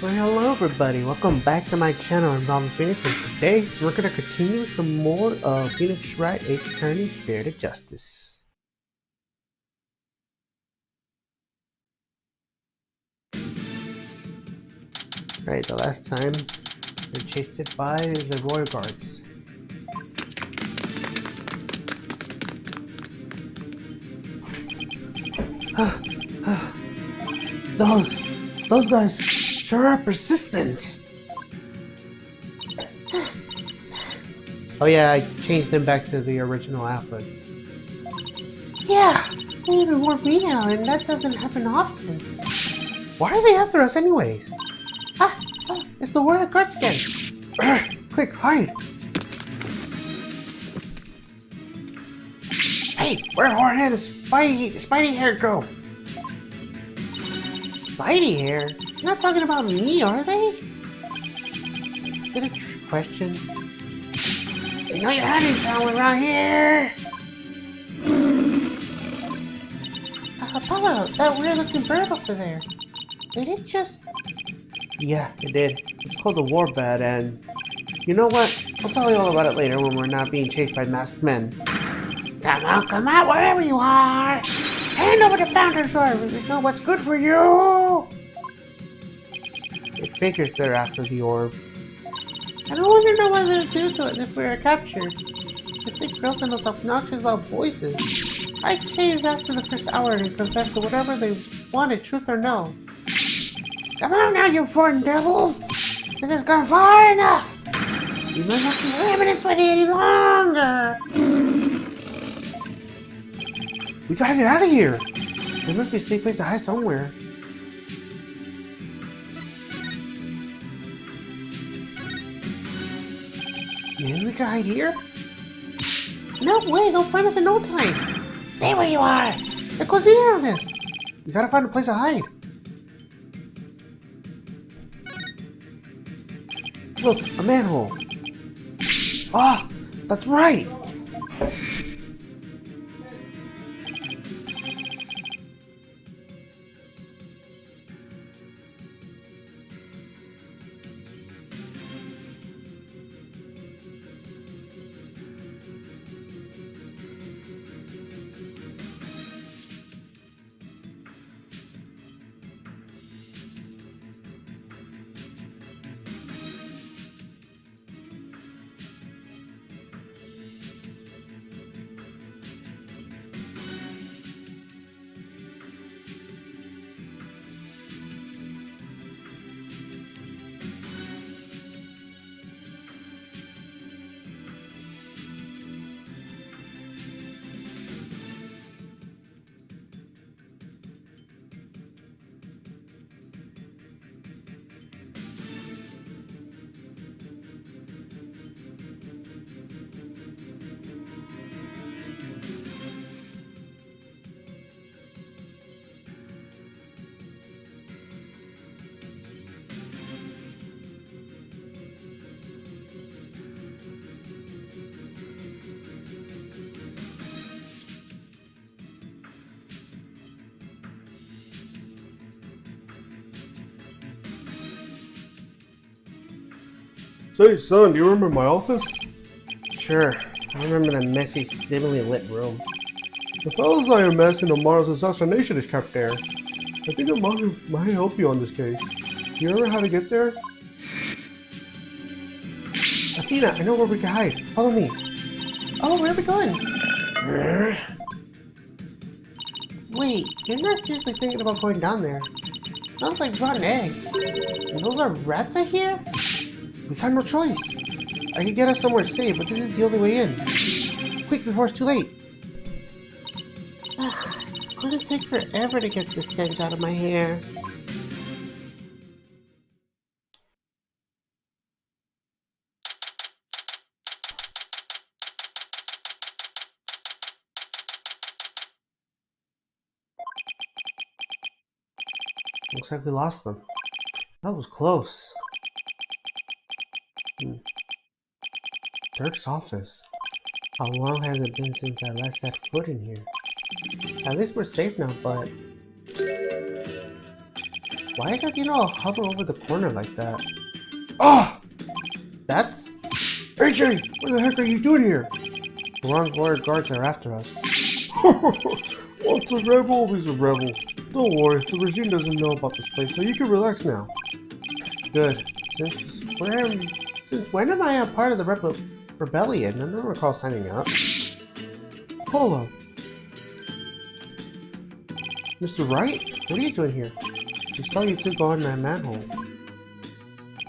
Well, hello everybody, welcome back to my channel. I'm Bob Phoenix, and today we're going to continue some more of Phoenix Wright Ace Attorney Spirit of Justice. Right, the last time we were chased it by the Royal Guards. Those guys sure are persistent. Oh yeah, I changed them back to the original outputs. Yeah, they even wore me out, and that doesn't happen often. Why are they after us anyways? It's the Warrior Guards again. Quick, hide! Hey, where'd Hornhead and Spidey Hair go? Spidey Hair? You're not talking about me, are they? Is it a trick question? You know you're hiding somewhere around here! Apollo, that weird-looking bird over there. Did it just... Yeah, it did. It's called the Warbird, and... You know what? I'll tell you all about it later when we're not being chased by masked men. Come out, wherever you are! Hand over the Founder's Orb! We know what's good for you! It figures they're after the orb. I don't want to know what they'll do to it if we are captured. If they grilled in those obnoxious loud voices, I'd cave after the first hour and confess to whatever they wanted, truth or no. Come on now, you foreign devils! This has gone far enough! You must not be remnants with any longer! We gotta get out of here! There must be a safe place to hide somewhere. Maybe we can hide here? No way, they'll find us in no time! Stay where you are! They're closing in on us! We gotta find a place to hide. Look, a manhole! Ah, that's right! Say, son, do you remember my office? Sure, I remember the messy, dimly lit room. The files I amassed in Amara's assassination is kept there. I think it might help you on this case. Do you remember how to get there? Athena, I know where we can hide. Follow me. Oh, where are we going? Wait, you're not seriously thinking about going down there? Smells like rotten eggs. And those are rats I hear? We got no choice. I could get us somewhere safe, but this is the only way in. Quick, before it's too late. It's going to take forever to get this stench out of my hair. Looks like we lost them. That was close. Dirk's office. How long has it been since I last set foot in here? At least we're safe now, but... Why is Ardino all hover over the corner like that? Ah! That's... AJ! What the heck are you doing here? Ron's warrior guards are after us. Once a rebel, always a rebel. Don't worry, the regime doesn't know about this place, so you can relax now. Good. Since when am I a part of the rebellion? I don't recall signing up. Hold Mr. Wright? What are you doing here? We saw you two go in that manhole.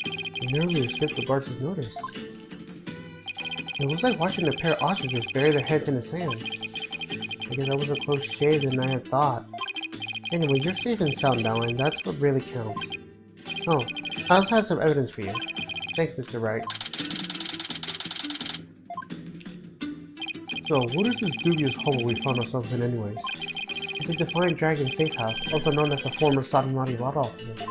You nearly escaped the guards' notice. It was like watching a pair of ostriches bury their heads in the sand. I guess that was a close shave than I had thought. Anyway, you're safe and sound now, and that's what really counts. Oh, I also have some evidence for you. Thanks, Mr. Wright. So, what is this dubious hovel we found ourselves in anyways? It's a Defiant Dragon safe house, also known as the former Satomati law office.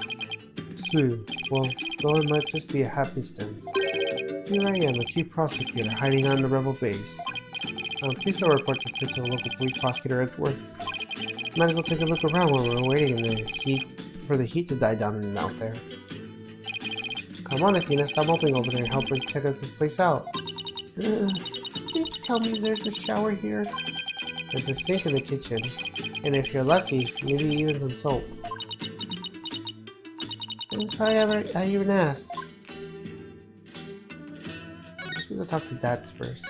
See, Well, though it might just be a happenstance. Here I am, a chief prosecutor, hiding out in the rebel base. Please don't report this place to the local police prosecutor Edgeworth. Might as well take a look around while we're waiting in the heat for the heat to die down and out there. Come on, Athena, stop moping over there and help us check this place out. Please tell me there's a shower here. There's a sink in the kitchen, and if you're lucky, maybe even some soap. I'm sorry I even asked. Let's go talk to Dads first.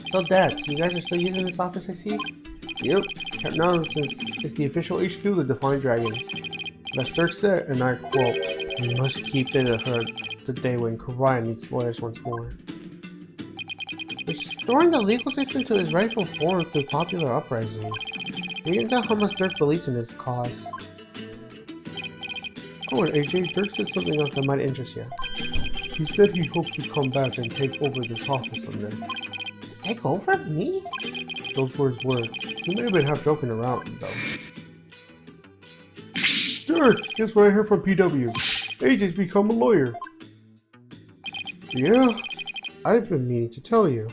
So Dads, you guys are still using this office, I see? yep, Hypnosis is the official HQ of the Defiant Dragons. As Dirk said, and I quote, We must keep it for the day when Karai meets lawyers once more. Restoring the legal system to its rightful form through popular uprising. You can tell how much Dirk believes in this cause. oh, and AJ, Dirk said something else that might interest you. He said he hopes to come back and take over this office someday. To take over me? Those were his words. He may have been half joking around, though. Dirk, guess what I heard from PW? AJ's become a lawyer. Yeah, I've been meaning to tell you.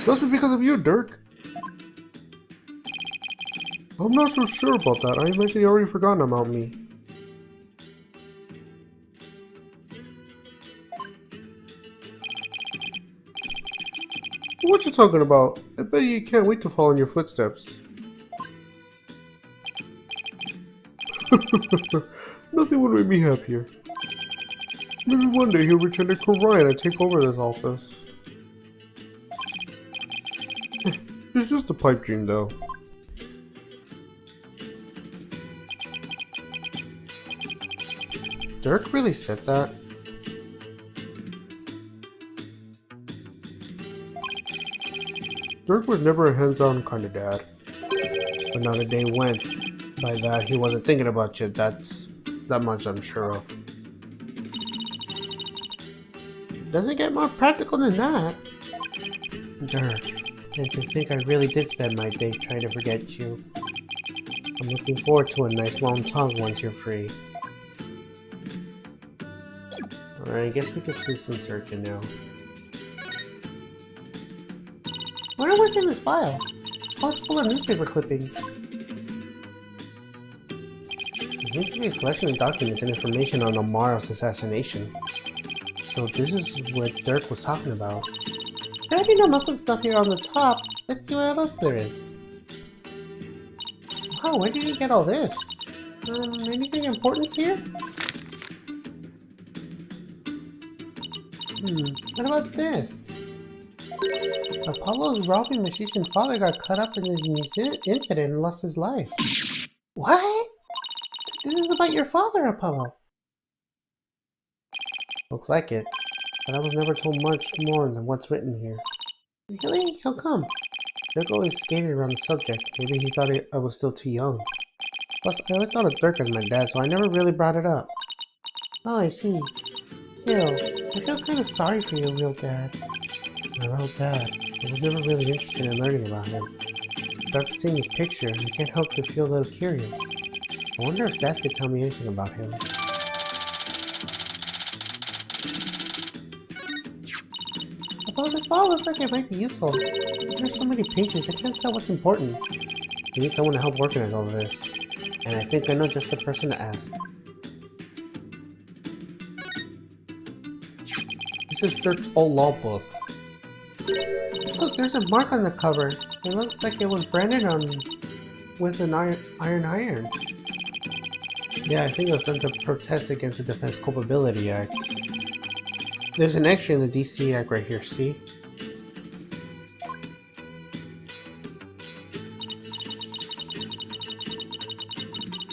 Must be because of you, Dirk. I'm not so sure about that. I imagine you already forgotten about me. What you talking about? I bet you can't wait to follow in your footsteps. Nothing would make me happier. Maybe one day he'll return to Korea and take over this office. It's just a pipe dream, though. Dirk really said that? Dirk was never a hands-on kind of dad. But not a day went by that he wasn't thinking about you. That much I'm sure of. Doesn't get more practical than that. Dirk, don't you think I really did spend my days trying to forget you? I'm looking forward to a nice long talk once you're free. Alright, I guess we can do some searching now. Wonder what's in this file? Oh, it's full of newspaper clippings. There seems to be a collection of documents and information on Amara's assassination. So this is what Dirk was talking about. I already know most of the stuff here on the top. Let's see what else there is. Wow, where did you get all this? Anything important here? What about this? Apollo's robbing magician father got caught up in this incident and lost his life. What? This is about your father, Apollo. Looks like it, but I was never told much more than what's written here. Really? How come? Dirk always skated around the subject. Maybe he thought I was still too young. Plus, I always thought of Dirk as my dad, so I never really brought it up. Oh, I see. Still, I feel kind of sorry for your real dad. My real dad. I was never really interested in learning about him. After seeing his picture, I can't help to feel a little curious. I wonder if Dad could tell me anything about him. Although this file looks like it might be useful. There's so many pages, I can't tell what's important. I need someone to help organize all of this. And I think I know just the person to ask. This is Dirk's old law book. Look, there's a mark on the cover. It looks like it was branded on with an iron. Yeah, I think it was done to protest against the Defense Culpability Act. There's an extra in the DC Act right here, see?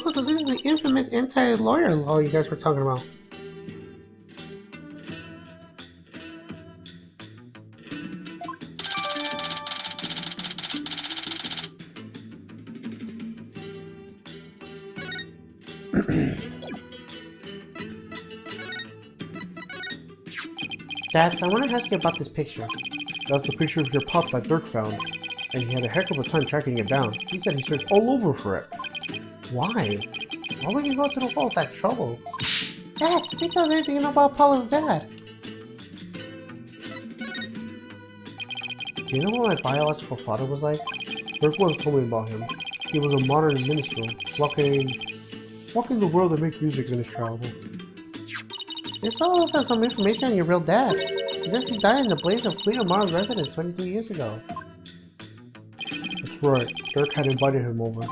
Oh, so this is the infamous anti-lawyer law you guys were talking about. Dad, I want to ask you about this picture. That's the picture of your pop that Dirk found, and he had a heck of a time tracking it down. He said he searched all over for it. Why? Why would you go through all that trouble? Dad, speak to us anything you know about Paula's dad. Do you know what my biological father was like? Dirk once told me about him. He was a modern minstrel, walking the world and make music in his travel. This fellow also has some information on your real dad. He says he died in the blaze of Queen of Mars residence 23 years ago. That's right, Dirk had invited him over.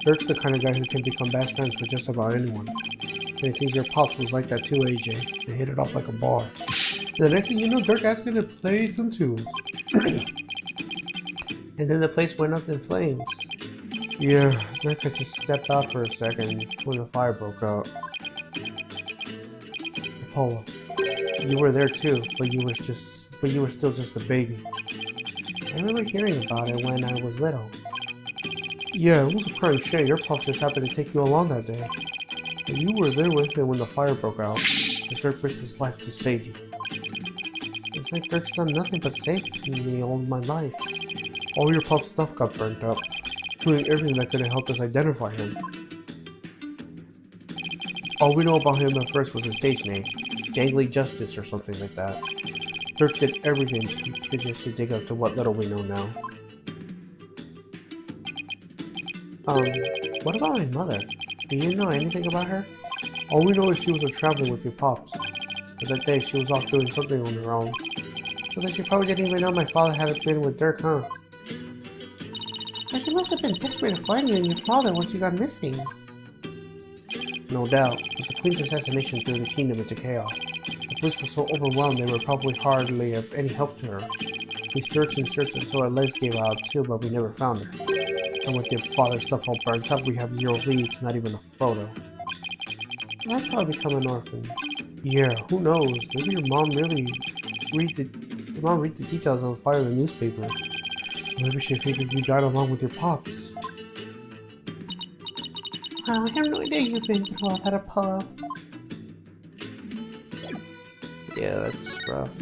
Dirk's the kind of guy who can become best friends with just about anyone. And it seems your pops was like that too, AJ. They hit it off like a bar. And the next thing you know, Dirk asked him to play some tunes. And then the place went up in flames. Yeah, Dirk had just stepped out for a second when the fire broke out. Paula, you were there too, but you were still just a baby. I remember hearing about it when I was little. Yeah, it was a crying shame. Your pops just happened to take you along that day. But you were there with him when the fire broke out. As Dirk risked his life to save you. It's like Dirk's done nothing but save me all my life. All your pop's stuff got burnt up, including everything that could have helped us identify him. All we know about him at first was his stage name, Jangly Justice or something like that. Dirk did everything he could just to dig up to what little we know now. What about my mother? Do you know anything about her? All we know is she was traveling with your pops. But that day she was off doing something on her own. So then she probably didn't even know my father had been with Dirk, huh? But she must have been desperate to find you and your father once you got missing. No doubt, with the Queen's assassination threw the kingdom into chaos. The police were so overwhelmed they were probably hardly of any help to her. We searched and searched until our legs gave out too, but we never found her. And with your father's stuff all burnt up, we have zero leads, not even a photo. That's how I become an orphan. Yeah, who knows? Maybe your mom really read the details on the fire in the newspaper. Maybe she figured you died along with your pops. Wow, I have no idea you've been through all that, Apollo. Yeah, that's rough.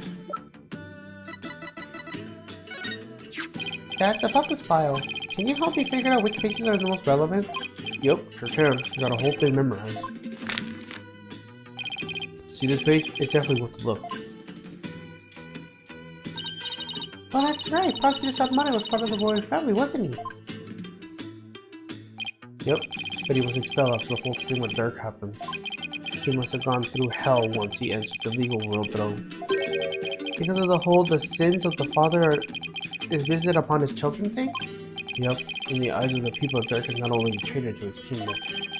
That's about this file. Can you help me figure out which pieces are the most relevant? Yep, sure can. I got a whole thing memorized. See this page? It's definitely worth a look. Oh, that's right. Prosecutor Salmon was part of the royal family, wasn't he? Yep, but he was expelled after the whole thing with Dirk happened. He must have gone through hell once he entered the legal world, though. Because of the sins of the father is visited upon his children thing? Yep, in the eyes of the people, Dirk is not only a traitor to his kingdom,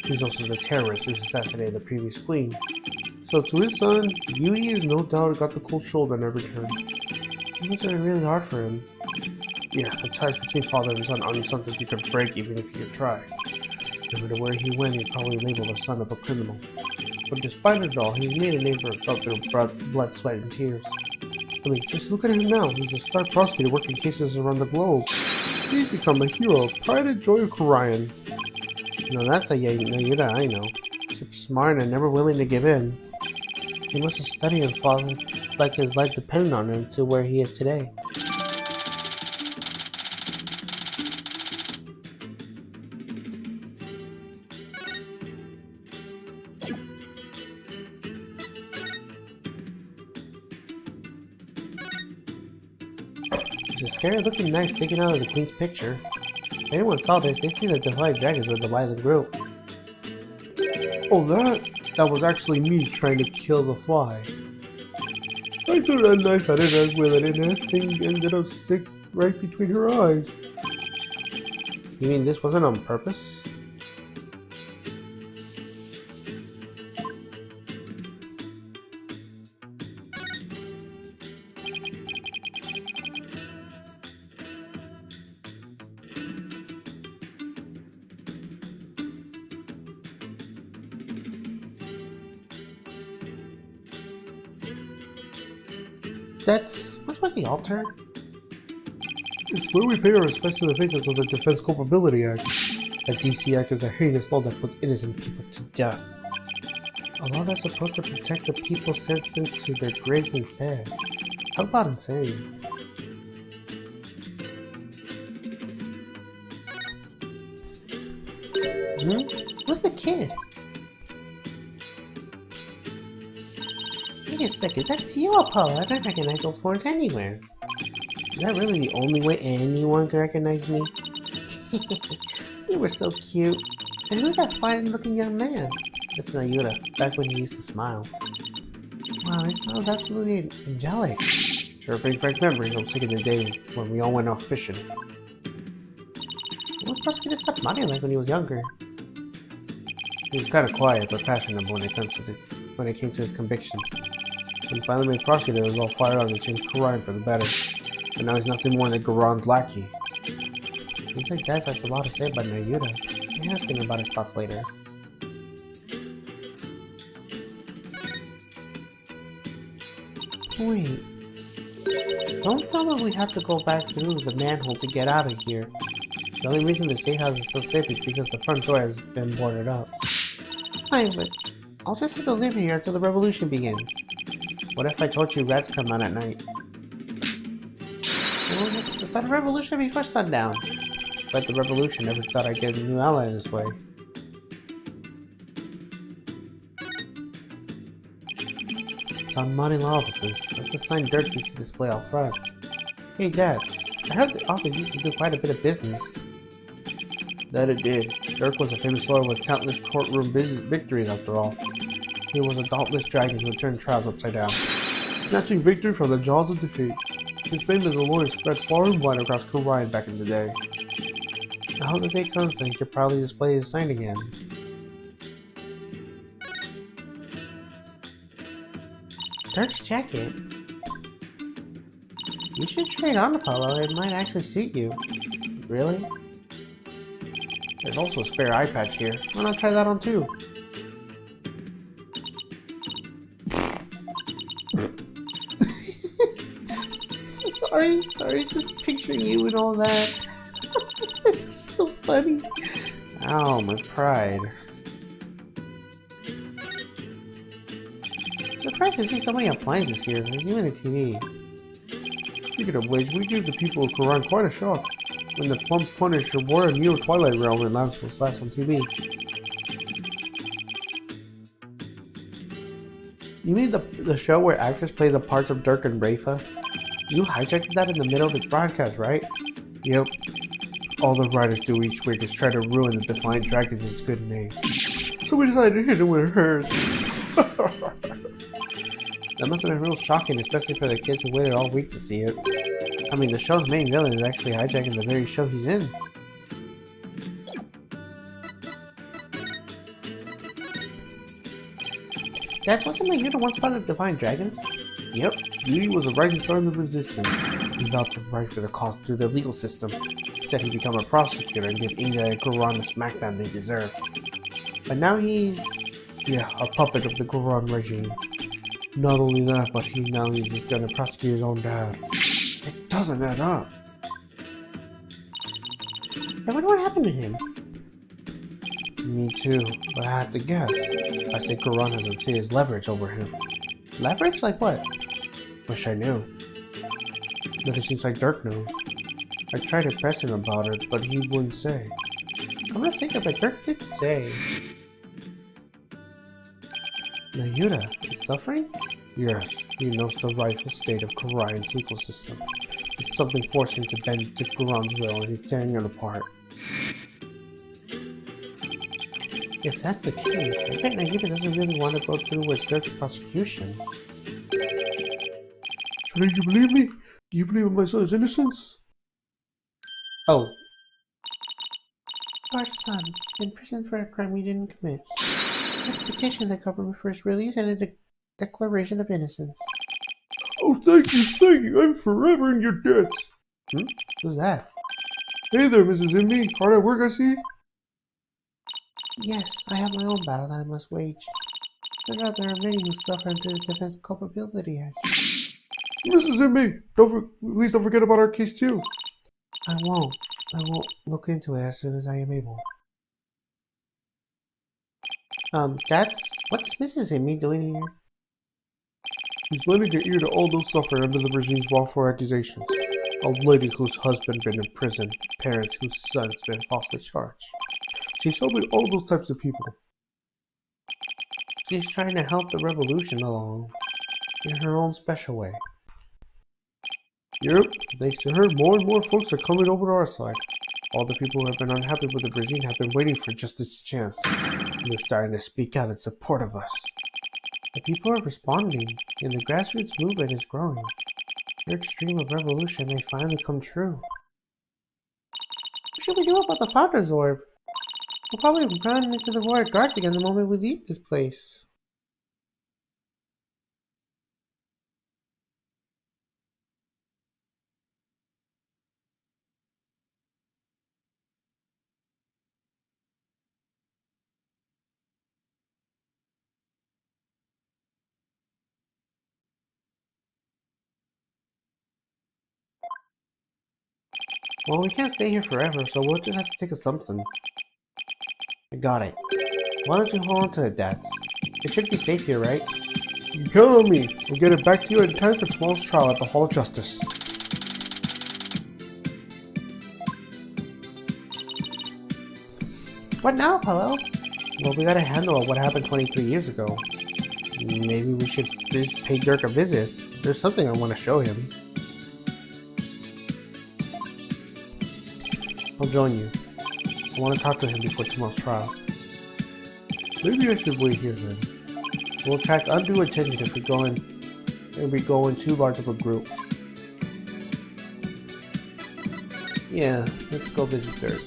he's also the terrorist who assassinated the previous queen. So to his son, Beauty is no doubt got the cold shoulder on every turn. It must have been really hard for him. Yeah, the ties between father and son aren't something you can break even if you try. No matter where he went, he probably labeled the son of a criminal. But despite it all, he's made a name for himself through blood, sweat, and tears. I mean, just look at him now. He's a star prosecutor working cases around the globe. He's become a hero, pride and joy of Korean. No, that's a Yayuda I know. Super smart and never willing to give in. He must have studied and fought like his life depended on him to where he is today. It's a scary looking knife sticking out of the queen's picture. If anyone saw this, they'd think the Defiant Dragons were the violent group. Oh, that was actually me trying to kill the fly. I threw that knife at it as well, and that thing ended up stick right between her eyes. You mean this wasn't on purpose? What's with the altar? It's where we pay our respects to the victims of the Defense Culpability Act. The DC Act is a heinous law that puts innocent people to death. A law that's supposed to protect the people sent them to their graves instead. How about insane? Who's the kid? Wait a second, that's you, Apollo. I don't recognize those horns anywhere. Is that really the only way anyone can recognize me? You were so cute. And who's that fine-looking young man? That's Nayuta, back when he used to smile. Wow, his smile's absolutely angelic. Sure brings back memories of sick of the day when we all went off fishing. What was Prosecutor Sapmani like when he was younger? He was kind of quiet but passionate when it came to his convictions. When he finally made prosecutor, he was all fired up to change Quran for the better. But now he's nothing more than Goran's lackey. Seems like Dad has a lot to say about Nayuta. I'll ask him about his thoughts later. Wait. Don't tell me we have to go back through the manhole to get out of here. The only reason the safe house is still safe is because the front door has been boarded up. Fine, but I'll just have to live here until the revolution begins. What if I told you rats come out at night? We'll just have to start a revolution before sundown. But the revolution never thought I'd get a new ally this way. It's on modding offices. That's the sign Dirk used to display out front. Hey Dax, I heard the office used to do quite a bit of business. That it did. Dirk was a famous lawyer with countless courtroom victories after all. He was a dauntless dragon who turned trials upside down, snatching victory from the jaws of defeat. His fame as a lawyer spread far and wide across Kurion back in the day. I hope the day comes that he could probably display his sign again. Dirk's jacket. You should trade on Apollo, it might actually suit you. Really? There's also a spare eye patch here. Why not try that on too? Sorry, just picturing you and all that. It's just so funny. Ow, my pride. Surprised to see so many appliances here. There's even a TV. Speaking of which, we gave the people of Quran quite a shock when the plump Punisher wore a Neo Twilight Realm and Lamps was flashed on TV. You mean the show where actors play the parts of Dirk and Rafa? You hijacked that in the middle of its broadcast, right? Yep. All the writers do each week is try to ruin the Defiant Dragons' good name. So we decided to hit it where it hurts. That must have been real shocking, especially for the kids who waited all week to see it. I mean, the show's main villain is actually hijacking the very show he's in. Dad, wasn't Nayuta once part of the Defiant Dragons? Yep, Yui was a rising star in the resistance. He vowed to fight for the cause through the legal system. He said he'd become a prosecutor and give Inga and Goran the smackdown they deserve. But now he's... yeah, a puppet of the Goran regime. Not only that, but he's gonna prosecute his own dad. It doesn't add up. I wonder what happened to him. Me too, but I had to guess. I say Goran has some serious leverage over him. Leverage? Like what? Wish I knew. But it seems like Dirk knows. I tried to press him about it, but he wouldn't say. I'm gonna think of it. Dirk did say. Nayuta is suffering? Yes, he knows the rightful state of Korion's legal system. It's something forced him to bend to Goran's will, and he's tearing it apart. If that's the case, I bet Nagita doesn't really want to go through with Dirk's prosecution. Shouldn't you believe me? Do you believe in my son's innocence? Oh. Our son, in prison for a crime he didn't commit. Let's petition the government for his release and a declaration of innocence. Oh, thank you. I'm forever in your debt. Who's that? Hey there, Mrs. Inmee. Hard at work, I see. Yes, I have my own battle that I must wage. There are many who suffer under the Defense Culpability Act. Mrs. Inmee, please don't forget about our case too. I won't look into it as soon as I am able. What's Mrs. Inmee doing here? She's lending her ear to all those suffering under the regime's lawful accusations. A lady whose husband been in prison, parents whose sons been falsely charged. She's helping all those types of people. She's trying to help the revolution along, in her own special way. Yep, thanks to her, more and more folks are coming over to our side. All the people who have been unhappy with the regime have been waiting for just this chance. And they're starting to speak out in support of us. The people are responding, and the grassroots movement is growing. Their dream of revolution may finally come true. What should we do about the Founder's Orb? We'll probably run into the Warrior Guards again the moment we leave this place. Well, we can't stay here forever, so we'll just have to think of something. I got it. Why don't you hold on to it, Dads? It should be safe here, right? You can count on me. We'll get it back to you in time for tomorrow's trial at the Hall of Justice. What now, Apollo? Well, we gotta handle what happened 23 years ago. Maybe we should pay Dirk a visit. There's something I want to show him. I'll join you. I want to talk to him before tomorrow's trial. Maybe I should wait here then. We'll attract undue attention if we go in too large of a group. Yeah, let's go visit Dirk.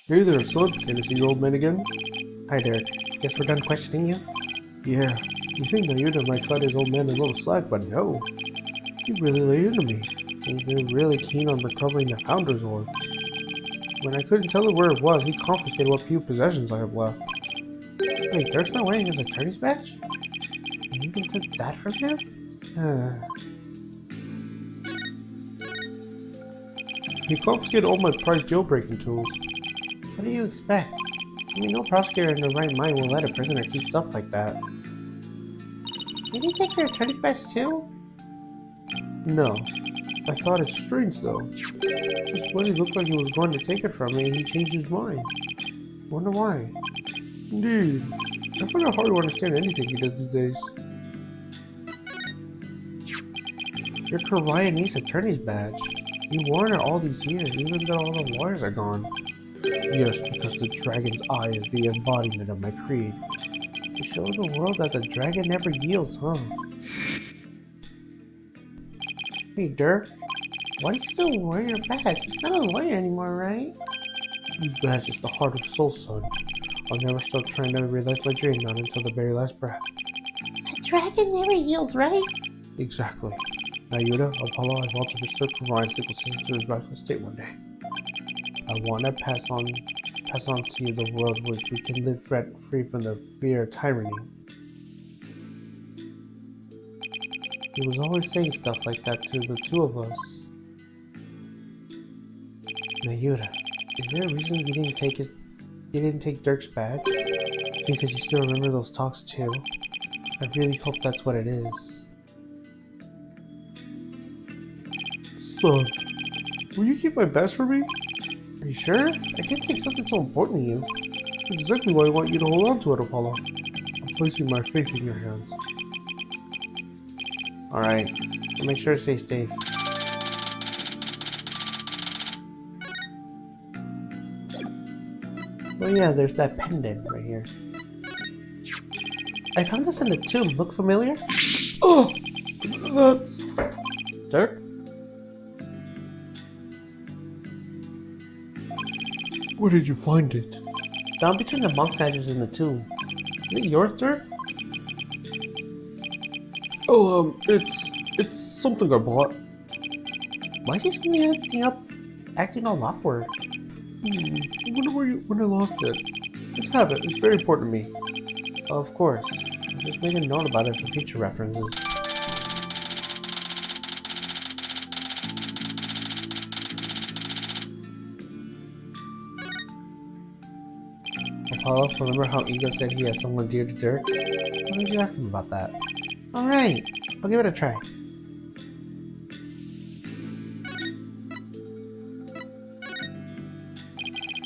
Hey there, son. Can I see your old man again? Hi, Dirk. Guess we're done questioning you? Yeah. You think Nayuta might cut his old man a little slack, but no. He really lay into me. Seems to be really keen on recovering the Founder's Orb. When I couldn't tell him where it was, he confiscated what few possessions I have left. Wait, Dirk's not wearing his attorney's badge? You even took that from him? He confiscated all my prized jailbreaking tools. What do you expect? I mean, no prosecutor in their right mind will let a prisoner keep stuff like that. Did he take your attorney's badge too? No. I thought it's strange though. Just when he looked like he was going to take it from me, he changed his mind. Wonder why. Indeed. I find it hard to understand anything he does these days. Your Kawaii niece attorney's badge. You wore it all these years, even though all the lawyers are gone. Yes, because the dragon's eye is the embodiment of my creed. To show the world that the dragon never yields, huh? Hey, Dirk. Why do you still wear your badge? He's not a lawyer anymore, right? This badge is the heart of soul, son. I'll never stop trying to realize my dream, not until the very last breath. The dragon never yields, right? Exactly. Nayuta, Apollo, I want to restore Ryan's sickle system to his rightful state one day. I want to pass on to you the world where we can live free from the fear of tyranny. He was always saying stuff like that to the two of us. Nayuta, is there a reason you didn't take Dirk's badge? Because you still remember those talks too? I really hope that's what it is. Son, will you keep my badge for me? Are you sure? I can't take something so important to you. Exactly why I want you to hold on to it, Apollo. placing my faith in your hands. Alright, so make sure to stay safe. Oh yeah, there's that pendant right here. I found this in the tomb. Look familiar? Oh! That's... Dirk? Where did you find it? Down between the monk statues in the tomb. Is it yours, Dirk? Oh, it's something I bought. Why is he suddenly acting all awkward? I wonder when I lost it. Let's have it. It's very important to me. Of course. I'll just make a note about it for future references. Apollo, remember how Ego said he has someone dear to Dirk? Why did you ask him about that? Alright, I'll give it a try.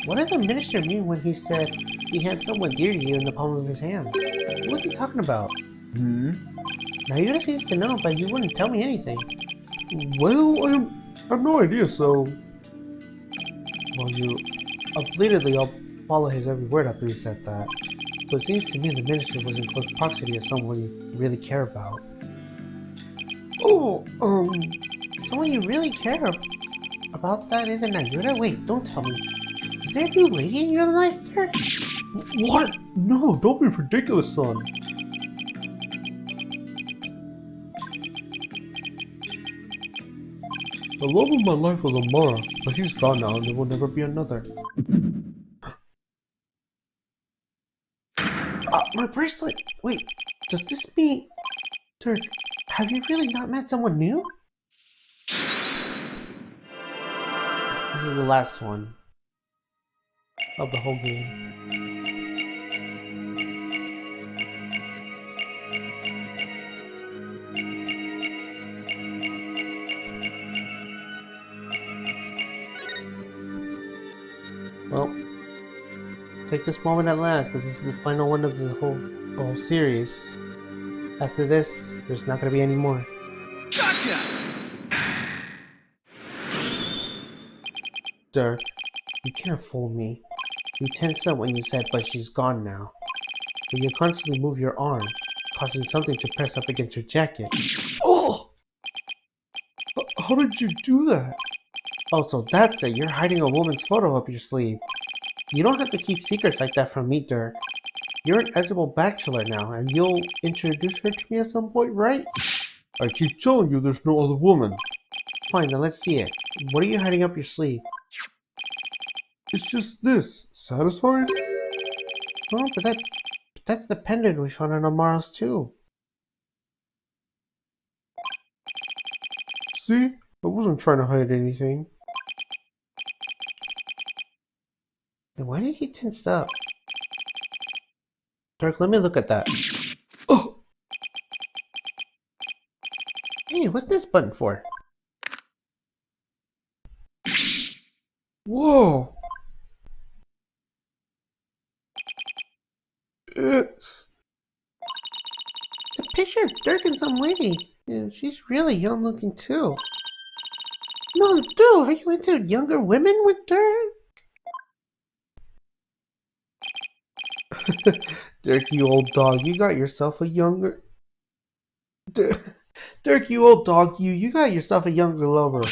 What did the minister mean when he said he had someone dear to you in the palm of his hand? What was he talking about? Now you just needs to know, but he wouldn't tell me anything. Well, I have no idea, so... Well, you obligedly all follow his every word after he said that. So it seems to me the minister was in close proximity of someone you really care about. Oh, Someone you really care about that isn't Nayuta? Wait, don't tell me. Is there a new lady in your life, Dirk? What? No, don't be ridiculous, son. The love of my life was Amara, but she's gone now and there will never be another. My bracelet! Wait, does this mean... Dirk, have you really not met someone new? This is the last one of the whole game. Well, take this moment at last, because this is the final one of the whole series. After this, there's not going to be any more. Gotcha! Dirk, you can't fool me. You tensed up when you said, but she's gone now. But you constantly move your arm, causing something to press up against your jacket. Oh! How did you do that? Oh, so that's it. You're hiding a woman's photo up your sleeve. You don't have to keep secrets like that from me, Dirk. You're an eligible bachelor now, and you'll introduce her to me at some point, right? I keep telling you there's no other woman. Fine, then let's see it. What are you hiding up your sleeve? It's just this. Satisfied? Oh, but that's the pendant we found on Amara's too. See? I wasn't trying to hide anything. Then why did he tense up? Dirk, let me look at that. Oh! Hey, what's this button for? Whoa! It's It's a picture of Dirk and some lady. Yeah, she's really young looking too. No, dude, are you into younger women with Dirk? Dirk, you old dog, you got yourself a younger... Dirk, you old dog, you got yourself a younger lover.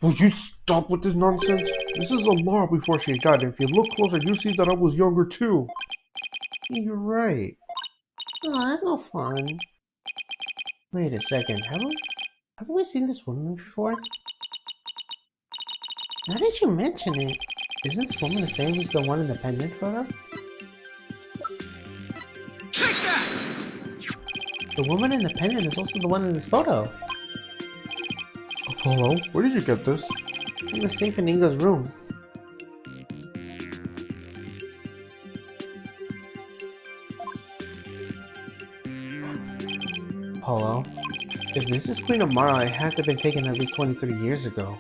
Would you stop with this nonsense? This is Amara before she died, and if you look closer, you see that I was younger too. You're right. Oh, that's no fun. Wait a second, haven't we seen this woman before? Now that you mention it, isn't this woman the same as the one in the pendant photo? Take that! The woman in the pendant is also the one in this photo. Apollo, where did you get this? In the safe in Ingo's room. Apollo, if this is Queen Amara, it had to have been taken at least 23 years ago.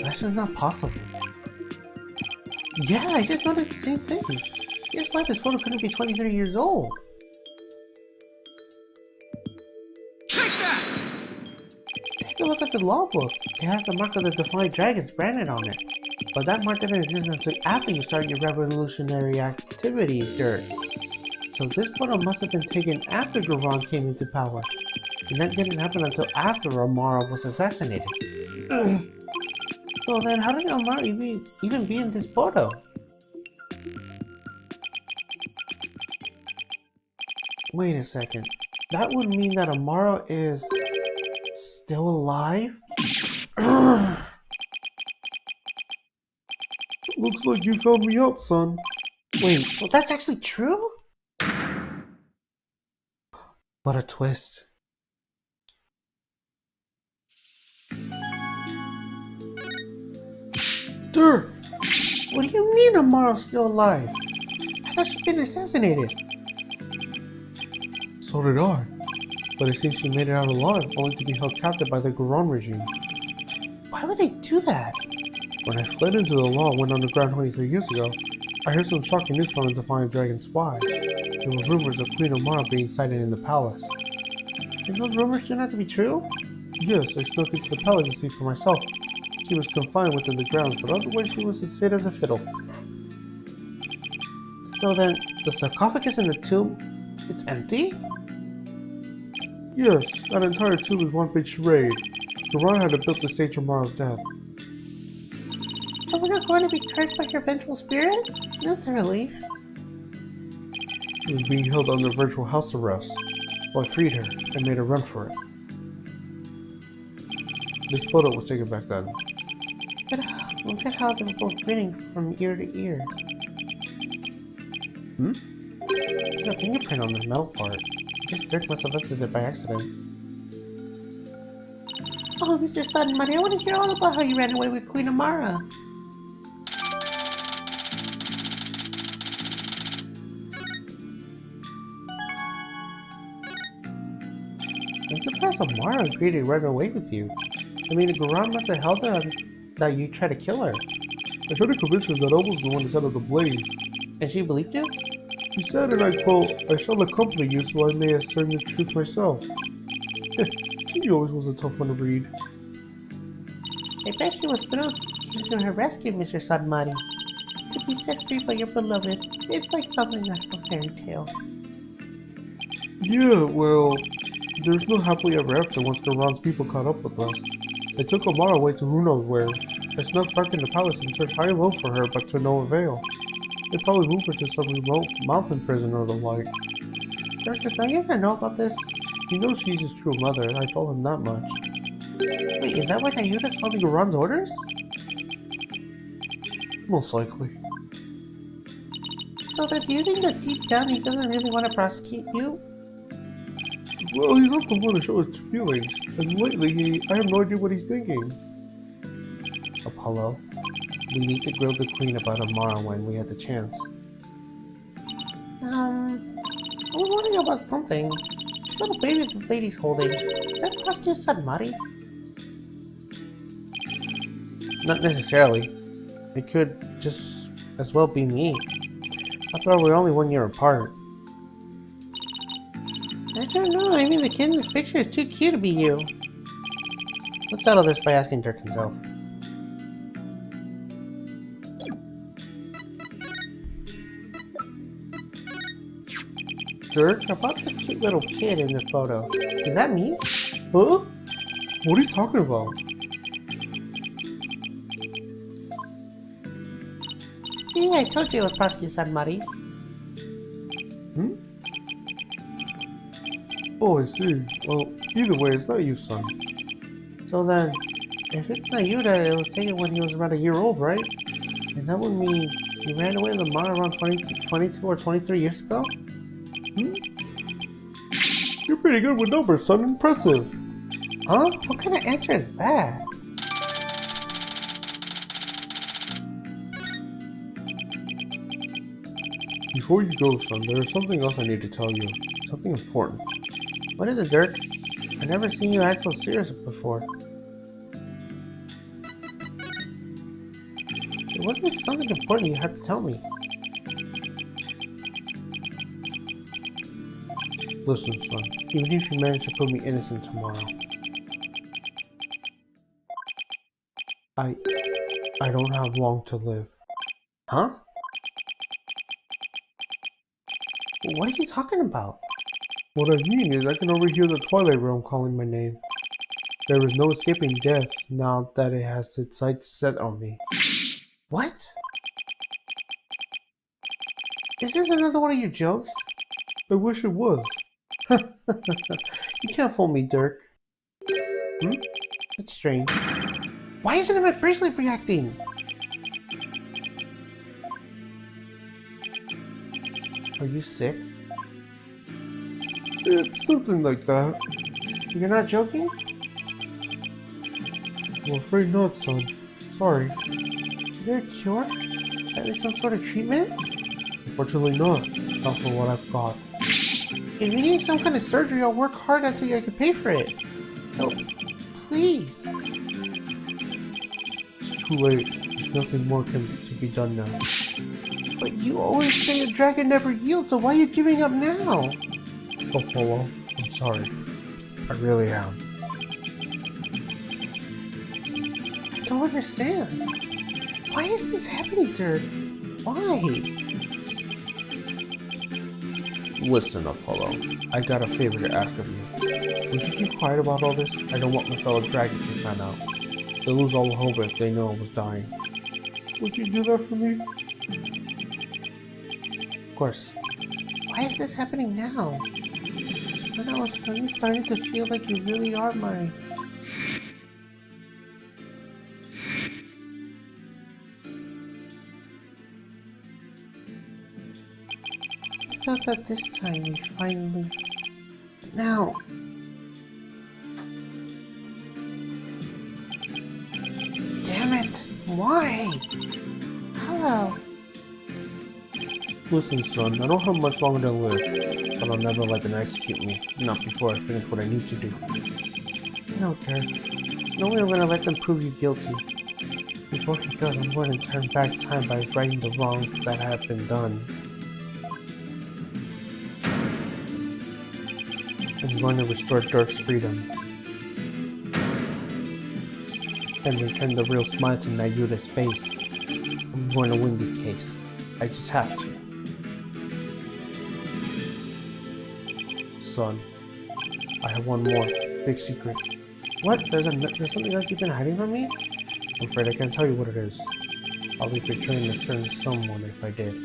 That's just not possible. Yeah, I just noticed the same thing. Here's why this photo couldn't be 23 years old. at the law book. It has the mark of the Defiant Dragons branded on it. But that mark didn't exist until after you started your revolutionary activities, Dirk. So this photo must have been taken after Garon came into power. And that didn't happen until after Amara was assassinated. So then how did Amara even be in this photo? Wait a second. That would mean that Amara is still alive? Looks like you found me out, son. Wait, so that's actually true? What a twist. Dirk! What do you mean Amara's still alive? I thought she'd been assassinated. So did I. But it seems she made it out alive, only to be held captive by the Garon regime. Why would they do that? When I fled into the law and went underground 23 years ago, I heard some shocking news from a Defiant Dragon spy. There were rumors of Queen Amara being sighted in the palace. And those rumors turned out to be true? Yes, I snuck into the palace to see for myself. She was confined within the grounds, but otherwise she was as fit as a fiddle. So then, the sarcophagus in the tomb, it's empty? Yes, that entire tomb is one big charade. Wright had to build to stage Amara's death. So we're not going to be cursed by her vengeful spirit? That's a relief. She was being held under virtual house arrest, so I freed her and made her run for it. This photo was taken back then. But look at how they were both grinning from ear to ear. There's a fingerprint on the metal part. I guess Dirk must have lifted it by accident. Oh, Mr. Suddenmoney, I want to hear all about how you ran away with Queen Amara. I'm surprised Amara agreed to run away with you. I mean, the Garon must have held her that you tried to kill her. I tried to convince her that I was the one that set up the blaze. And she believed you? She said, and I quote, "I shall accompany you so I may ascertain the truth myself." She always was a tough one to read. I bet she was thrilled you came to her rescue, Mr. Suddenmoney. To be set free by your beloved, it's like something out of a fairy tale. Yeah, well, there's no happily ever after once Garon's people caught up with us. They took Amara away to who knows where. I snuck back in the palace and searched high and low for her, but to no avail. They probably moved her to some remote mountain prison or the like. Dirk, now you ever know about this? He knows she's his true mother, I told him that much. Wait, is that why Nayuta's following Garon's orders? Most likely. So then do you think that deep down he doesn't really want to prosecute you? Well, he's not the one to show his feelings, and lately I have no idea what he's thinking. Apollo, we need to grill the Queen about Amara when we had the chance. I was wondering about something. This little baby the lady's holding, is that Prosecutor Suddenmoney? Not necessarily. It could just as well be me. After all, we're only 1 year apart. I don't know, I mean the kid in this picture is too cute to be you. Let's settle this by asking Dirk himself. Dirk, about the cute little kid in the photo. Is that me? Huh? What are you talking about? See, I told you it was Prosecutor Suddenmoney. Oh, I see. Well, either way, it's not you, son. So then, if it's Nayuta, it was taken when he was around 1 year old, right? And that would mean he ran away with Amara around 22 or 23 years ago? You're pretty good with numbers, son. Impressive. Huh? What kind of answer is that? Before you go, son, there is something else I need to tell you. Something important. What is it, Dirk? I've never seen you act so serious before. Wasn't this something important you had to tell me? Listen, son. Even if you manage to prove me innocent tomorrow, I don't have long to live. Huh? What are you talking about? What I mean is I can overhear the Twilight Realm calling my name. There is no escaping death now that it has its sights set on me. What? Is this another one of your jokes? I wish it was. You can't fool me, Dirk. That's strange. Why isn't my bracelet reacting? Are you sick? It's something like that. You're not joking? I'm afraid not, son. Sorry. Is there a cure? At least some sort of treatment? Unfortunately not. Not for what I've got. If you need some kind of surgery, I'll work hard until I can pay for it. So, please. It's too late. There's nothing more to be done now. But you always say a dragon never yields, so why are you giving up now? Oh, Polo, I'm sorry. I really am. I don't understand. Why is this happening, Dirk? Why? Listen, Apollo. I got a favor to ask of you. Would you keep quiet about all this? I don't want my fellow dragons to find out. They'll lose all hope if they know I was dying. Would you do that for me? Of course. Why is this happening now? When I was finally starting to feel like you really are my... I thought that this time we finally... Now... Damn it! Why? Hello? Listen, son, I don't have much longer to live, but I'll never let them execute me. Not before I finish what I need to do. No, Dirk. There's no way I'm gonna let them prove you guilty. Before he does, I'm going to turn back time by righting the wrongs that have been done. I'm going to restore Dirk's freedom. And return the real smile to Nayuta's face. I'm going to win this case. I just have to. Son, I have one more big secret. What? There's something else you've been hiding from me? I'm afraid I can't tell you what it is. I'll be betraying a certain someone if I did.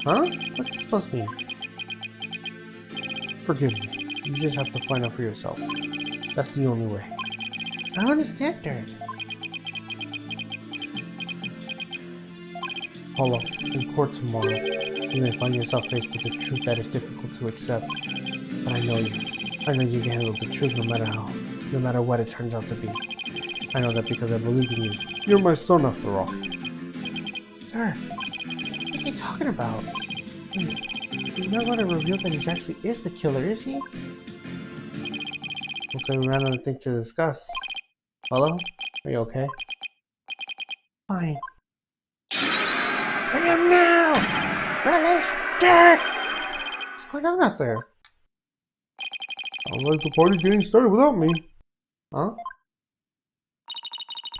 Huh? What's this supposed to mean? Forgive me. You just have to find out for yourself. That's the only way. I don't understand, Dirk. Apollo, in court tomorrow, you may find yourself faced with the truth that is difficult to accept. But I know you. I know you can handle the truth no matter what it turns out to be. I know that because I believe in you. You're my son after all. Dirk, what are you talking about? He's not going to reveal that he actually is the killer, is he? Looks like we ran out of things to discuss. Hello? Are you okay? Fine. Free him now! Release Dirk! What's going on out there? Sounds like the party's getting started without me. Huh?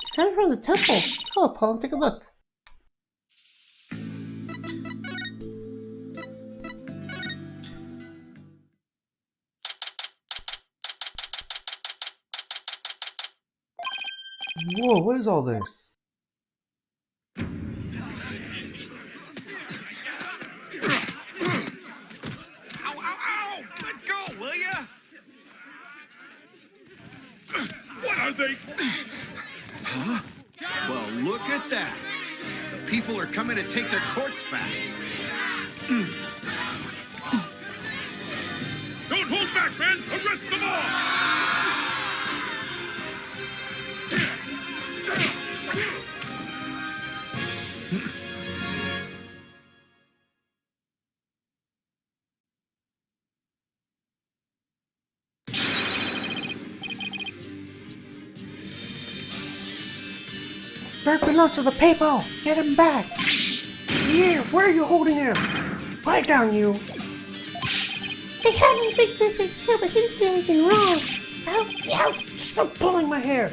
He's coming from the temple. Let's go, Paul, and take a look. Whoa, what is all this? Ow, ow, ow! Let go, will ya? What are they? Huh? Well, look at that. The people are coming to take their courts back. Don't hold back, men! Arrest them all! Dirk belongs to the people! Get him back! Here, where are you holding him? Quiet down, you! They had me fix this too, but he didn't do anything wrong! Ow, ow! Stop pulling my hair!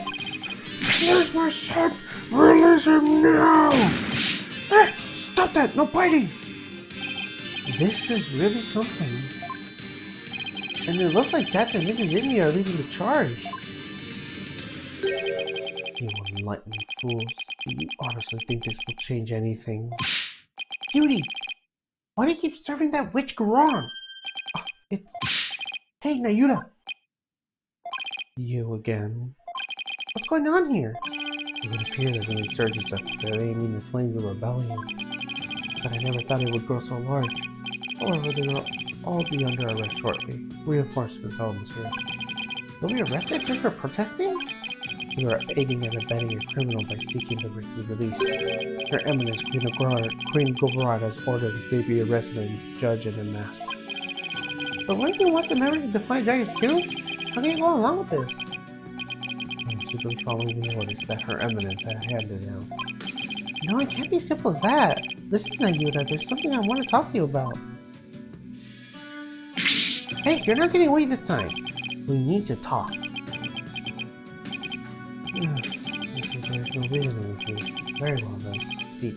Here's my son! Release him now! Ah, stop that! No biting! This is really something. And it looks like Dad and Mrs. Ivy are leading the charge. You enlightened fools. Do you honestly think this will change anything? Cutie! Why do you keep serving that witch Garon? It's... Hey, Nayuta! You again. What's going on here? It would appear there's an insurgence of flaming the flames of rebellion. But I never thought it would grow so large. However, they will all be under arrest shortly. Reinforcements almost here. Were we arrested just for protesting? You are aiding and abetting a criminal by seeking the release. Her Eminence, Queen Gobarad, has ordered they be arrested and judged in mass. But weren't you once a member of the Flying Dragons too? How can you go along with this? I'm simply following the orders that Her Eminence had handed down. No, it can't be as simple as that. Listen, Nayuta, there's something I want to talk to you about. Hey, you're not getting away this time. We need to talk. There's no reason with me. Very well then. Speak.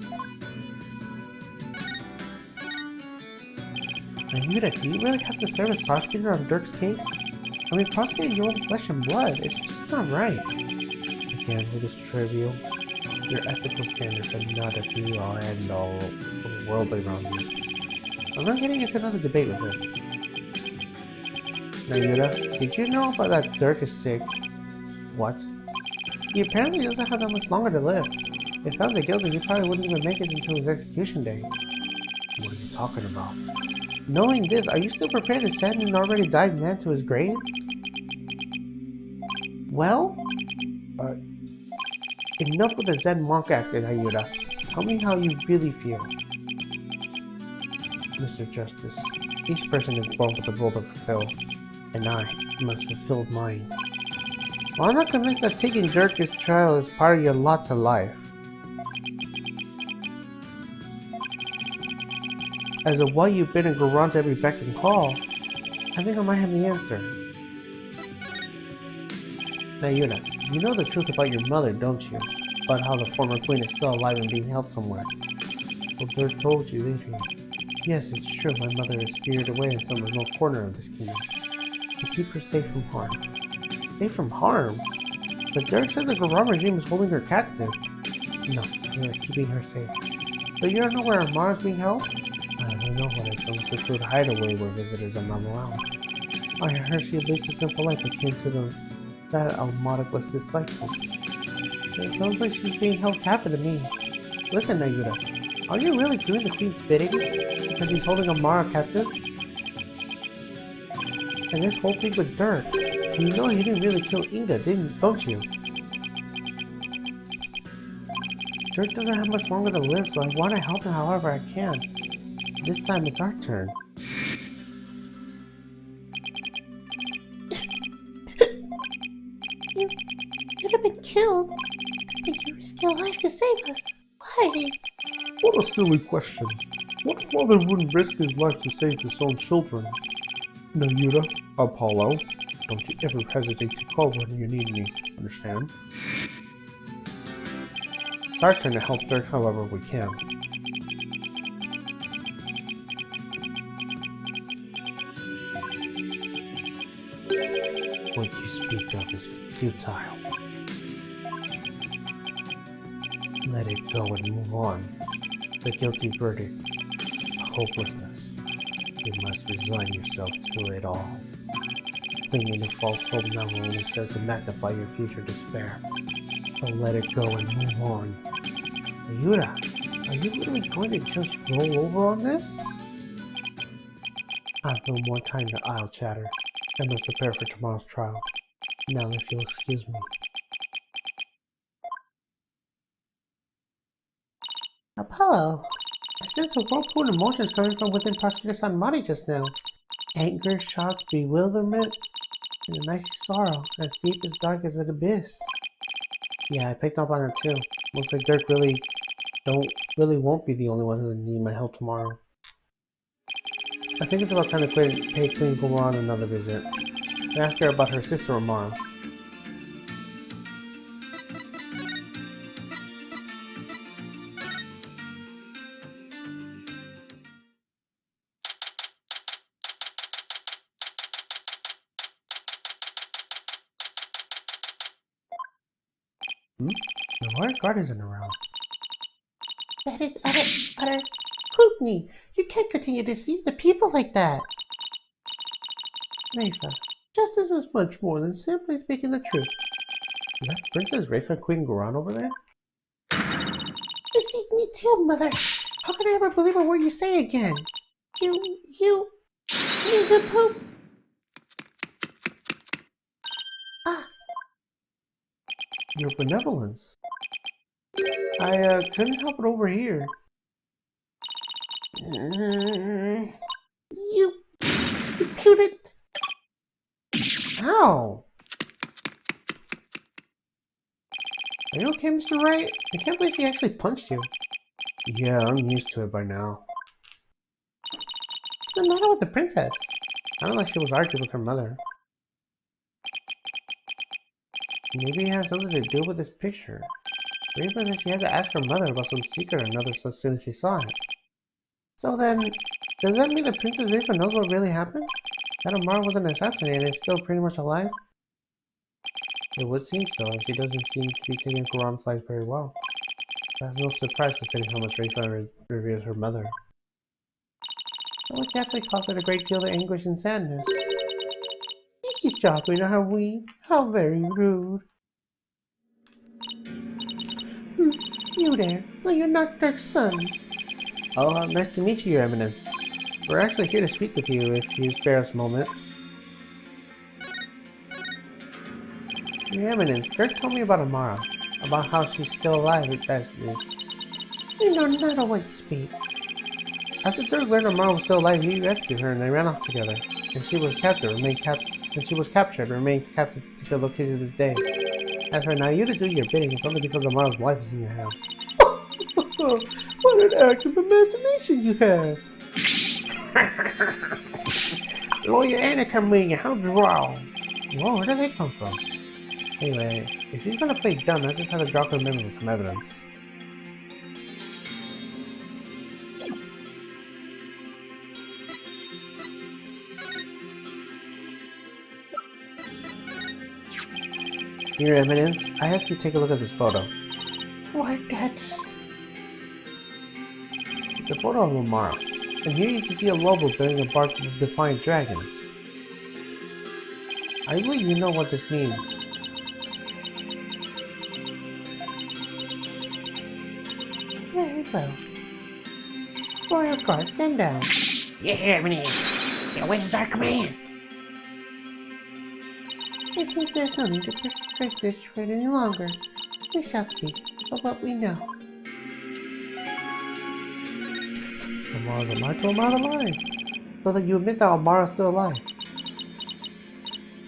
Nayuta, do you really have to serve as prosecutor on Dirk's case? I mean, prosecuting your own flesh and blood, it's just not right. Again, it is trivial. Your ethical standards are not a be-all and all of the world around you. I'm not getting into another debate with her. Nayuta, Did you know about that Dirk is sick? what? He apparently doesn't have that much longer to live. If found him guilty, he probably wouldn't even make it until his execution day. What are you talking about? Knowing this, are you still prepared to send an already died man to his grave? Well, enough with the Zen monk acting, Nayuta. Tell me how you really feel. Mr. Justice, each person is born with a role to fulfill, and I must fulfill mine. Well, I'm not convinced that taking Dirk's trial is part of your lot to life. As of why you've been in Garon's every beck and call, I think I might have the answer. Nayuta, you know the truth about your mother, don't you? About how the former queen is still alive and being held somewhere. Well, Dirk told you, didn't he? Yes, it's true, my mother is spirited away in some remote corner of this kingdom. To keep her safe from harm. Safe from harm? But Dirk said the Garon regime is holding her captive. No, they are keeping her safe. But you don't know where Amara is being held? I don't know what is some secluded hideaway where visitors are not allowed. I heard she leads a simple life akin to that Almodic disciple. It sounds like she's being held captive to me. Listen, Nayuta, are you really doing the queen's bidding? Because he's holding Amara captive? And this whole thing with Dirk, you know he didn't really kill Inga, don't you? Dirk doesn't have much longer to live, so I want to help him however I can. This time it's our turn. You'd have been killed, but you risked your life to save us. Why? What a silly question. What father wouldn't risk his life to save his own children? Nayuta, Apollo, don't you ever hesitate to call when you need me, understand? It's our turn to help Dirk however we can. What you speak of is futile. Let it go and move on. The guilty verdict, hopelessness. You must resign yourself to it all. Clinging to false hope now will only serve to magnify your future despair. So let it go and move on. Nayuta, are you really going to just roll over on this? I have no more time to idle chatter. I must prepare for tomorrow's trial. Now, if you'll excuse me. Apollo, I sense a whirlpool of emotions coming from within Prosecutor Sanmari just now. Anger, shock, bewilderment, and a nice sorrow, as deep as dark as an abyss. Yeah, I picked up on it too. Looks like Dirk really won't be the only one who will need my help tomorrow. I think it's about time to pay Queen Goron another visit. And ask her about her sister Amara. The Royal Guard isn't around. That is utter hoopney. You can't continue to deceive the people like that. Rafa, justice is much more than simply speaking the truth. Is that Princess Rafa Queen Goran over there? Deceive me too, Mother. How can I ever believe a word you say again? You need to poop. Ah, Your benevolence. I couldn't help it over here. you impudent. Ow! Are you okay, Mr. Wright? I can't believe she actually punched you. Yeah, I'm used to it by now. What's the matter with the princess? Sounded like she was arguing with her mother. Maybe it has something to do with this picture. Rafa said she had to ask her mother about some secret or another so soon as she saw it. So then, does that mean that Princess Rafa knows what really happened? That Amara wasn't assassinated and is still pretty much alive? It would seem so, and she doesn't seem to be taking Goran's life very well. That's no surprise considering how much Rafa reveres her mother. That would definitely cause her a great deal of anguish and sadness. Eavesdropping, are we? How very rude. You there. No, you're not their son. Oh, nice to meet you, Your Eminence. We're actually here to speak with you, if you spare us a moment. Your Eminence, Dirk told me about Amara. About how she's still alive, as is. You know not a white speak. After Dirk learned Amara was still alive, he rescued her and they ran off together. And she was captured, remained captured to secret location to this day. As for now, you to do your bidding, it's only because Amara's life is in your hands. What an active imagination you have! Lawyer Anna Camellia, how droll! Whoa, where did they come from? Anyway, if she's gonna play dumb, I just have to drop her in with some evidence. Your Eminence, I ask you to take a look at this photo. What, that's... It's a photo of Amara, and here you can see a Lobo bearing a bark of defiant dragons. I believe you know what this means. Very well. Royal Guard, stand down. Yes, Your Eminence. What is our command? It seems there's no need to restrict this trade any longer. We shall speak of what we know. Amara's alive to Amara's alive. So that you admit that Amara's still alive.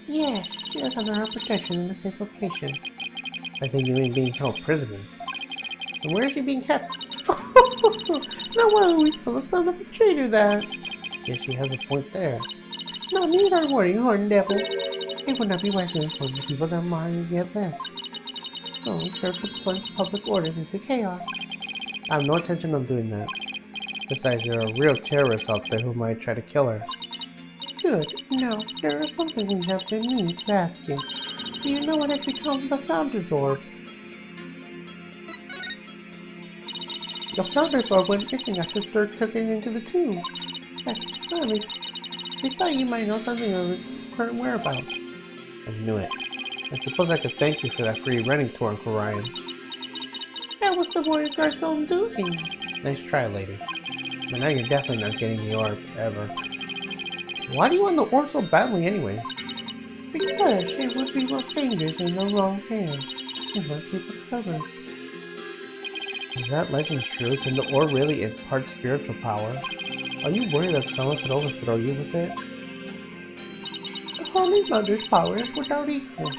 Yes, she is under our protection in a safe location. I think you mean being held prisoner. And where is she being kept? No one we tell the son of a traitor that. Yes, she has a point there. No need our worry, Horn Devil. It would not be wise to inform the people that Amara yet left. Only serve to plunge public order into chaos. I have no intention of doing that. Besides, there are real terrorists out there who might try to kill her. Good. Now, there is something we have been meaning to ask you. Do you know what has become of the Founder's Orb? The Founder's Orb went missing after Dirk took it into the tomb. That's disturbing. We thought you might know something of its current whereabouts. I knew it. I suppose I could thank you for that free running tour on Orion. That was the Warrior Guard's own doing. Nice try, lady. But now you're definitely not getting the orb, ever. Why do you want the orb so badly anyways? Because it would be most dangerous in the wrong hands. You must keep it covered. Is that legend true? Can the orb really impart spiritual power? Are you worried that someone could overthrow you with it? The Holy Mother's power is without equal.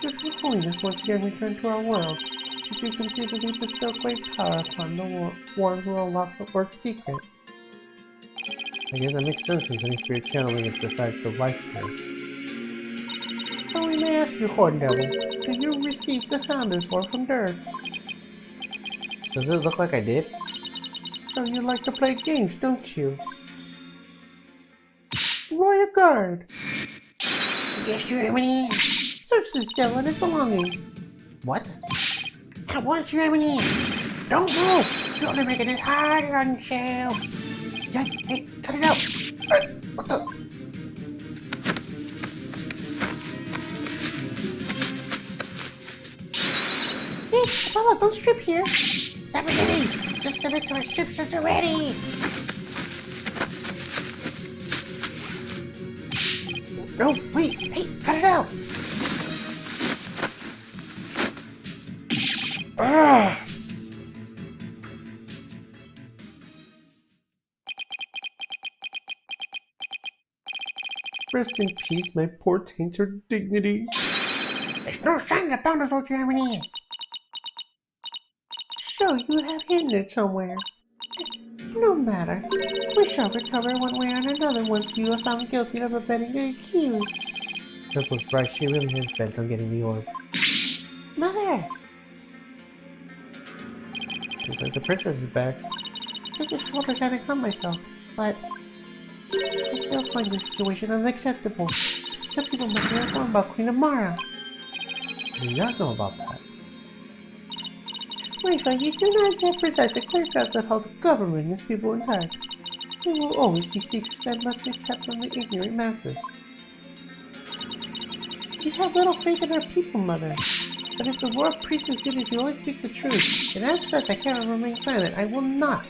If Her Holiness once again returned to our world, she could conceivably bestow great power upon the one who unlocked the orb's secret. I guess that makes sense considering spirit channeling is the fact of life here. So we may ask you, Horn Devil, do you receive the Founder's Orb from Dirk? Does it look like I did? So you like to play games, don't you? Royal Guard! Yes, Your Eminence. Search this devil and his belongings. What? I want you, Emily. Don't move. You're only making this harder on yourself. Yeah, hey, cut it out! What the? Hey, Bella, don't strip here. Stop it, Eddie. Just submit to our strip search already. No, wait! Hey, cut it out. Ah! Rest in peace, my poor tainted dignity. There's no sign of bound of Germany is. So you have hidden it somewhere. No matter. We shall recover one way or another once you are found guilty of abetting the accused. That was right. She really is bent on getting the orb. Mother! Looks like the princess is back. Took his shoulders out and calm myself, but I still find the situation unacceptable. The people must be informed about Queen Amara. You guys know about that. Risa, you do not get precise the clear grounds of how the government is people in charge. There will always be secrets that must be kept from the ignorant masses. You have little faith in our people, Mother. But if the world priestess did it, you always speak the truth. And as such, I cannot remain silent. I will not.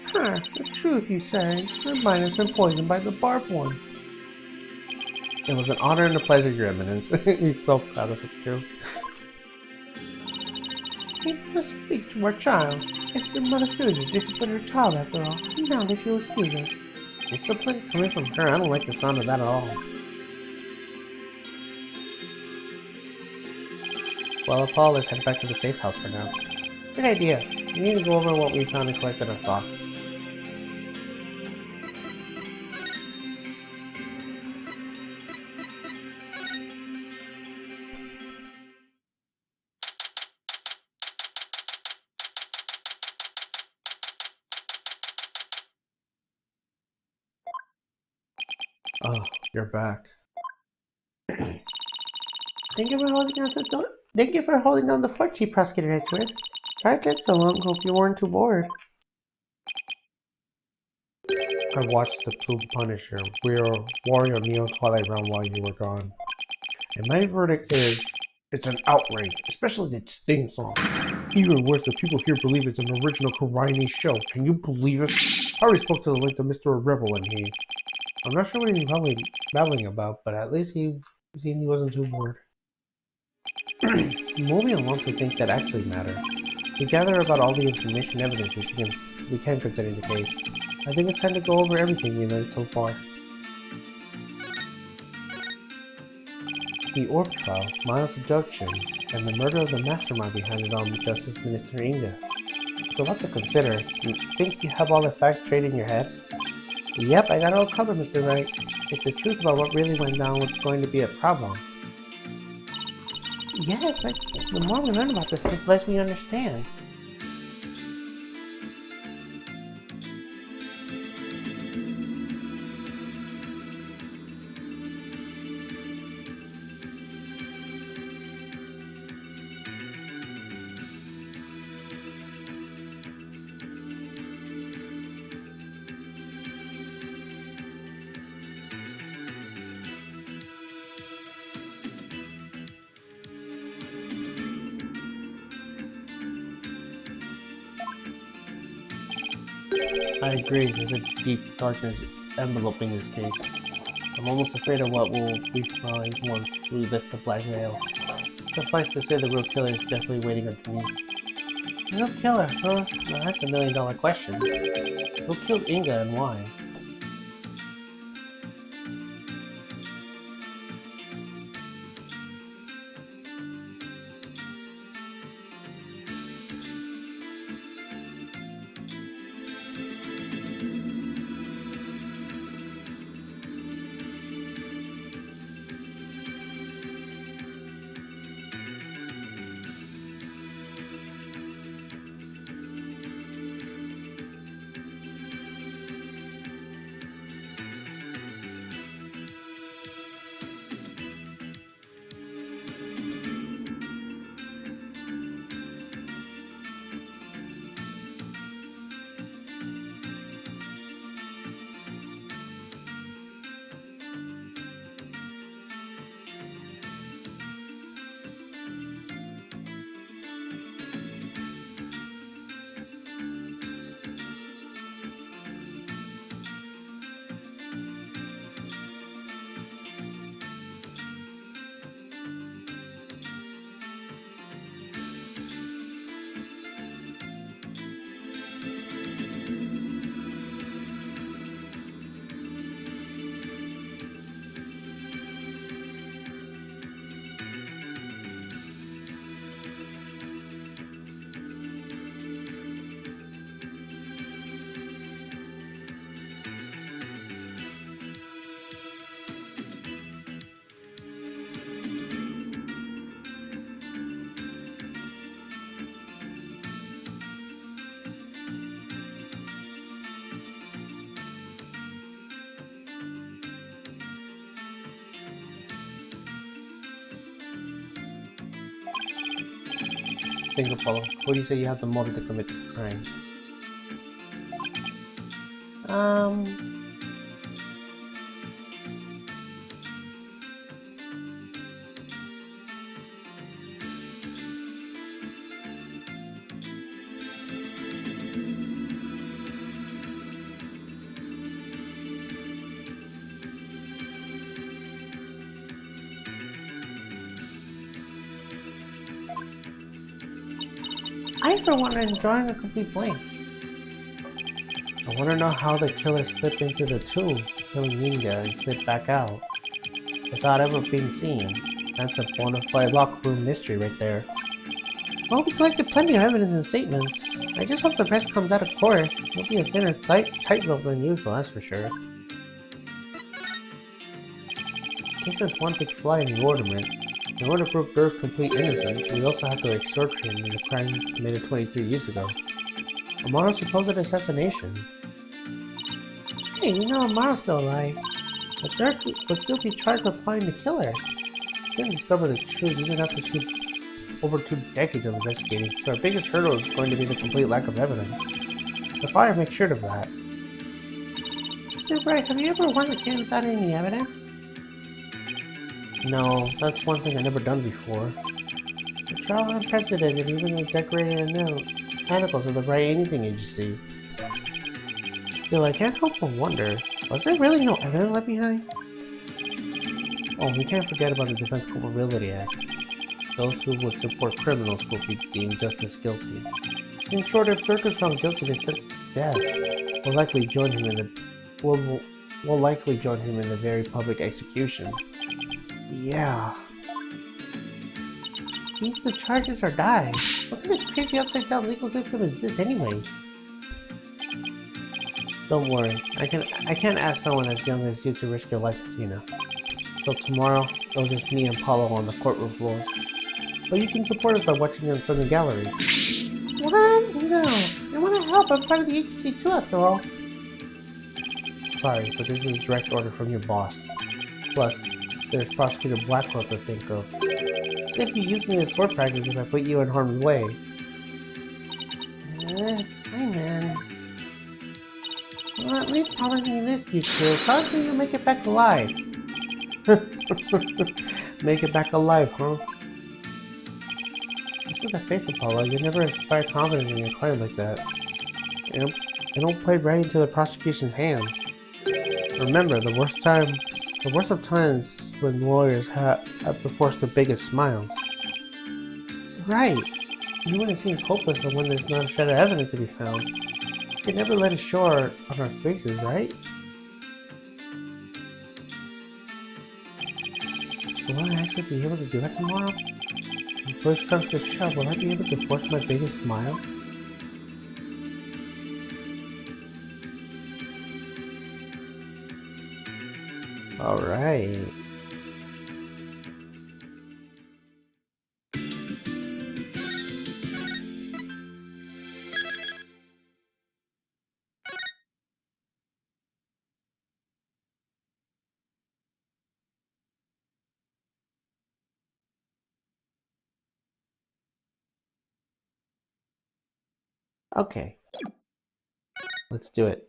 Huh, the truth, you say? Your mind has been poisoned by the barbed one. It was an honor and a pleasure, Your Eminence. He's so proud of it, too. We must speak to our child. If your mother feels you discipline her child after all, now that she'll excuse us. Discipline coming from her? I don't like the sound of that at all. Well, Paul, let's head back to the safe house for now. Good idea. We need to go over what we found and collect our thoughts. Oh, you're back. Thank you for holding down the door. Thank you for holding down the fort, Chief Prosecutor Edgeworth. Sorry it took so long. Hope you weren't too bored. I watched the Plume Punisher, Warrior Meal Twilight Realm while you were gone. And my verdict is, it's an outrage, especially its theme song. Even worse, the people here believe it's an original Karaini show. Can you believe it? I already spoke to the link to Mr. Rebel and I'm not sure what he's probably babbling about, but at least he wasn't too bored. Moving along to things that actually matter. We gather about all the information and evidence we can consider in the case. I think it's time to go over everything we learned so far. The orb trial, Miles' abduction, and the murder of the mastermind behind it all, Justice Minister Inga. It's a lot to consider. You think you have all the facts straight in your head? Yep, I got it all covered, Mr. Wright. It's the truth about what really went down what's going to be a problem. Yes, the more we learn about this, the less we understand. I agree, there's a deep darkness enveloping this case. I'm almost afraid of what we find once we lift the black veil. Suffice to say, the real killer is definitely waiting underneath. Real killer, huh? Now that's $1 million question. Who killed Inga and why? think, Apollo? Who do you say you have the motive to commit this crime? I, for one, am drawing a complete blank. I want to know how the killer slipped into the tomb, killing Ninja, and slipped back out without ever being seen. That's a bona fide locker room mystery right there. Well, we collected plenty of evidence and statements. I just hope the rest comes out of court. It'll be a thinner tightrope than usual, that's for sure. This is one big fly in the ornament. In order to prove Dirk's complete innocence, we also have to extort him in a crime committed 23 years ago. Amaro's supposed assassination. Hey, we know Amaro's still alive. But Dirk would still be charged with plotting to kill her. We didn't discover the truth even after over 2 decades of investigating, so our biggest hurdle is going to be the complete lack of evidence. The fire makes sure of that. Mr. Wright, have you ever won a case without any evidence? No, that's one thing I've never done before. The trial unprecedented, even the decorated manacles of the Wright Anything Agency. Still, I can't help but wonder, was there really no evidence left behind? oh, we can't forget about the Defense Culpability Act. Those who would support criminals will be deemed just as guilty. In short, if Dirk is found guilty of sentence to death, Will likely join him in the very public execution. yeah. Meet the charges or die. What kind of crazy upside down legal system is this anyways? Don't worry, I can't ask someone as young as you to risk your life with Tina. So tomorrow, it'll just me and Paulo on the courtroom floor. But you can support us by watching them from the gallery. What? No. I want to help. I'm part of the agency too, after all. Sorry, but this is a direct order from your boss. Plus, there's Prosecutor Blackwell to think of. Said he used me as sword practice if I put you in harm's way. Fine, man. Well, at least promise me this, you two. Promise me you'll make it back alive. Make it back alive, huh? Just with a face, Apollo, you never inspire confidence in your client like that. Yep. I don't play right into the prosecution's hands. Remember, the worst of times when lawyers have to force the biggest smiles. Right. Even when it seems hopeless and when there's not a shred of evidence to be found, we can never let it show on our faces, right? Will I actually be able to do that tomorrow? When push comes to shove, will I be able to force my biggest smile? Alright. Okay. Let's do it.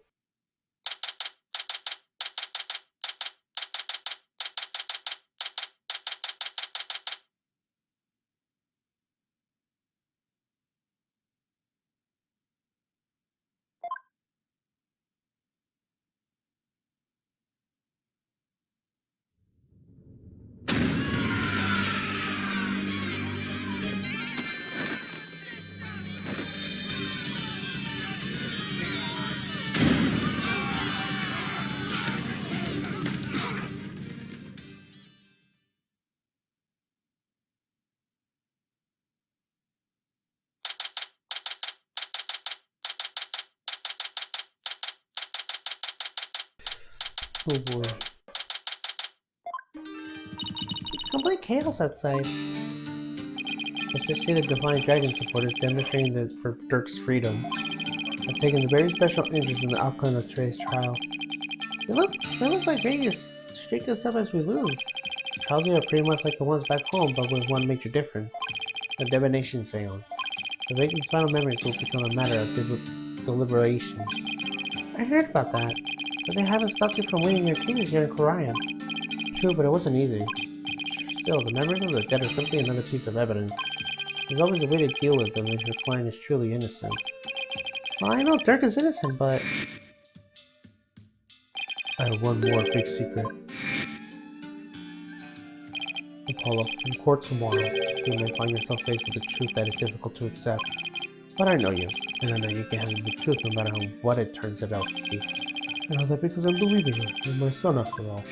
Oh boy. It's complete chaos outside. Let's just see the Divine Dragon supporters demonstrating for Dirk's freedom. I've taken a very special interest in the outcome of today's trial. They look like ready to shake us up as we lose. Trials are pretty much like the ones back home, but with one major difference. A divination seance. The Viking's final memories will become a matter of deliberation. I heard about that, but they haven't stopped you from winning your cases here in Korea. True, but it wasn't easy. Still, the memories of the dead are simply another piece of evidence. There's always a way to deal with them if your client is truly innocent. Well, I know Dirk is innocent, but... I have one more big secret. Apollo, in court tomorrow, you may find yourself faced with a truth that is difficult to accept. But I know you, and I know you can handle the truth no matter what it turns out to be. I know that because I'm believing you. You're my son after all.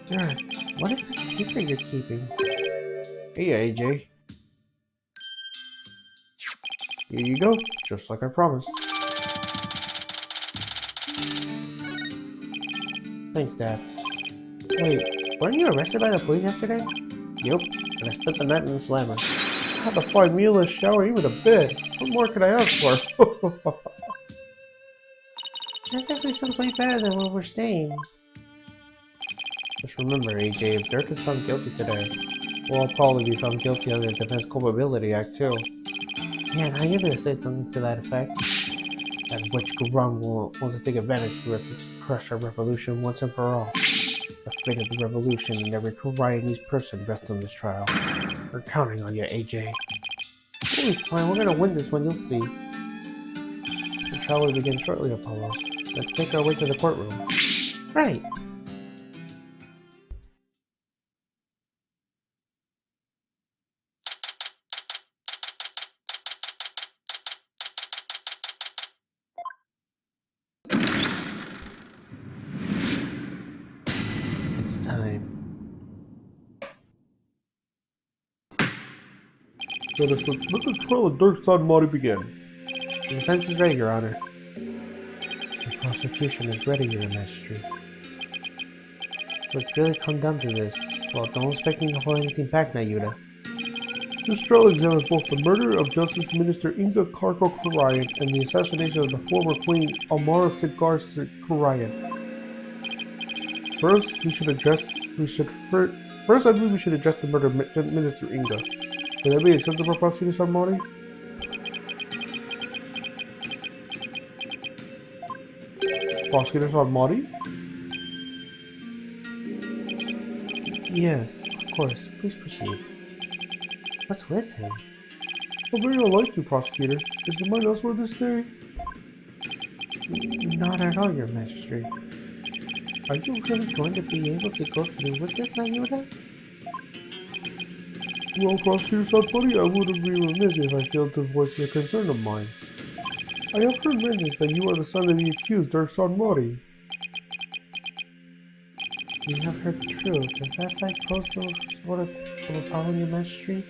Dirk, what is that secret you're keeping? Hey, AJ. Here you go, just like I promised. Thanks, Dads. Wait, Weren't you arrested by the police yesterday? yep, and I spent the night in the slammer. I had a fine meal, a shower, even a bed. What more could I ask for? That actually sounds way better than where we're staying. Just remember, AJ, if Dirk is found guilty today, we'll probably be found guilty under the Defense Culpability Act, too. Yeah, now you're gonna say something to that effect. That witch Garang wants to take advantage of us to crush our revolution once and for all. The fate of the revolution and every Koreanese person rests on this trial. We're counting on you, AJ. We'll be fine, we're gonna win this one, you'll see. The trial will begin shortly, Apollo. Let's make our way to the courtroom. Right. It's time. Let the trial of Dirk's son Marty begin. The defense is ready, Your Honor. The prosecution is ready, Your Majesty. So it's really come down to this. Well, don't expect me to hold anything back, Nayuda. This trial examines both the murder of Justice Minister Inga Karko Karayan and the assassination of the former Queen Amara Sigar Karayan. First, I believe we should address the murder of Minister Inga. Would that be acceptable, Prosecutor Sanmari? Prosecutor Sanmari? Yes, of course. Please proceed. What's with him? How very unlike you, Prosecutor. Is the mind elsewhere this day? Not at all, Your Majesty. Are you really going to be able to go through with this, Nayuda? Well, Prosecutor Sanmari, I would be remiss if I failed to voice a concern of mine. I have heard mentions that you are the son of the accused, Dirk Sanmari. You have heard the truth. Does that fact pose some sort of a problem, Your Majesty?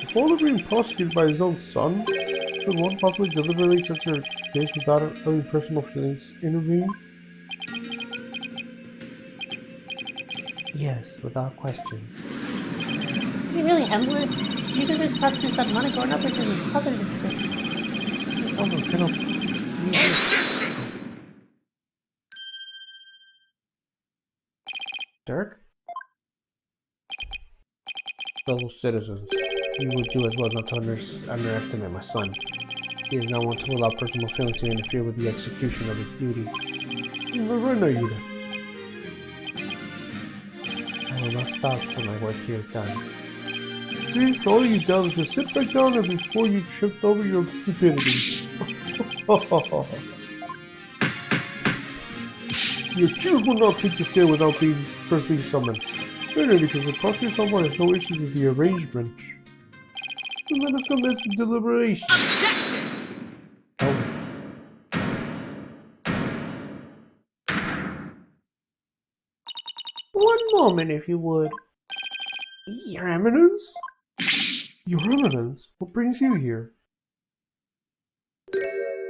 The father being prosecuted by his own son? Could one possibly deliberately such a case without having personal feelings intervene? Yes, without question. Can you really handle it? You can just talk to some money going up because his father is just... Oh no, Objection! Dirk? Fellow citizens, you would do as well not to underestimate my son. He is not one to allow personal feelings to interfere with the execution of his duty. Right now, Yuda. I will not stop till my work here is done. See, so all you've done is just sit back down and before you tripped over your stupidity. The accused will not take the stand without first being summoned. Better because the prosecutor someone has no issues with the arrangement. Then let us commence the deliberation. Objection! Oh. One moment, if you would. Your Eminence? Your Eminence? What brings you here?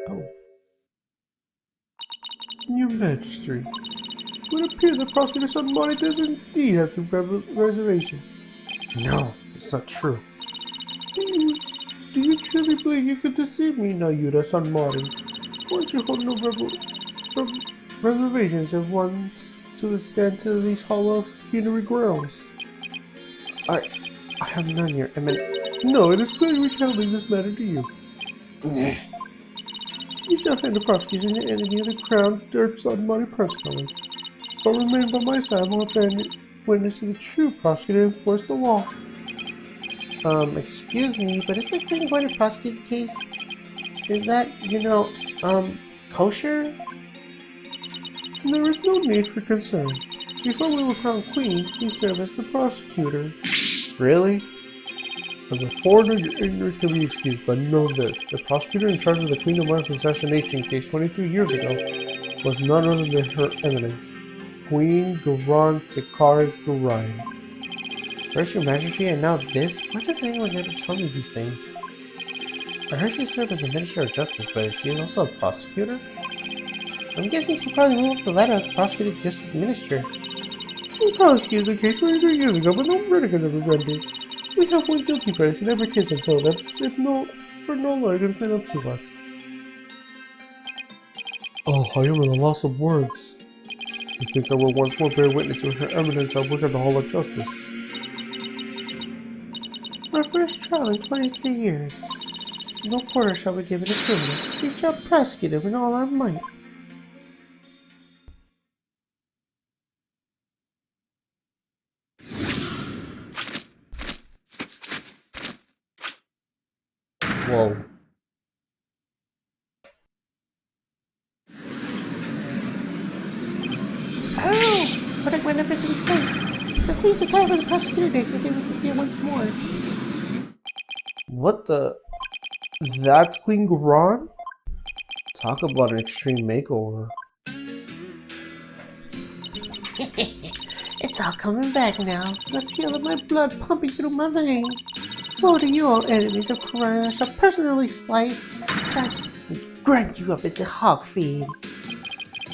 Oh. Your Majesty, it would appear the prosecutor's son Marty does indeed have some reservations. No, it's not true. Do you truly believe you could deceive me, Nayuda San Marty? Once you hold no reservations if one to stand to these hollow funerary grounds? I have none, Your Eminence. No, it is clear we shall leave this matter to you. You shall hand the prosecution to any of the crown dirts on money personally, but remain by my side while bearing witness to the true prosecutor and enforce the law. Excuse me, but is the Queen going to prosecute the case? Is that, kosher? There is no need for concern. Before we were crowned queen, he served as the prosecutor. Really? As a foreigner, your ignorance can be excused, but know this. The prosecutor in charge of the Queen of Mars assassination case 22 years ago was none other than Her Eminence, Queen Garan Sekar Garai. First Your Majesty and now this? Why doesn't anyone ever tell me these things? I heard she served as a Minister of Justice, but is she also a prosecutor? I'm guessing she probably moved up the ladder as prosecutor justice minister. We prosecuted the case 23 years ago, but no verdict has ever rendered. We have one guilty person in every case until that, if no longer stand up to us. Oh, I am at a loss of words. I think I will once more bear witness to Her Eminence at work at the Hall of Justice. Our first trial in 23 years. No quarter shall be given to criminals. We shall prosecute them in all our might. Whoa. Oh! Verdict magnificent sight. The Queen's attire for the prosecutor day so that we can see it once more. What the? That's Queen Garan? Talk about an extreme makeover. It's all coming back now. The feel of my blood pumping through my veins. Woe to you all enemies of Quran, I shall personally slice, dice, and grind you up into hog feed.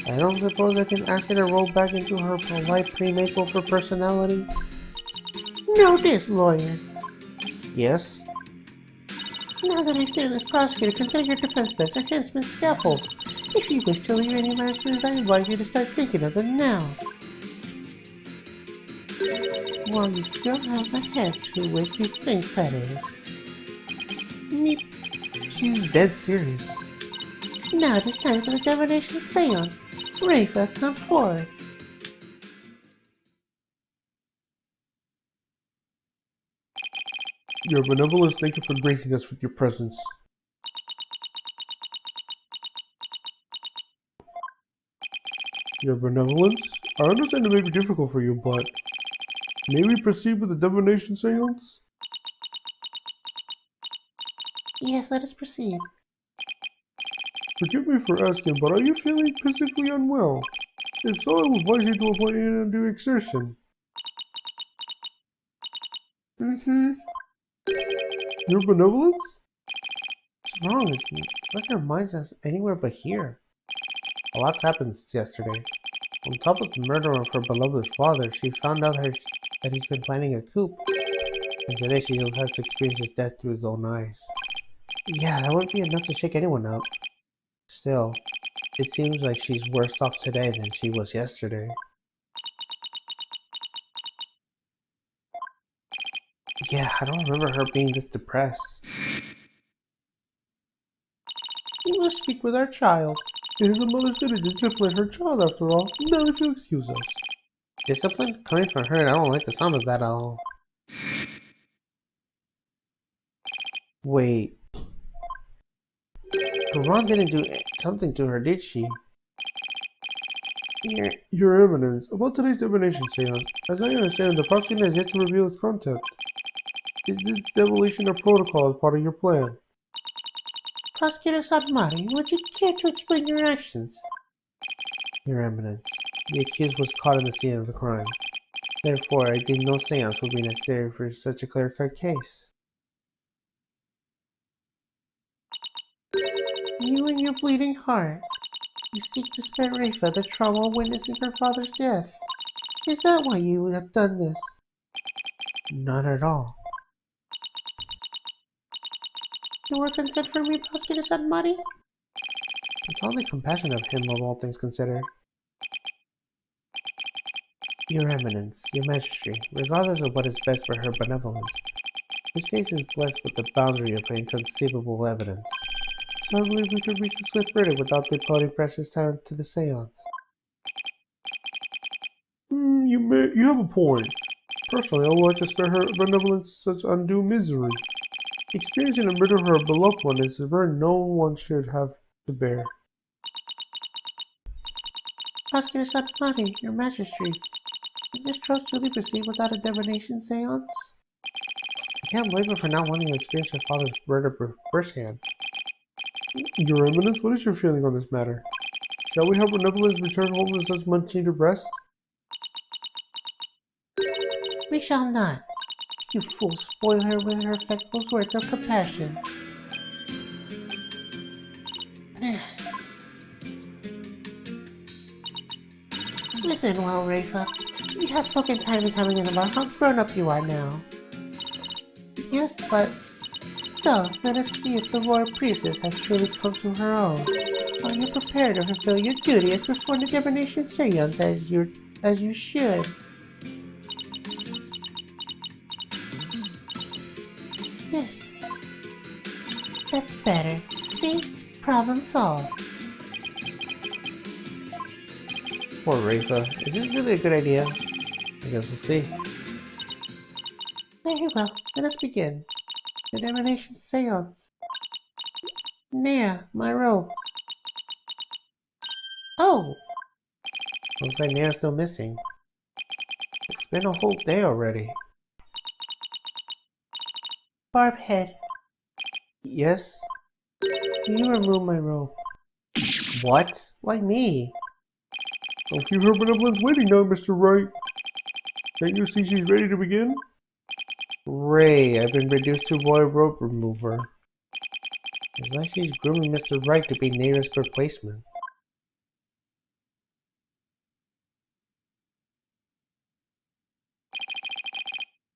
I don't suppose I can ask her to roll back into her polite pre-makeover personality? Know this, lawyer. Yes? Now that I stand as prosecutor, consider your defense bench a henchman's scaffold. If you wish to leave any masters, I advise you to start thinking of them now. While you still have a head to which you think that is. She's dead serious. Now it is time for the divination seance. Rafa, come forth. Your benevolence, thank you for gracing us with your presence. Your benevolence? I understand it may be difficult for you, but may we proceed with the divination seance? Yes, let us proceed. Forgive me for asking, but are you feeling physically unwell? If so, I will advise you to avoid any undue exertion. Your benevolence? What's wrong? It's like her mind's us anywhere but here. A lot's happened since yesterday. On top of the murder of her beloved father, she found out that he's been planning a coup. And today she will have to experience his death through his own eyes. Yeah, that wouldn't be enough to shake anyone up. Still, it seems like she's worse off today than she was yesterday. Yeah, I don't remember her being this depressed. We must speak with our child. It is a mother's duty to discipline her child after all. Now if you'll excuse us. Discipline? Coming from her, I don't like the sound of that at all. Wait. Garan didn't do something to her, did she? Your Eminence, about today's divination seance, as I understand it, the prosecutor has yet to reveal its content. Is this divination a protocol as part of your plan? Prosecutor Sadmari, would you care to explain your actions? Your Eminence, the accused was caught in the scene of the crime. Therefore, I deem no seance would be necessary for such a clear-cut case. You and your bleeding heart. You seek to spare Rafa the trauma of witnessing her father's death. Is that why you have done this? Not at all. You were concerned for me, Prosecutor Sadmari? It's only compassion of him of all things considered. Your Eminence, your Majesty, regardless of what is best for her benevolence, This case is blessed with the boundary of inconceivable evidence, so I believe we could reach a swift verdict without devoting precious time to the seance. You have a point. Personally, I would like to spare her benevolence such undue misery. Experiencing the murder of her beloved one is a burden no one should have to bear. Prosecutor Satomani, your majesty, can this trust truly proceed without a divination seance? I can't blame her for not wanting to experience her father's murder firsthand. Your Eminence, what is your feeling on this matter? Shall we have benevolence return home to such much needed rest? We shall not. You fool spoil her with her feckless words of compassion. Listen well, Rafa. We have spoken time and time again about how grown up you are now. Yes, but... So, let us see if the royal priestess has truly come to her own. Are you prepared to fulfill your duty as perform the divination seance as you should? Yes. That's better. See? Problem solved. Poor Rafa. Is this really a good idea? I guess we'll see. Very well. Let us begin. The divination seance. Nia, my robe. Oh! Looks like Nair's still missing. It's been a whole day already. Barbhead. Yes? You remove my robe. What? Why me? Don't keep her benevolence waiting now, Mr. Wright. Can't you see she's ready to begin? Ray, I've been reduced to royal rope remover. It's like she's grooming Mr. Wright to be Nair's replacement.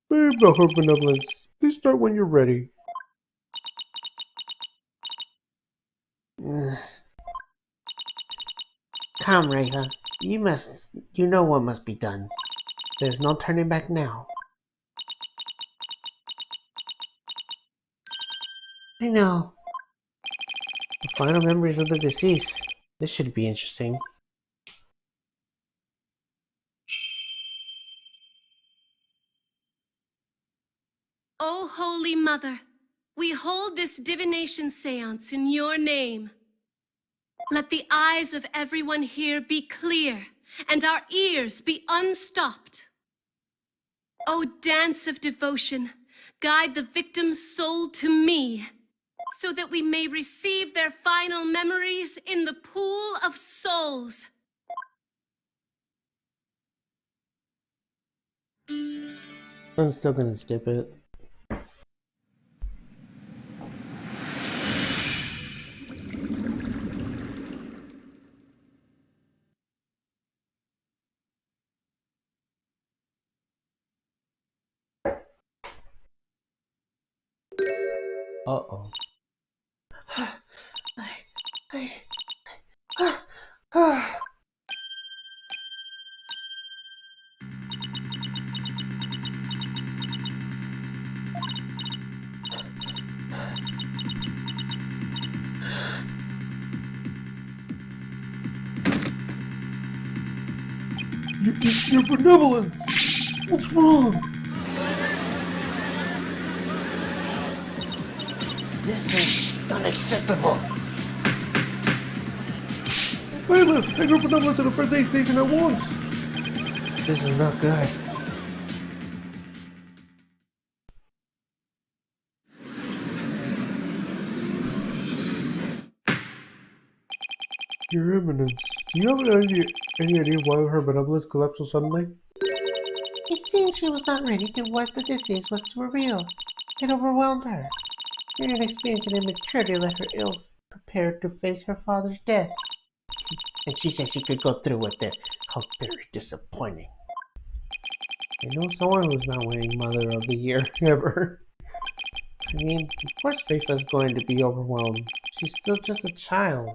Very well, her benevolence. Please start when you're ready. Come, Rafa. You know what must be done. There's no turning back now. I know. The final memories of the deceased. This should be interesting. O Holy Mother, we hold this divination seance in your name. Let the eyes of everyone here be clear, and our ears be unstopped. O dance of devotion, guide the victim's soul to me, so that we may receive their final memories in the pool of souls. I'm still gonna skip it. Uh-oh. Your benevolence! What's wrong? This is unacceptable. Bailiff, take her benevolence to the first aid station at once! This is not good. Your Eminence, do you have any idea why her benevolence collapsed so suddenly? It seems she was not ready to what the disease was to reveal. It overwhelmed her. Her inexperience and immaturity left her ill prepared to face her father's death. And she said she could go through with it. How very disappointing. I know someone who's not winning Mother of the Year ever. I mean, of course Faitha's going to be overwhelmed. She's still just a child.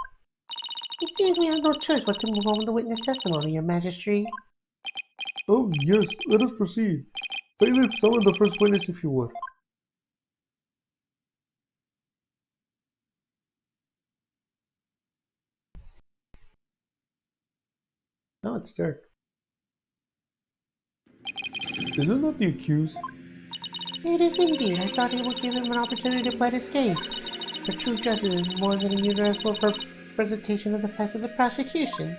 It seems we have no choice but to move on with the witness testimony, Your Majesty. Oh, yes, let us proceed. Bailiff, summon the first witness if you would. No, it's Dirk. Isn't that the accused? It is indeed. I thought it would give him an opportunity to plead his case. But true justice is more than a universal presentation of the facts of the prosecution.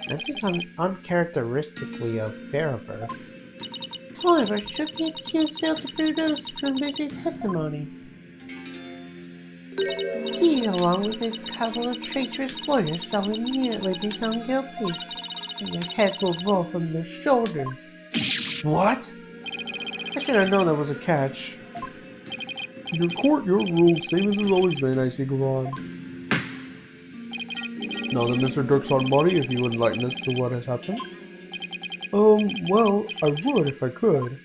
That seems uncharacteristically fair of her. However, should the accused fail to produce convincing testimony, he, along with his couple of traitorous lawyers, shall immediately be found guilty, and their heads will roll from their shoulders. What? I should have known there was a catch. Your court, your rules, same as always, man. I say go on. Now then, Mr. Dirk's on body, if you would enlighten us to what has happened. Well, I would if I could.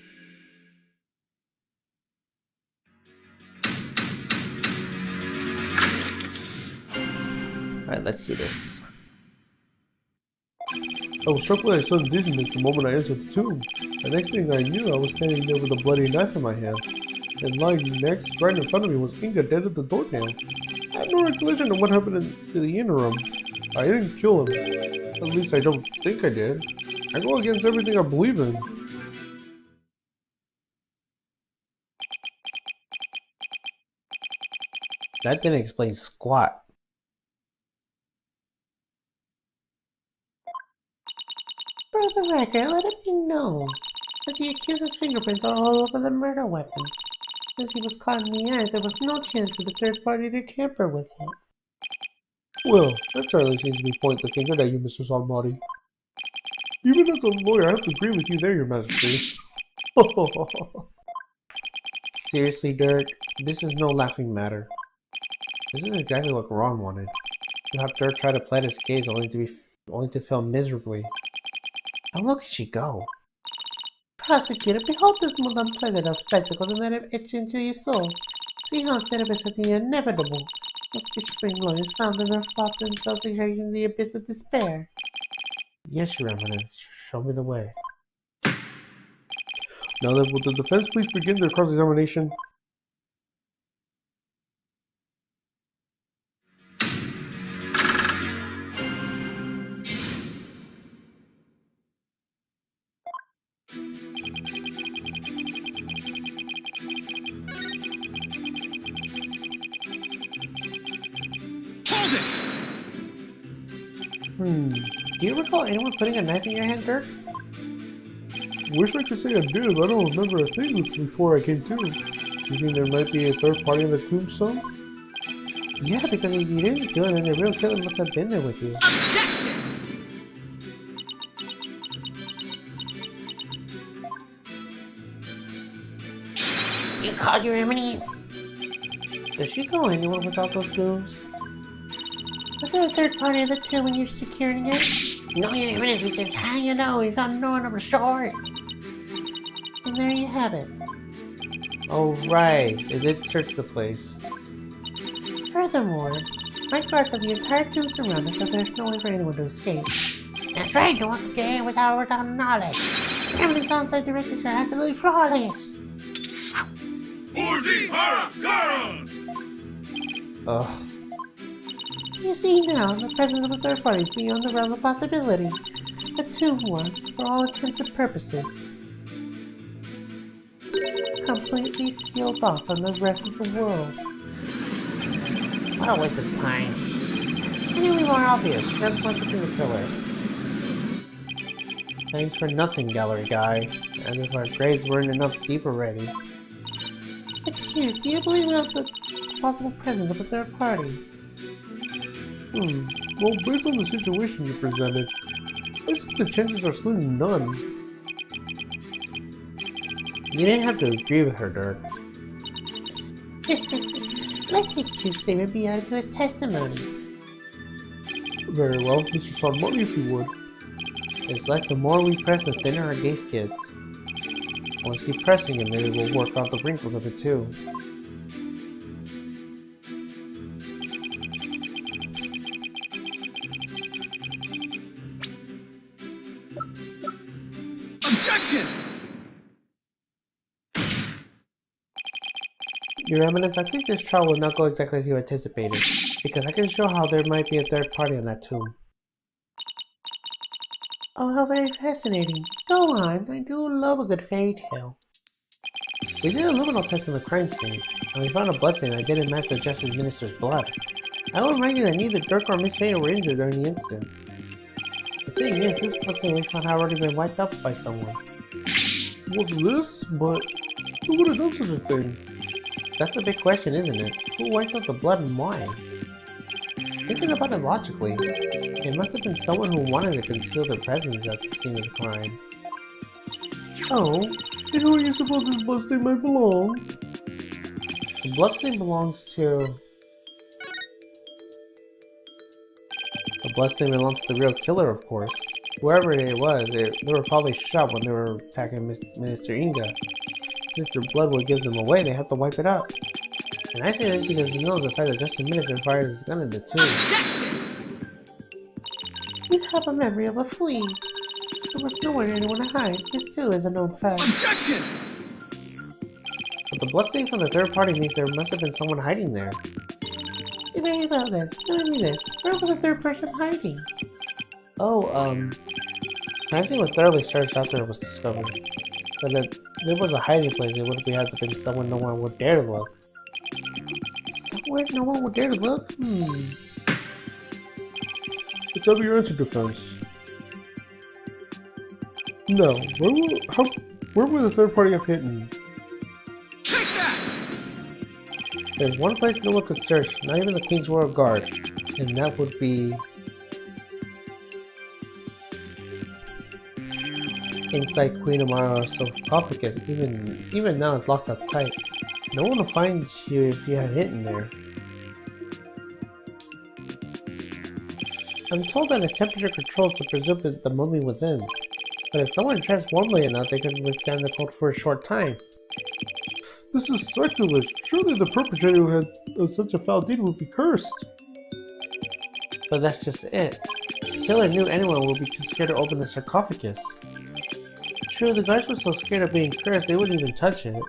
Alright, let's do this. I was struck by a sudden dizziness the moment I entered the tomb. The next thing I knew, I was standing there with a bloody knife in my hand. And lying next, right in front of me, was Inga dead at the doornail. I have no recollection of what happened in the interim. I didn't kill him. At least I don't think I did. I go against everything I believe in. That didn't explain squat. For the record, let it be known that the accused's fingerprints are all over the murder weapon. Since he was caught in the act, there was no chance for the third party to tamper with it. Well, that certainly seems to be pointing the finger at you, Mr. Salmati. Even as a lawyer, I have to agree with you there, Your Majesty. Seriously, Dirk, this is no laughing matter. This is exactly what Ron wanted. To have Dirk try to plead his case only to fail miserably. How low can she go? Prosecutor, behold this most unpleasant of spectacles and let it etch into your soul. See how instead of accepting the inevitable, most bespring lawyers found them flop themselves in the abyss of despair. Yes, Your Eminence. Show me the way. Now then, will the defense please begin their cross-examination? Hold it! Do you recall anyone putting a knife in your hand, Dirk? Wish I could say I did, but I don't remember a thing before I came to. You think there might be a third party in the tombstone? Yeah, because if you didn't do it, then the real killer must have been there with you. Objection! You called your eminence. Does she go anywhere without those goons? Was there a third party in the tomb when you were securing it? No, your eminence, we searched high and low. We found no one of short. And there you have it. Oh, right. They did search the place. Furthermore, my guards have the entire tomb surrounded, so there's no way for anyone to escape. That's right, no one can get in without knowledge. The eminence on-site directives are absolutely flawless. Ugh. You see now, the presence of a third party is beyond the realm of possibility. The tomb was, for all intents and purposes, completely sealed off from the rest of the world. What a waste of time. And it was more obvious, Dirk must have been the killer. Thanks for nothing, gallery guy. As if our graves weren't enough deep already. Accused, do you believe in the possible presence of a third party? Well, based on the situation you presented, I think the chances are slim to none. You didn't have to agree with her, Dirk. Let the accused statement be added to his testimony. Very well, Mr. Sarmati, if you would. It's like the more we press, the thinner our gaze gets. Let's keep pressing and maybe we'll work out the wrinkles of it too. Objection! Your Eminence, I think this trial will not go exactly as you anticipated, because I can show how there might be a third party in that tomb. Oh, how very fascinating. Go on, I do love a good fairy tale. We did a luminal test on the crime scene, and we found a bloodstain that didn't match the Justice Minister's blood. I will remind you that neither Dirk or Miss Faye were injured during the incident. The thing is, this bloodstain we found had already been wiped up by someone. What's this? But who would have done such a thing? That's the big question, isn't it? Who wiped out the blood and why? Thinking about it logically, it must have been someone who wanted to conceal their presence at the scene of the crime. Oh, and who do you suppose this bloodstain might belong? The bloodstain belongs to... The bloodstain belongs to the real killer, of course. Whoever it was, they were probably shot when they were attacking Minister Inga. Since their blood will give them away, they have to wipe it up. And I say this because you know the fact that Justice Minister fired his gun in the tomb. You have a memory of a flea. There was nowhere anyone to hide. This too is a known fact. Objection! But the bloodstain from the third party means there must have been someone hiding there. Very well then, tell me this. Where was the third person hiding? Oh, Crime was thoroughly searched after it was discovered. But if there was a hiding place, it would have been somewhere no one would dare to look. Somewhere no one would dare to look? Let's have your answer, defense. No, where would the third party have hidden? Take that! There's one place no one could search, not even the Queen's Royal Guard, and that would be... inside Queen Amara's sarcophagus. Even now it's locked up tight. No one will find you if you have hidden there. I'm told that it's temperature controlled to preserve the mummy within. But if someone dressed warmly enough, they could withstand the cold for a short time. This is sacrilege. Surely the perpetrator who had such a foul deed would be cursed. But that's just it. The killer knew anyone would be too scared to open the sarcophagus. True, the guards were so scared of being cursed they wouldn't even touch it.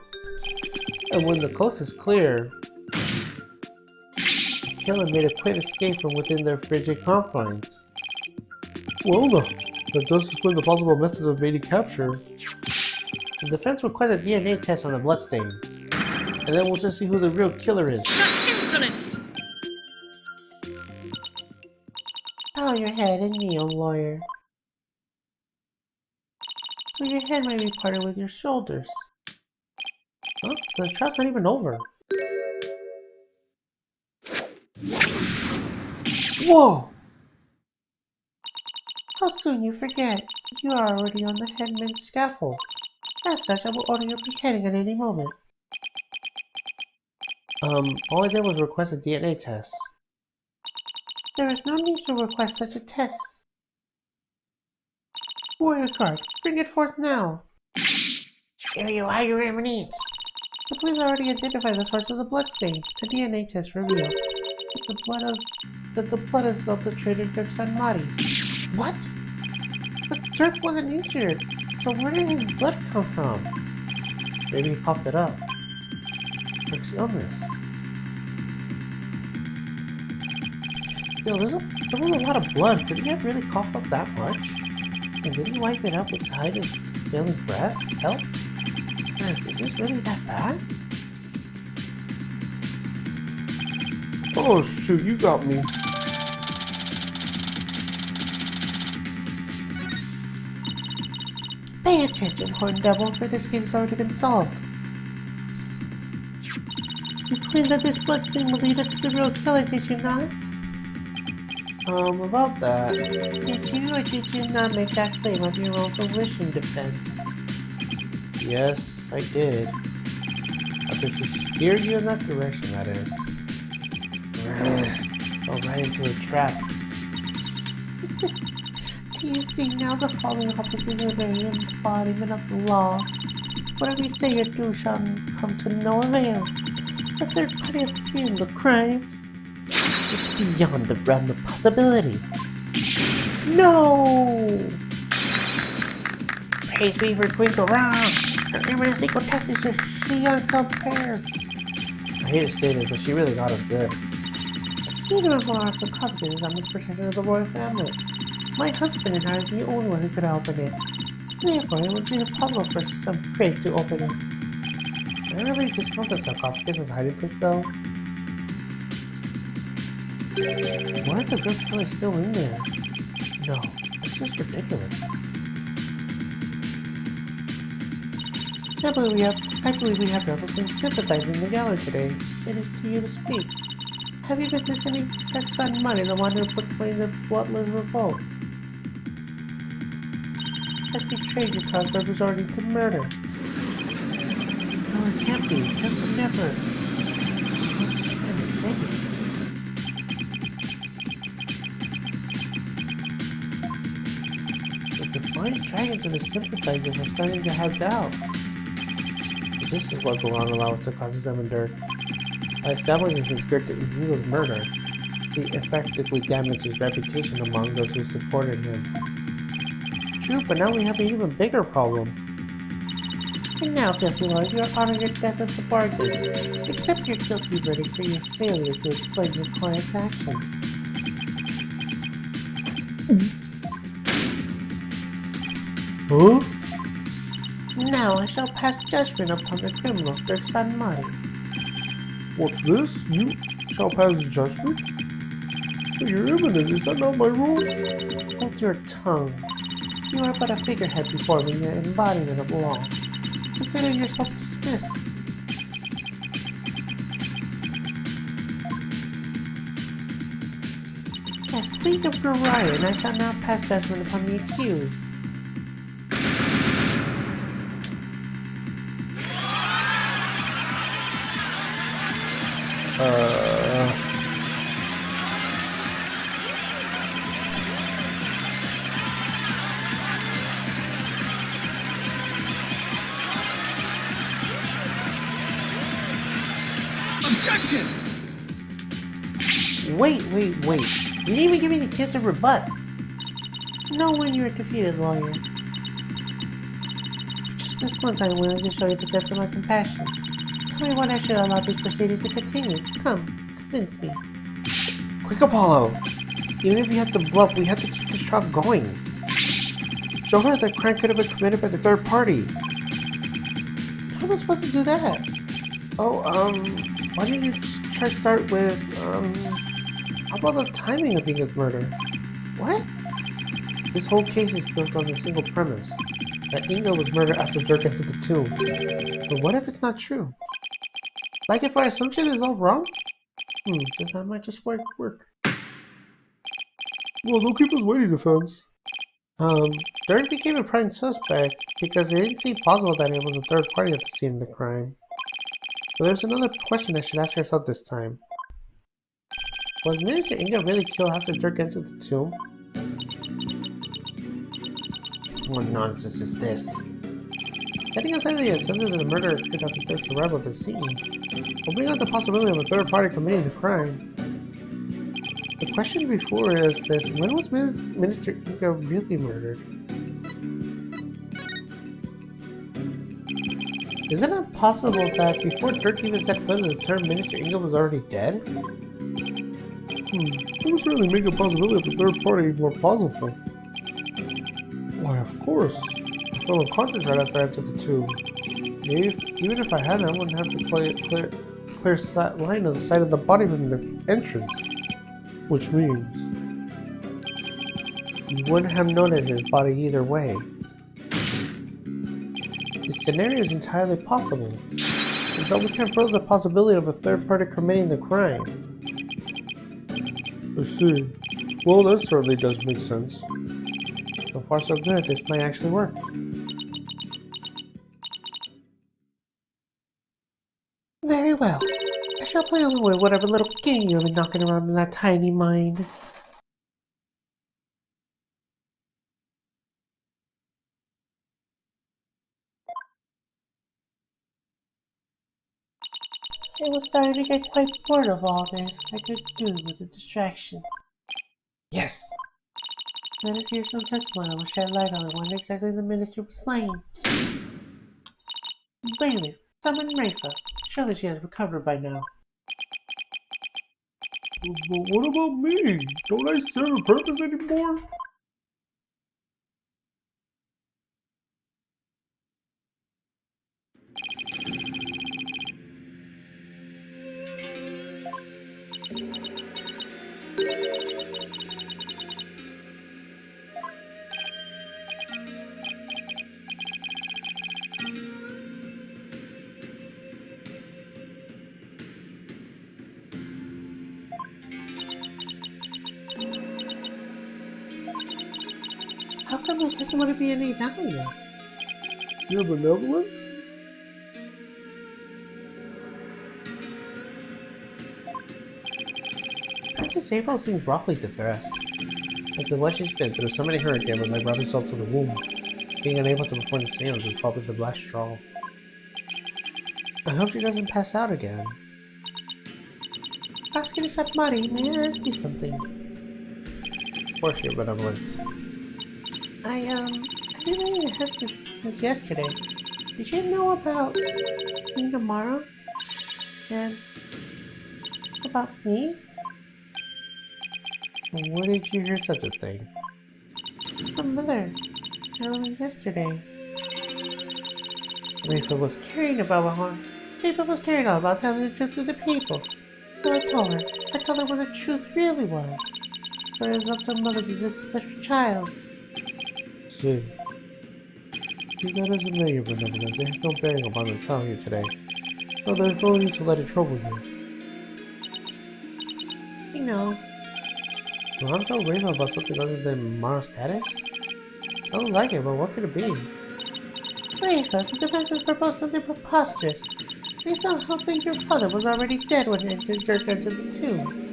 And when the coast is clear, the killer made a quick escape from within their frigid confines. Well, that does explain the possible method of evading capture. The defense requires a DNA test on the bloodstain. And then we'll just see who the real killer is. Such insolence! Bow your head and kneel, lawyer. So your head might be parted with your shoulders. Huh? The trial's not even over. Whoa! How soon you forget. You are already on the headman's scaffold. As such, I will order your beheading at any moment. All I did was request a DNA test. There is no need to request such a test. Warrior guard, bring it forth now. Here you are, your eminence. The police already identified the source of the bloodstain. The DNA test revealed that the blood is of the traitor Dirk's son Mari. What? But Dirk wasn't injured, so where did his blood come from? Maybe he coughed it up. Dirk's illness. Still, there was a lot of blood. Could he have really coughed up that much? And did he wipe it up to hide his failing breath? Health? Is this really that bad? Oh shoot, you got me. Pay attention, Horn Devil, for this case has already been solved. You claim that this bloodstain will lead us to the real killer, did you not? About that. Did you or did you not make that claim of your own volition, defense? Yes, I did. After she steered you in that direction, that is. Fell right into a trap. Do you see now the following office is the very embodiment of the law? Whatever you say or do shall come to no avail. The third party at the scene of the crime. It's beyond the realm of possibility. No! Praise be for Twinkle Rock. Her eminence legal tactics are she uncompared. I hate to say this, but she really got us good. Neither of our sarcophagus is under the protection of the royal family. My husband and I are the only one who could open it. Therefore, it would be impossible for some prig to open it. I really discount the sarcophagus as hiding place, though. Why are the good fellas still in there? No, it's just ridiculous. I believe we have representatives sympathizing in the gallery today. It is to you to speak. Have you been listening to Dark Sun Money, the one who proclaimed the bloodless revolt? Has betrayed your cause by resorting to murder. No, it can't be. Never. I'm mistaken. The defiant dragons and their sympathizers are starting to have doubts. This is what Goran allowed to cause them endured. By establishing his grit to Eagle's murder, he effectively damaged his reputation among those who supported him. True, but now we have an even bigger problem. And now, filthy lord, you are honoring your death as a bargain. Accept your guilty verdict for your failure to explain your client's actions. Huh? Now I shall pass judgment upon the criminals, Dark Sun Money. What's this? You shall pass judgment? But your eminence, is that not my rule? Hold your tongue. You are but a figurehead performing the embodiment of law. Consider yourself dismissed. As Queen of Wright, I shall now pass judgment upon the accused. Objection! Wait. You didn't even give me the chance to rebut. Know when you are defeated, lawyer. Just this once I am willing to show you the depth of my compassion. Tell me when I should allow these proceedings to continue. Come, convince me. Quick, Apollo! Even if we have to bluff, we have to keep this trial going. Show her that crime could have been committed by the third party. How am I supposed to do that? Oh, why didn't you just try to start with, how about the timing of Inga's murder? What? This whole case is built on a single premise, that Inga was murdered after Dirk entered the tomb. But what if it's not true? Like if our assumption is all wrong? Then that might just work. Well, don't keep us waiting, defense. Dirk became a prime suspect because it didn't seem possible that it was a third party at the scene of the crime. But there's another question I should ask yourself this time. Was Minister Inga really killed after Dirk entered the tomb? What nonsense is this? Getting aside the assumption that the murder occurred after Dirk's arrival at the scene, will bring out the possibility of a third party committing the crime. The question before is this: when was Minister Inga really murdered? Is it not possible that before Dirk even set foot in the term, Minister Inga was already dead? That would certainly make a possibility of a third party more plausible. Why, of course. I fell unconscious right after I entered the tomb. Even if I hadn't, I wouldn't have to clear line on the side of the body from the entrance. Which means... You wouldn't have noticed his body either way. This scenario is entirely possible, and so we can prove the possibility of a third party committing the crime. I see. Well, that certainly does make sense. So far so good, this might actually work. Very well. I shall play along with whatever little game you have been knocking around in that tiny mind. I was starting to get quite bored of all this. I could do with a distraction. Yes! Let us hear some testimony that will shed light on when exactly the minister was slain. Bailiff, summon Rafa. Surely she has recovered by now. But what about me? Don't I serve a purpose anymore? How come my testimony be any value? Your benevolence? Princess April seems roughly depressed. After what she's been through, summoning her again was like rubbing salt to the wound. Being unable to perform the seance was probably the last straw. I hope she doesn't pass out again. Asking is not money. May I ask you something? Of course, your benevolence. I've been meaning to ask you since yesterday. Did you know about Ingamara? And about me? Where did you hear such a thing? From Mother. Early yesterday. Rafa was caring about People was caring all about telling the truth to the people. So I told her. I told her what the truth really was. But it was up to Mother to discipline her child. See. That doesn't mean your benevolence. It has no bearing upon the trial here today. No, there's no need to let it trouble you. You know. Well, I'm told Rafa about something other than Mara's status? Sounds like it, but what could it be? Rafa, the defense has proposed something preposterous. They somehow think your father was already dead when Dirk entered the tomb.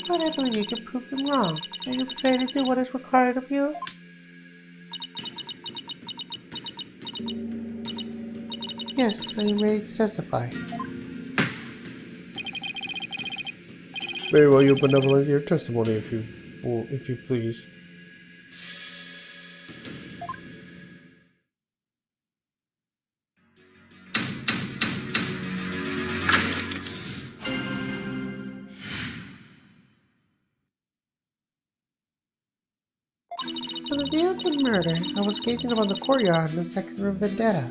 But I believe you can prove them wrong. Are you prepared to do what is required of you? Yes, I am ready to testify. Very well, your benevolence, your testimony, if you please. On the day of the murder, I was gazing upon the courtyard in the second room vendetta.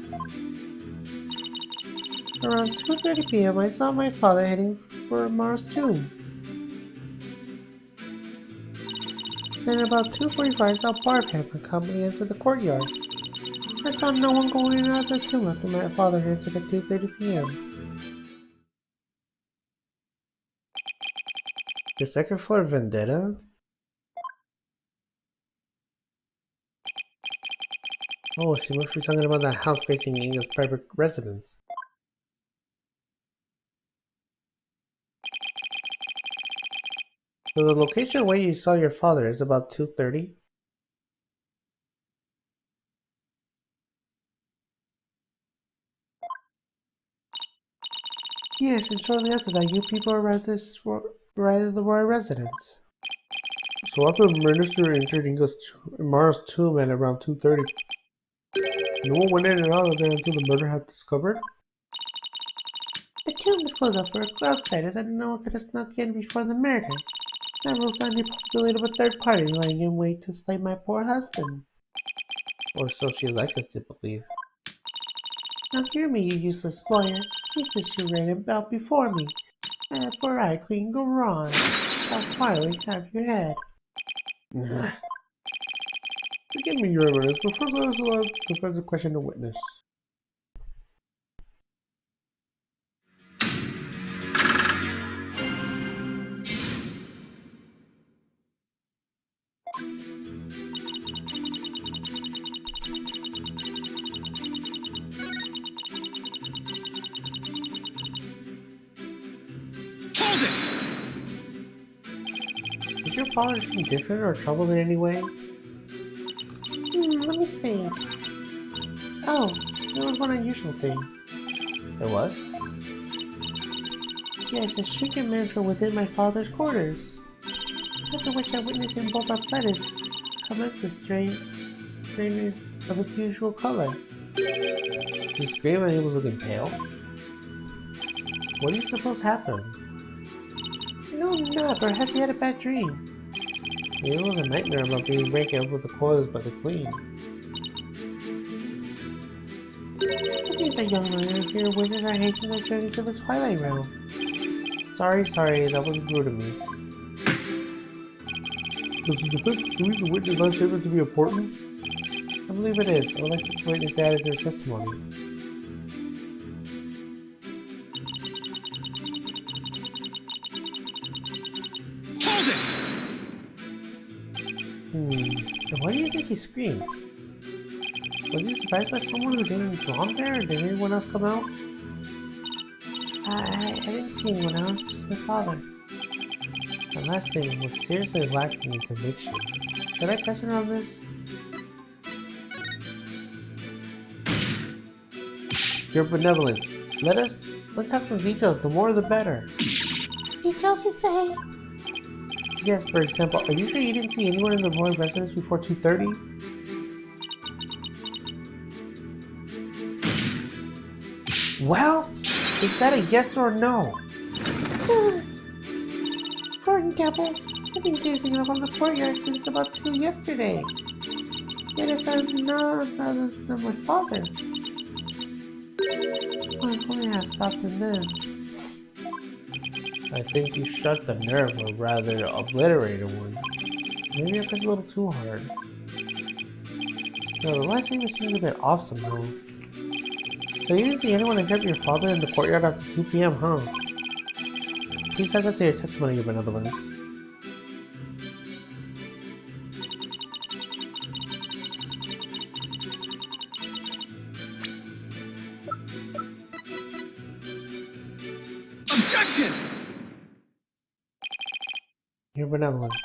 Around 2:30 p.m., I saw my father heading for Mara's tomb. Then about 2:45, I saw Barpamp and company enter the courtyard. I saw no one going in and out of the tomb after my father entered at 2:30 p.m. Your second floor vendetta? Oh, she must be talking about that house facing Inga's private residence. So the location where you saw your father is about 2:30? Yes, and shortly after that, you people arrived at the royal residence. So after the minister entered Mara's tomb at around 2:30, no one went in and out of there until the murder had discovered? The tomb was closed up for outsiders and no one could have snuck in before the murder. That rules out the possibility of a third party lying in wait to slay my poor husband. Or so she'd like us to believe. Now hear me, you useless lawyer. Cease this charade about before me. For I, Queen Garon, shall finally have your head. Forgive me, your evidence, but first let us allow the defense to question the witness. Hold it! Does your father seem different or troubled in any way? Let me think. Oh, there was one unusual thing. There was? Yes, a shrieking man from within my father's quarters. After which I witnessed him bolt outside his commences strainers of its usual color. He screamed and he was looking pale? What do you suppose happened? No, not. Perhaps he had a bad dream. Maybe it was a nightmare about being breaking up with the coils by the queen. It seems a young lawyer here wizards are hastening their journey to the Twilight Realm. Sorry, that was rude of me. Does the defense believe the witness last statement to be important? I believe it is. I would like to witness that as their testimony. Hold it! And why do you think he screamed? Was he surprised by someone who didn't belong there, or did anyone else come out? I didn't see anyone else, just my father. The last thing was seriously lacking in conviction. Should I press her on this? Your benevolence. Let's have some details. The more the better. Details you say? Yes, for example, are you sure you didn't see anyone in the royal residence before 2:30? Well, is that a yes or a no? Poor devil. I've been gazing up on the courtyard since about 2 yesterday. Yet as I'm none other than my father. Well, if only I stopped in then. I think you struck the nerve, or rather obliterated one. Maybe I pressed a little too hard. Still, the last statement seems a bit off somehow. So you didn't see anyone except your father in the courtyard after 2 p.m., huh? Please add that to your testimony, your benevolence. Objection! Your benevolence.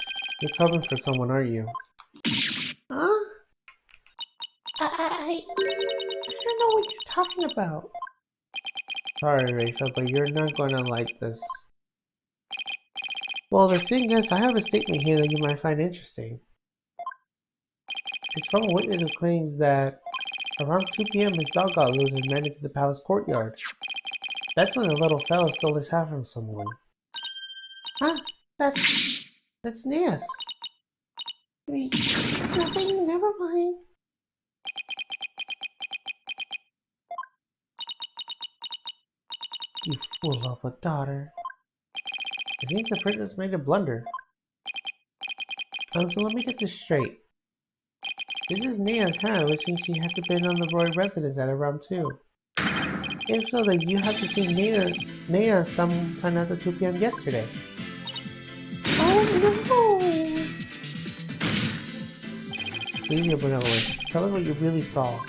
You're covering for someone, aren't you? Huh? I don't know what you're talking about. Sorry, Rachel, but you're not going to like this. Well, the thing is, I have a statement here that you might find interesting. It's from a witness who claims that around 2 p.m. his dog got loose and ran into the palace courtyard. That's when the little fella stole his hat from someone. Huh? That's Nias. I mean, nothing, never mind. You fool of a daughter. It seems the princess made a blunder. So let me get this straight. This is Nea's hat, which means she had to been on the royal residence at around 2. If so, then you have to see Nea sometime after 2 p.m. yesterday. Oh no! Please, your benevolence. Tell us what you really saw.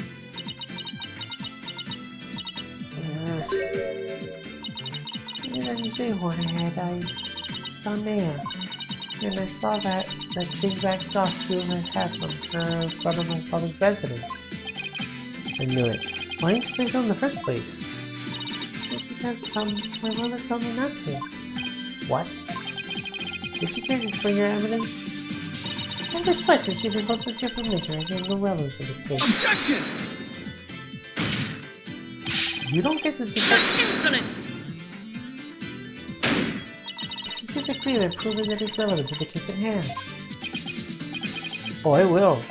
As you say, Hornhead, I saw Nea. And I saw that thing backed off through her hat from her in front of my father's residence. I knew it. Why didn't you say so in the first place? It's because, my mother told me not to. What? Did you care to explain your evidence? I request that you revoke such information as has no relevance in this case. Objection! You don't get to Such insolence! You disagree that proving that it's relevant to the case at hand. Oh, I will.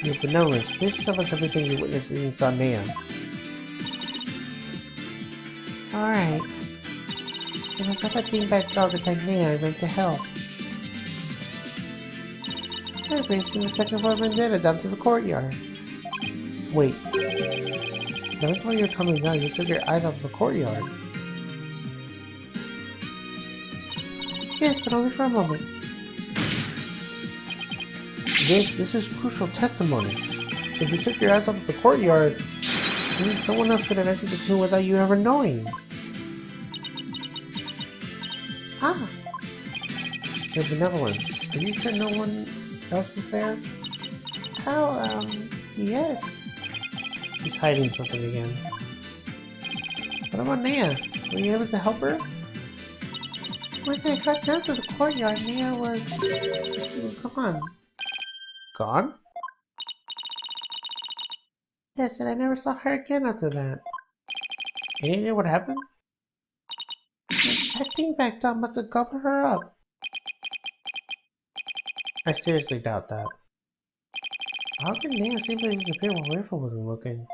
Your benevolence. Please tell us everything you witnessed and saw Nea. Alright. When I saw that dingbat dog attack Nea, I ran to help. I raced from the second floor vendetta down to the courtyard. Wait. That's why you're coming down. You took your eyes off the courtyard. Yes, but only for a moment. This is crucial testimony. If you took your eyes off the courtyard, then someone else could have entered the tomb without you ever knowing. Ah, Your benevolence. Are you sure no one else was there? how, yes. He's hiding something again. What about Nea? Were you able to help her? When I got down to the courtyard, Nea was gone. Gone? Yes, and I never saw her again after that. Any idea what happened? That dingbat dog must have gobbled her up. I seriously doubt that. How can Nea simply disappear while Rayful wasn't looking?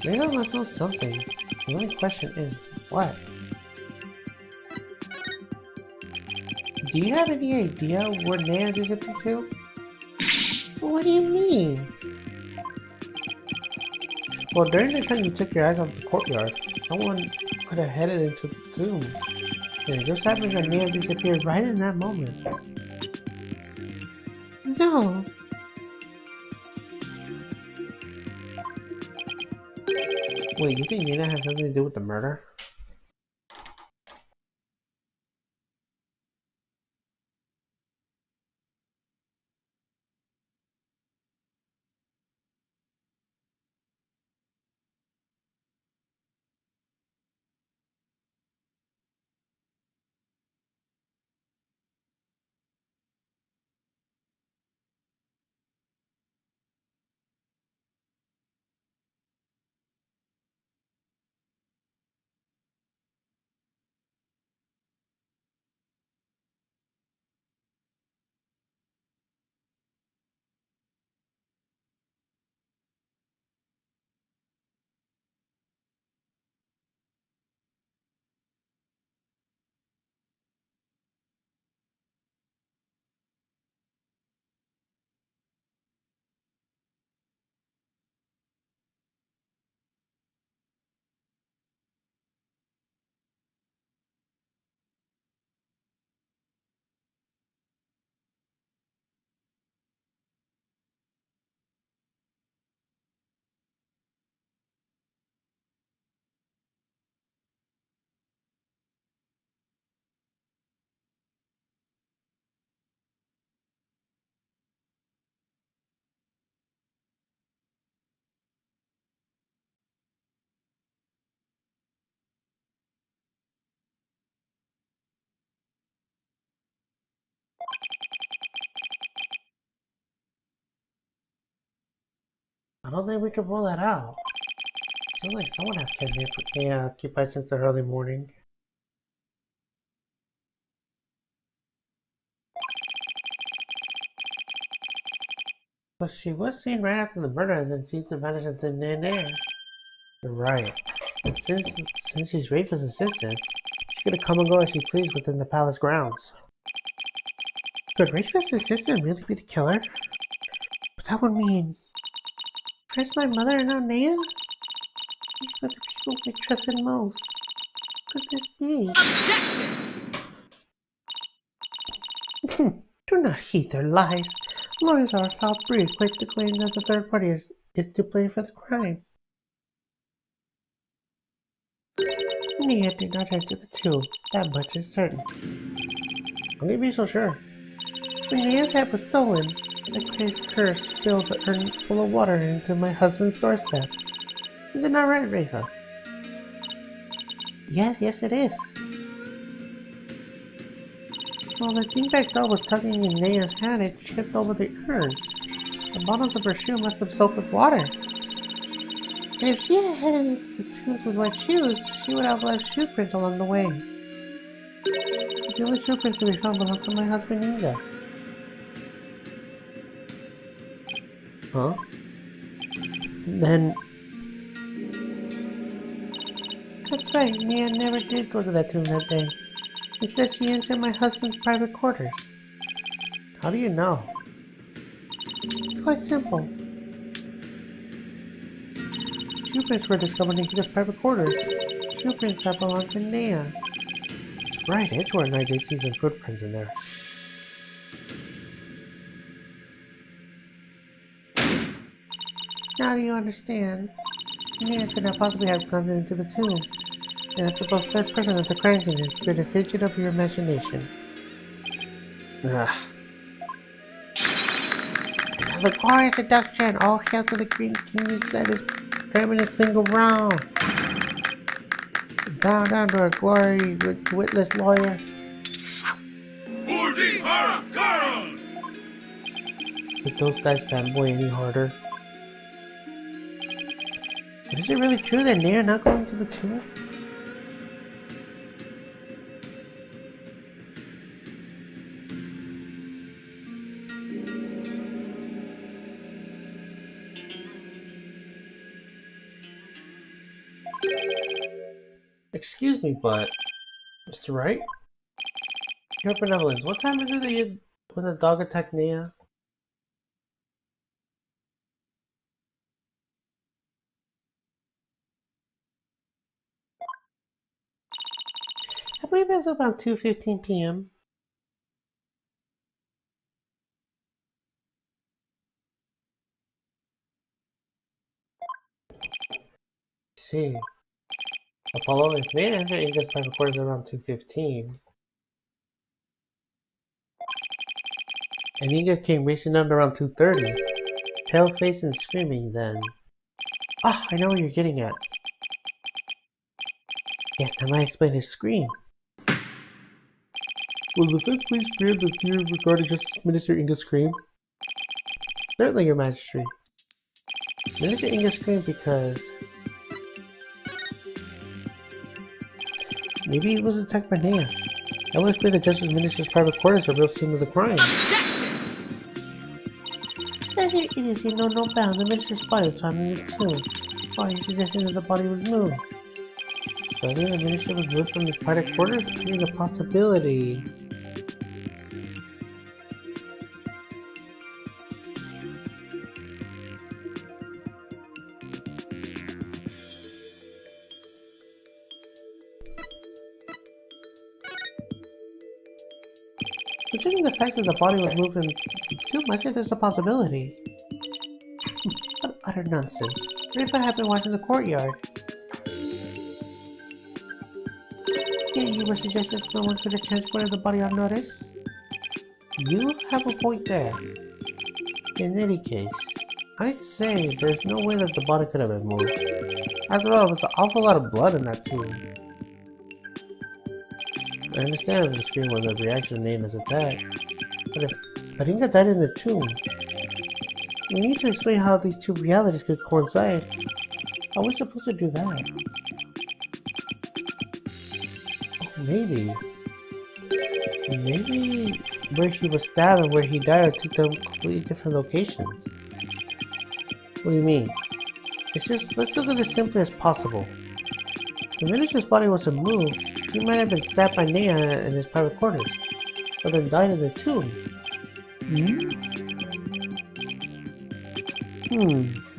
Rayful must know something. The only question is, what? Do you have any idea where Nea disappeared to? What do you mean? Well, during the time you took your eyes off the courtyard, no one could have headed into the tomb. And it just happened that Nea disappeared right in that moment. No. Wait, you think Nina has something to do with the murder? I don't think we can rule that out. Seems like someone has kept me occupied since the early morning. But she was seen right after the murder and then seems to vanish into thin air. You're right. And since she's Rafa's assistant, she could come and go as she pleased within the palace grounds. Could Rafa's assistant really be the killer? But that would mean... First my mother and now Naya? These were the people we trusted most. Could this be? Objection! Do not heed their lies. Lawyers are a foul breed, quick to claim that the third party is to blame for the crime. Nia did not enter the tomb. That much is certain. How can you be so sure? When Nia's head was stolen, the crazed curse spilled the urn full of water into my husband's doorstep. Is it not right, Rafa? Yes, it is. While the dingbat doll was tugging in Nia's hand, it tripped over the urn. The bottoms of her shoe must have soaked with water. And if she had headed into the tombs with wet shoes, she would have left shoe prints along the way. The only shoe prints to be found belong to my husband Inga. Huh? Then... That's right, Nia never did go to that tomb that day. Instead, she entered my husband's private quarters. How do you know? It's quite simple. Shoe prints were discovered in Inga's private quarters. Shoe prints that belonged to Nia. That's right, Edgewater and I did see some footprints in there. Now do you understand? Nia could not possibly have gone into the tomb. And if the most third person of the crime scene has been a fidget of your imagination. Ugh. The glorious seduction! All hail to the Green King that is feminist queen go round! Bow down to our glory, witless lawyer. Did those guys fanboy any harder? But is it really true that Nia not going to the tomb? Excuse me, but... Mr. Wright? Your benevolence, what time is it that you... when the dog attacked Nia? I believe it was about 2:15 p.m. see. Apollo, if they enter Inga's private quarters around 2:15, and Inga came racing down around 2:30, pale faced and screaming then. Ah, I know what you're getting at. Yes, that might explain his scream. Will the defense please clear the theory regarding Justice Minister Inga's scream? Certainly, Your Majesty. Minister Inga screamed because maybe he was attacked by Nea. That would explain the Justice Minister's private quarters are real scene of the crime. Does your idiocy know no bound? The minister's body was found in the tomb. Why are you suggesting that the body was moved? Whether the minister was moved from his private quarters, I think the possibility. Considering the fact that the body was moved in the tomb, I say there's a possibility. What utter nonsense. What if I have been watching the courtyard? Yet you were suggesting someone could have transported the body unnoticed? You have a point there. In any case, I'd say there's no way that the body could have been moved. After all, there's an awful lot of blood in that tomb. I understand if the scream was a reaction to Naina's attack, but Inga died in the tomb. We need to explain how these two realities could coincide. How are we supposed to do that? Maybe where he was stabbed and where he died are two completely different locations. What do you mean? Let's look at this simply as possible. If the minister's body wasn't moved, he might have been stabbed by Nea in his private quarters, but then died in the tomb.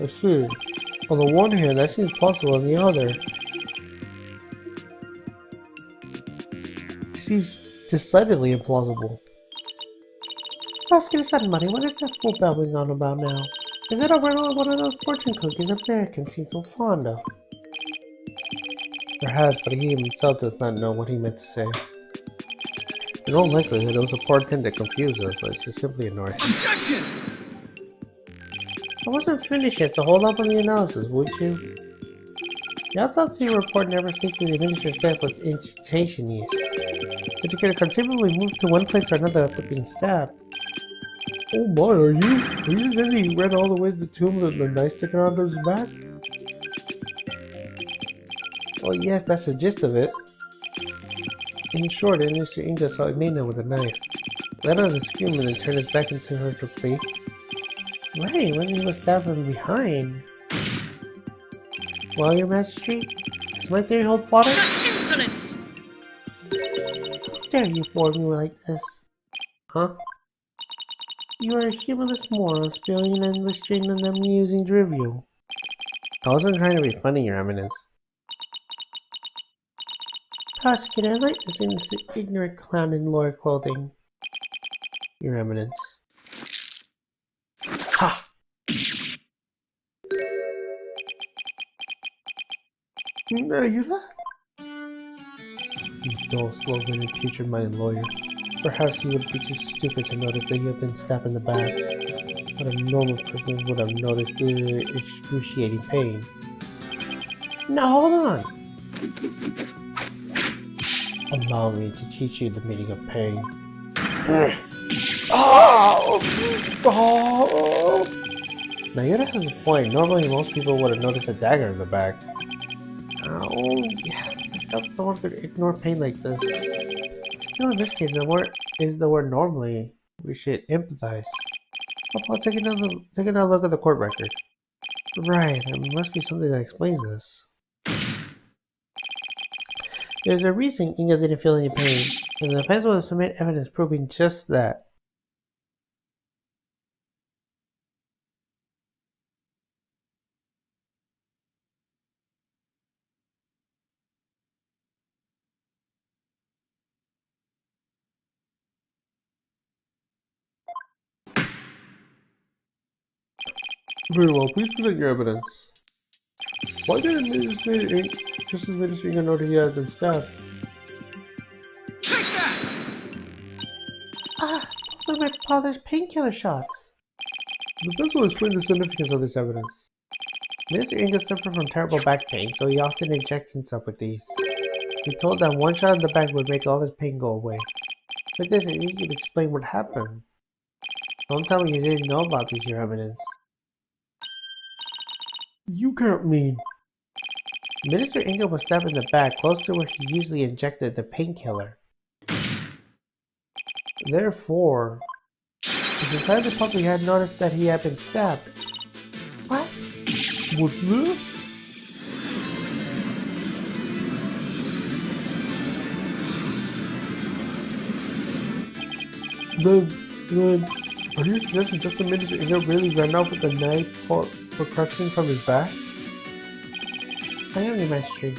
I see. On the one hand, that seems plausible, on the other, it seems decidedly implausible. Prosecutor Sunmoney, what is that fool babbling on about now? Is it a riddle of one of those fortune cookies Americans seem so fond of? Perhaps, but he himself does not know what he meant to say. In all likelihood, it was a poor attempt to confuse us, so I should simply ignore it. Objection! I wasn't finished yet, so hold up on the analysis, would you? The autopsy report never stated the minister's death was instantaneous, so he could have conceivably moved to one place or another after being stabbed. Oh my, are you suggesting he ran all the way to the tomb with the knife sticking out of his back? Well, yes, that's the gist of it. In short, Mr. Inga saw Nina with a knife, let out a scream, and then turned his back into her to flee. Right, when he was stabbed from behind. Well, Your Majesty, does my theory hold water? Such insolence! How dare you bore me like this? Huh? You are a humorless moron spilling an endless string of amusing trivial. I wasn't trying to be funny, Your Eminence. Prosecutor, I like this ignorant clown in lawyer clothing. Your Eminence. Ha! Nayura? You dull, slow-witted, putrid-minded lawyer. Perhaps you would be too stupid to notice that you have been stabbed in the back. But a normal person would have noticed the excruciating pain. Now hold on! Allow me to teach you the meaning of pain. Oh, please stop! Nayura has a point. Normally, most people would have noticed a dagger in the back. Oh, yes. I thought someone could ignore pain like this. Still, in this case, the word is the word normally. We should empathize. I'll take another look at the court record. Right, there must be something that explains this. There's a reason Inga didn't feel any pain, and the defense will submit evidence proving just that. Very well, please present your evidence. Why didn't Minister Ink just as Minister Ink know that he had been stabbed? Take that! Ah, those are my father's painkiller shots. The best will explain the significance of this evidence. Mr. Inga suffered from terrible back pain, so he often injects himself with these. He told that one shot in the back would make all his pain go away. With this, it's easy to explain what happened. Don't tell me you didn't know about this, Your Eminence. You can't mean. Minister Inga was stabbed in the back, close to where he usually injected the painkiller. Therefore, it's entirely possible he had noticed that he had been stabbed. What? What's this? Then, are you suggesting just a minute Inga really ran out with the knife for crushing from his back? I am your master.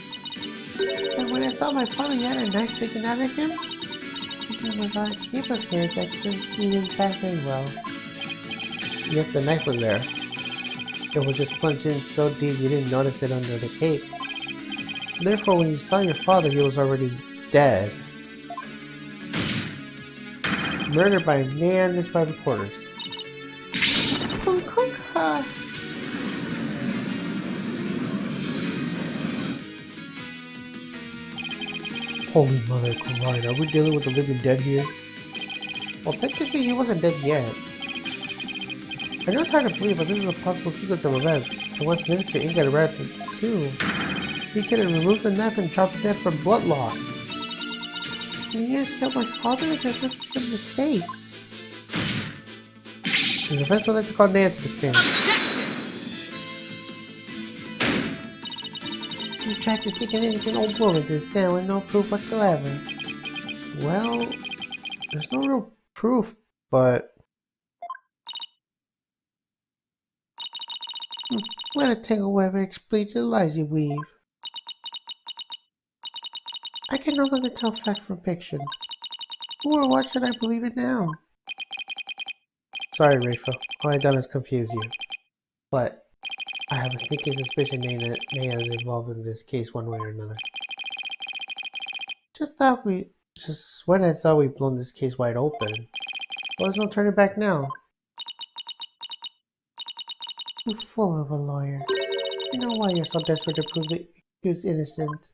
And when I saw my father, he had a knife taken out of him. It was on a cape of his. I couldn't see his back very well. Yes, the knife was there. It was just plunged in so deep you didn't notice it under the cape. Therefore, when you saw your father, he was already dead. Murdered by Nan by reporters. Kung Kung Ha! Holy Mother Christ, are we dealing with the living dead here? Well, technically, he wasn't dead yet. I know it's hard to believe, but this is a possible sequence of events. And once Minister Inga arrived at the tomb, he could have removed the knife and dropped dead from blood loss. You didn't kill my father? This must be some mistake. The defense would like to call Nan to the stand. You tried to stick an innocent old woman to the stand with no proof whatsoever. Well, there's no real proof, but... What a tangle web and explain the lies you weave. I can no longer tell fact from fiction. Who or what should I believe in now? Sorry, Rafa. All I've done is confuse you. But I have a sneaking suspicion Naya is involved in this case one way or another. Just when I thought we'd blown this case wide open. Well, there's no turning back now. You're full of a lawyer. I know why you're so desperate to prove the accused innocent.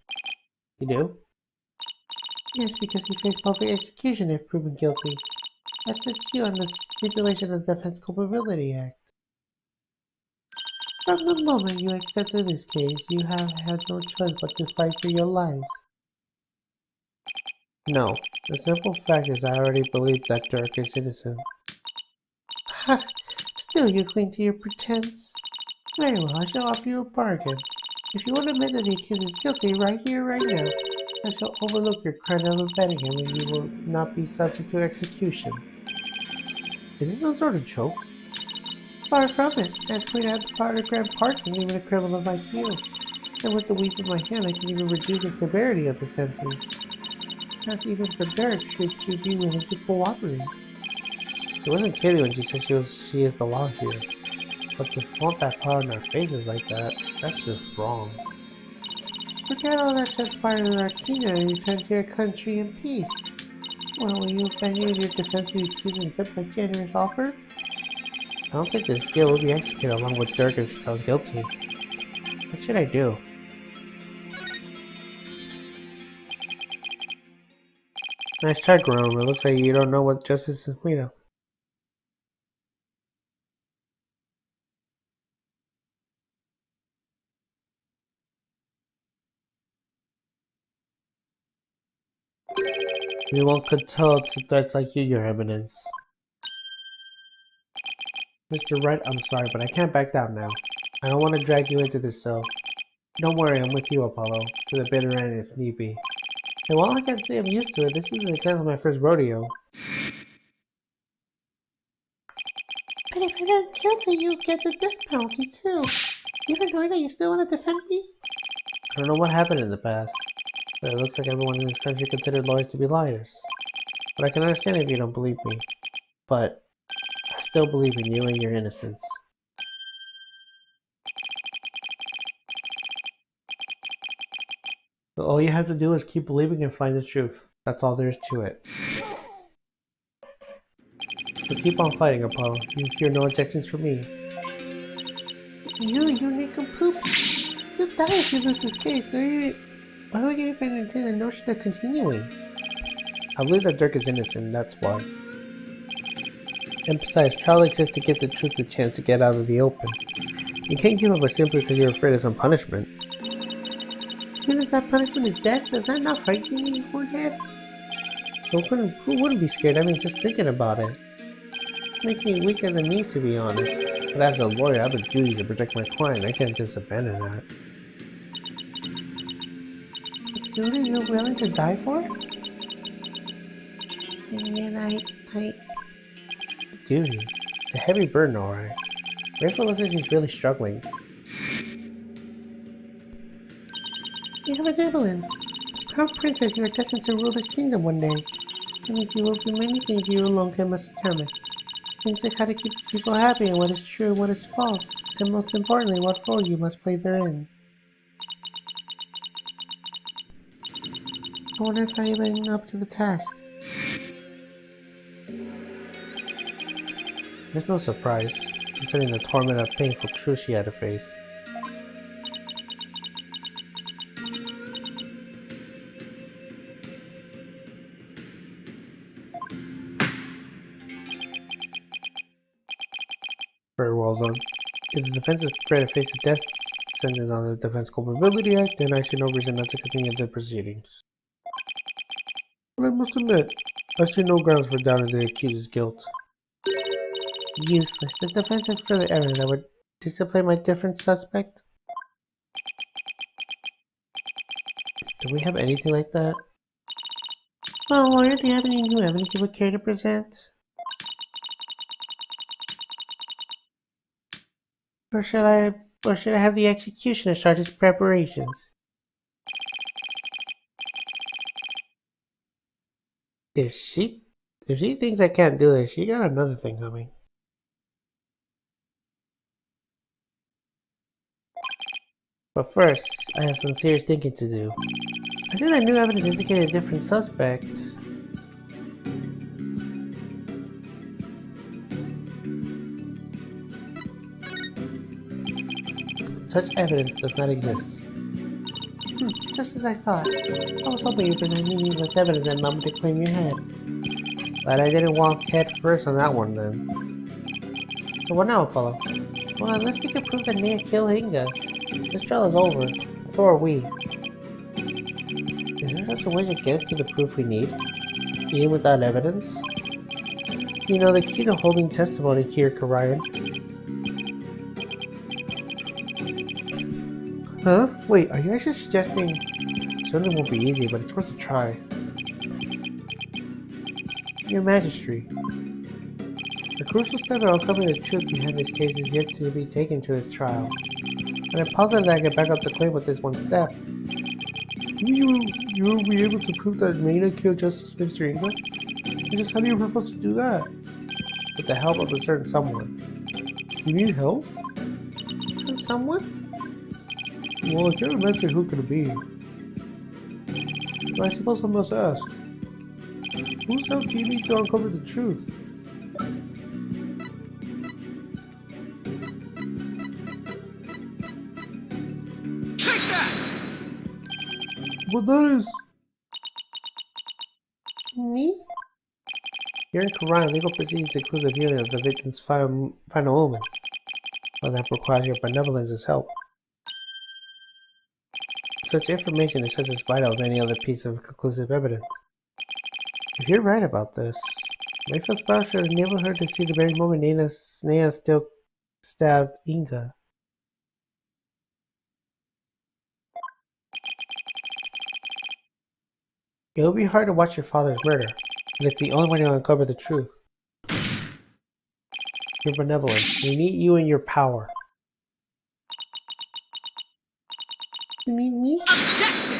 You do? Yes, because he faced public execution if proven guilty. I sent you on the stipulation of the Defense Culpability Act. From the moment you accepted this case, you have had no choice but to fight for your lives. No. The simple fact is I already believe that Dirk is innocent. Ha! Still you cling to your pretense? Very well, I shall offer you a bargain. If you won't admit that the accused is guilty right here, right now, I shall overlook your crime of abetting him and you will not be subject to execution. Is this some sort of joke? Far from it. As Queen, I have the power to grant pardon even a criminal like you. And with the weep in my hand, I can even reduce the severity of the sentence. Perhaps even for Derek, should you be willing to cooperate. It wasn't kidding when she said she is the law here. But to flaunt that power in our faces like that, that's just wrong. Forget all that transpired in our kingdom and return to your country in peace. Well, will you abandon your defense to the accused and accept my generous offer? I don't think this deal will be executed along with Dirk if found guilty. What should I do? Nice try, Jerome. It looks like you don't know what justice is made of. We won't consult to threats like you, Your Eminence. Mr. Wright, I'm sorry, but I can't back down now. I don't want to drag you into this, so... Don't worry, I'm with you, Apollo. To the bitter end, if need be. And while I can't say I'm used to it, this isn't exactly my first rodeo. But if I'm not guilty, you get the death penalty too. Even knowing that you still want to defend me? I don't know what happened in the past, but it looks like everyone in this country considered lawyers to be liars. But I can understand if you don't believe me. But I still believe in you and your innocence. All you have to do is keep believing and find the truth. That's all there is to it. So keep on fighting, Apollo. You hear no objections from me. You nincompoop. You'll die if you lose this case. Why would you even entertain the notion of continuing? I believe that Dirk is innocent, that's why. And besides, trial exists to give the truth a chance to get out of the open. You can't give up simply because you're afraid of some punishment. Even if that punishment is death, does that not frighten you, Hornhead? Who wouldn't be scared? I mean, just thinking about it. Makes me weak as a niece, to be honest. But as a lawyer, I have a duty to protect my client. I can't just abandon that. A duty you're willing to die for? And I... Duty? It's a heavy burden, alright. Rachel looks like she's really struggling. You have benevolence. As crown princess, you are destined to rule this kingdom one day. That means you will do many things you alone can must determine. Things like how to keep people happy and what is true and what is false, and most importantly, what role you must play therein. I wonder if I even up to the task. There's no surprise, considering the torment of painful truth she had to face. Very well done. If the defense is prepared to face a death sentence on the Defense Culpability Act, then I see no reason not to continue the proceedings. But I must admit, I see no grounds for doubting the accuser's guilt. Useless. The defense has further evidence that would discipline my different suspect. Do we have anything like that? Well, lawyer, do you have any new evidence you would care to present? Or should I have the executioner start his preparations? If she thinks I can't do this, she got another thing coming. But first, I have some serious thinking to do. I think that new evidence indicated a different suspect. Such evidence does not exist. Just as I thought. I was hoping you'd present me needless evidence and not to claim your head. But I didn't walk head first on that one then. So what now, Apollo? Well, unless we can prove that Nea killed Inga, this trial is over. So are we. Is there such a way to get to the proof we need? Even without evidence? You know, the key to holding testimony here, Karayan. Huh? Wait, are you actually suggesting... It certainly won't be easy, but it's worth a try. Your Majesty. The crucial step in uncovering the truth behind this case is yet to be taken to its trial. And I'm positive that I can back up the claim with this one step. You'll be able to prove that Maina killed Justice Minister Inga? And just how do you propose to do that? With the help of a certain someone. You need help? From someone? Well, I can't imagine who could it be. But I suppose I must ask. Whose help do you need to uncover the truth? Take that! But that is... Me? Here in Quran, legal proceedings include the viewing of the victim's final moment. But that requires your benevolence as help. Such information is just as vital as any other piece of conclusive evidence. If you're right about this, Rayfa's power should enable her to see the very moment Nea still stabbed Inga. It will be hard to watch your father's murder, but it's the only way to uncover the truth. Your benevolence. We need you and your power. You mean me? Objection!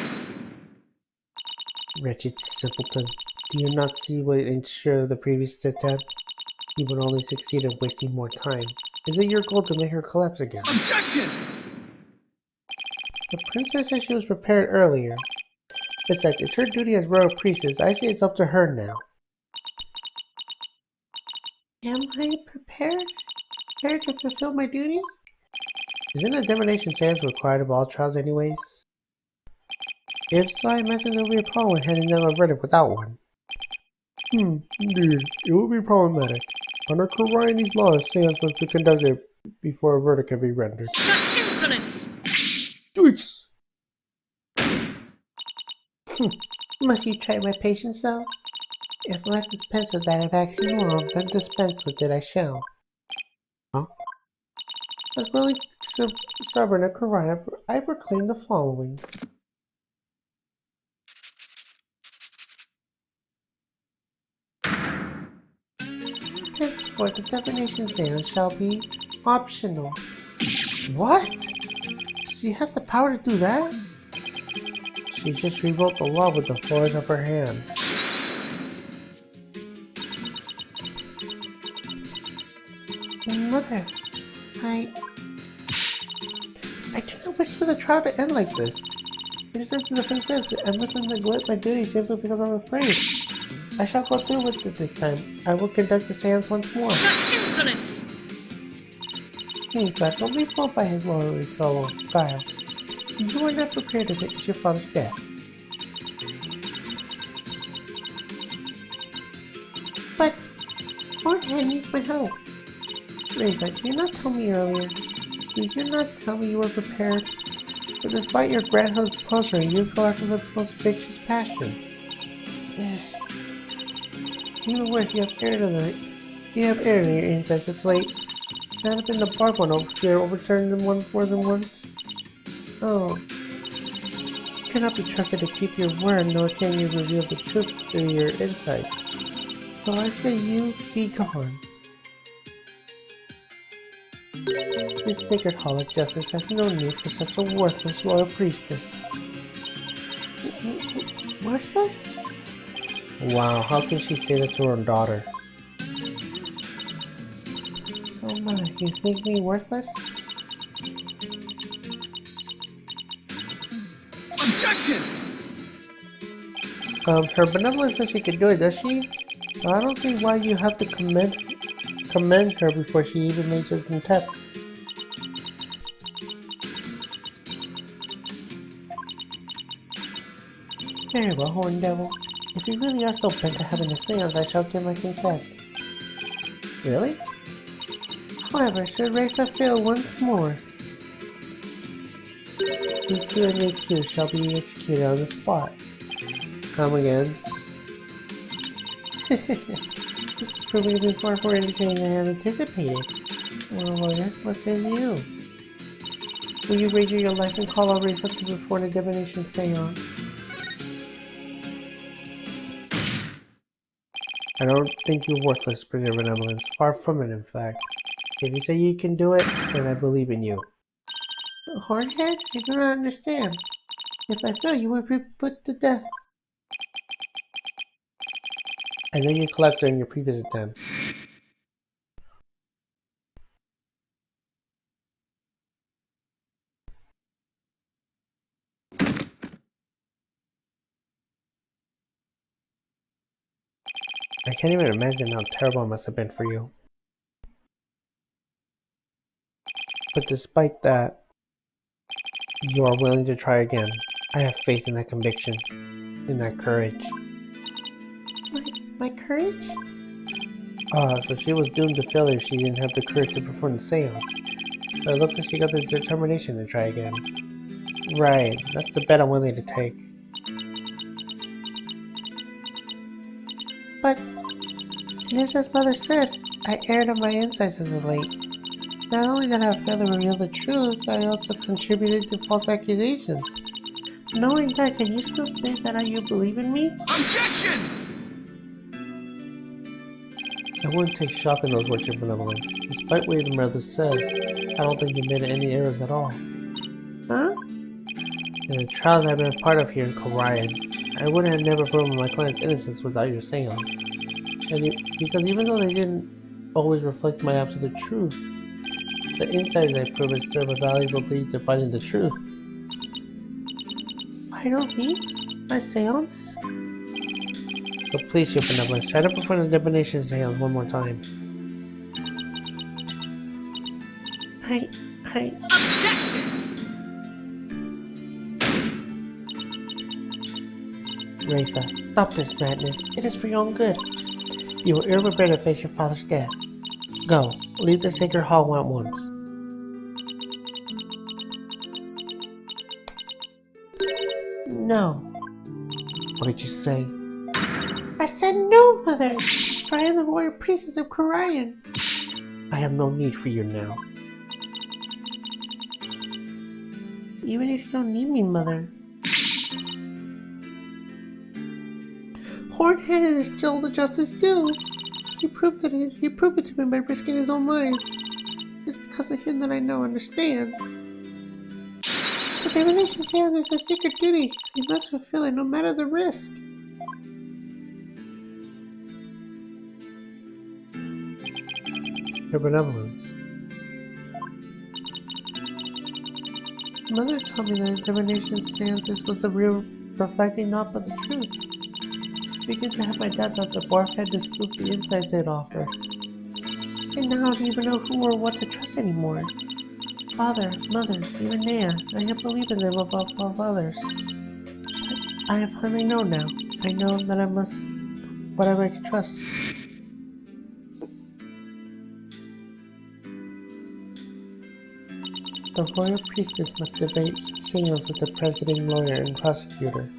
Wretched simpleton. Do you not see what ensured the previous attempt? You would only succeed in wasting more time. Is it your goal to make her collapse again? Objection! The princess said she was prepared earlier. Besides, it's her duty as royal priestess. I say it's up to her now. Am I prepared? Prepared to fulfill my duty? Isn't a divination seance required of all trials anyways? If so, I imagine there will be a problem with handing down a verdict without one. Indeed, it will be problematic. Under Korai's laws, seance must be conducted before a verdict can be rendered. Such insolence! Tweaks! Must you try my patience, though? If I must dispense with that vaccine law, then dispense with it I shall. Huh? As really stubborn as Korai, I proclaim the following. Henceforth, the divination seance shall be optional. What? She has the power to do that? She just rewrote the law with the force of her hand. Mother, I do not wish for the trial to end like this. It is the defense says I must not neglect my duty simply because I'm afraid. I shall go through with it this time. I will conduct the seance once more. Such insolence! In fact, don't be fooled by his loyalty, fellow Gaia. You are not prepared to witness your father's death. But Lordhead needs my help. Reza, did you not tell me earlier? Did you not tell me you were prepared? But despite your grandhusband's poster, you collapsed with the most vicious passion. Even worse, you have erred in your insights of late. Not up in the bark one over here, overturned them one more than once. Oh. You cannot be trusted to keep your word, nor can you reveal the truth through your insights. So I say you be gone. This sacred hall of justice has no need for such a worthless royal priestess. Worthless? Wow, how can she say that to her daughter? So, Mother, you think me worthless? Objection! Her benevolence says she can do it, does she? So I don't see why you have to commend her before she even makes her contempt. Very well, Horn Devil. If you really are so bent on having a seance, I shall give my consent. Really? However, should Rafa fail once more, you two and the accused shall be executed on the spot. Come again. This is proving to be far more entertaining than I had anticipated. Well, lawyer, what says you? Will you wager your life and call out Rafa to perform a divination seance? I don't think you're worthless for your benevolence. Far from it, in fact. If you say you can do it, then I believe in you. Hornhead? I do not understand. If I fail, you will be put to death. I know you collapsed during your previous attempt. I can't even imagine how terrible it must have been for you. But despite that, you are willing to try again. I have faith in that conviction, in that courage. My courage? So she was doomed to failure if she didn't have the courage to perform the seance. But it looks like she got the determination to try again. Right, that's the bet I'm willing to take. But, it is as Mother said, I erred on my insights as of late. Not only did I fail to reveal the truth, I also contributed to false accusations. Knowing that, can you still say that you believe in me? Objection! I wouldn't take shock in those words of benevolence. Despite what your mother says, I don't think you made any errors at all. Huh? In the trials I've been a part of here in Korean, I wouldn't have never proven my client's innocence without your seance. Because even though they didn't always reflect my absolute truth, the insights I proved serve a valuable lead to finding the truth. Vital piece? My seance? So please, your benevolence, try to perform the divination seance one more time. I... Objection! Rafa, stop this madness. It is for your own good. You will ill prepare to face your father's death. Go, leave the sacred hall at once. No. What did you say? I said no, Mother! For I am the warrior priestess of Korian. I have no need for you now. Even if you don't need me, Mother. Hornhead is still the justice due. He proved it to me by risking his own life. It's because of him that I now understand. The divination seance is a sacred duty. You must fulfill it no matter the risk. Your benevolence. Mother told me that the divination seances was the real reflecting not but the truth. I begin to have my doubts that the dwarf had disproved the insights it offered. And now I don't even know who or what to trust anymore. Father, Mother, even Nea, I have believed in them above all others. But I have finally known now. I know that I must what I might trust. The royal priestess must debate seance with the presiding lawyer and prosecutor.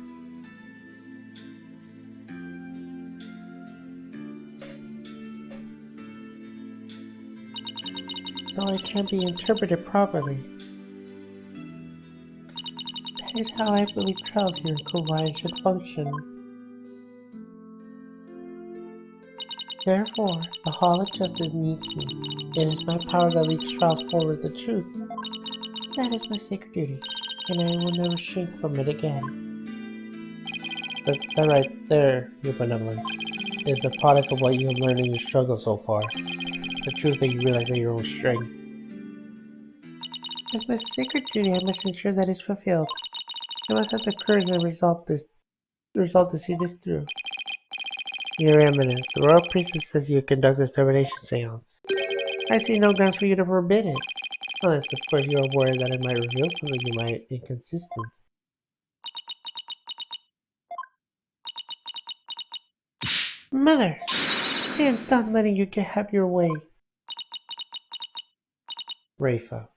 So it can be interpreted properly. That is how I believe trials here in Korian should function. Therefore, the Hall of Justice needs me. It is my power that leads trials forward the truth. That is my sacred duty, and I will never shrink from it again. That right there, your benevolence, is the product of what you have learned in your struggle so far. The truth that you realize are your own strength. As my sacred duty, I must ensure that it's fulfilled. I must have the courage and resolve to see this through. Your Eminence, the Royal Priestess says you conduct this divination seance. I see no grounds for you to forbid it. Unless, of course, you are worried that it might reveal something you might inconsistent. Mother, I am done letting you have your way. Rafa,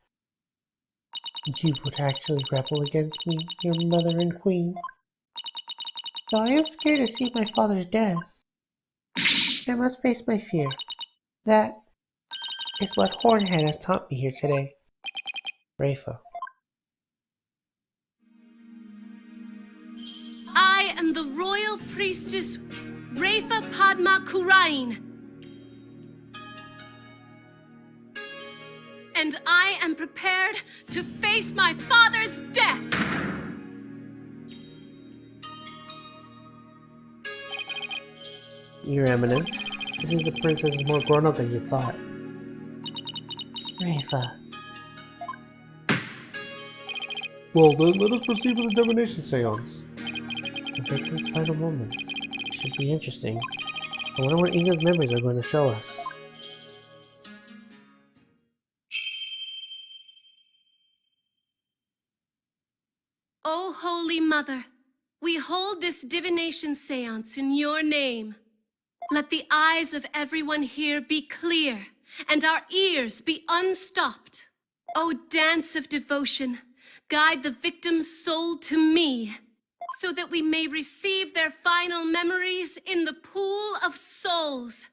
You would actually rebel against me, your mother and queen. Though I am scared to see my father's death, I must face my fear. That is what Hornhead has taught me here today. Rafa. I am the royal priestess Rafa Padma Kurain. And I am prepared to face my father's death. Your Eminence, it seems the princess is more grown up than you thought. Rafa, Well then, let us proceed with the divination seance. The victim's final moments. Should be interesting. I wonder what Inga's memories are going to show us. O Holy Mother, we hold this divination seance in your name. Let the eyes of everyone here be clear and our ears be unstopped. O dance of devotion, guide the victim's soul to me, so that we may receive their final memories in the pool of souls.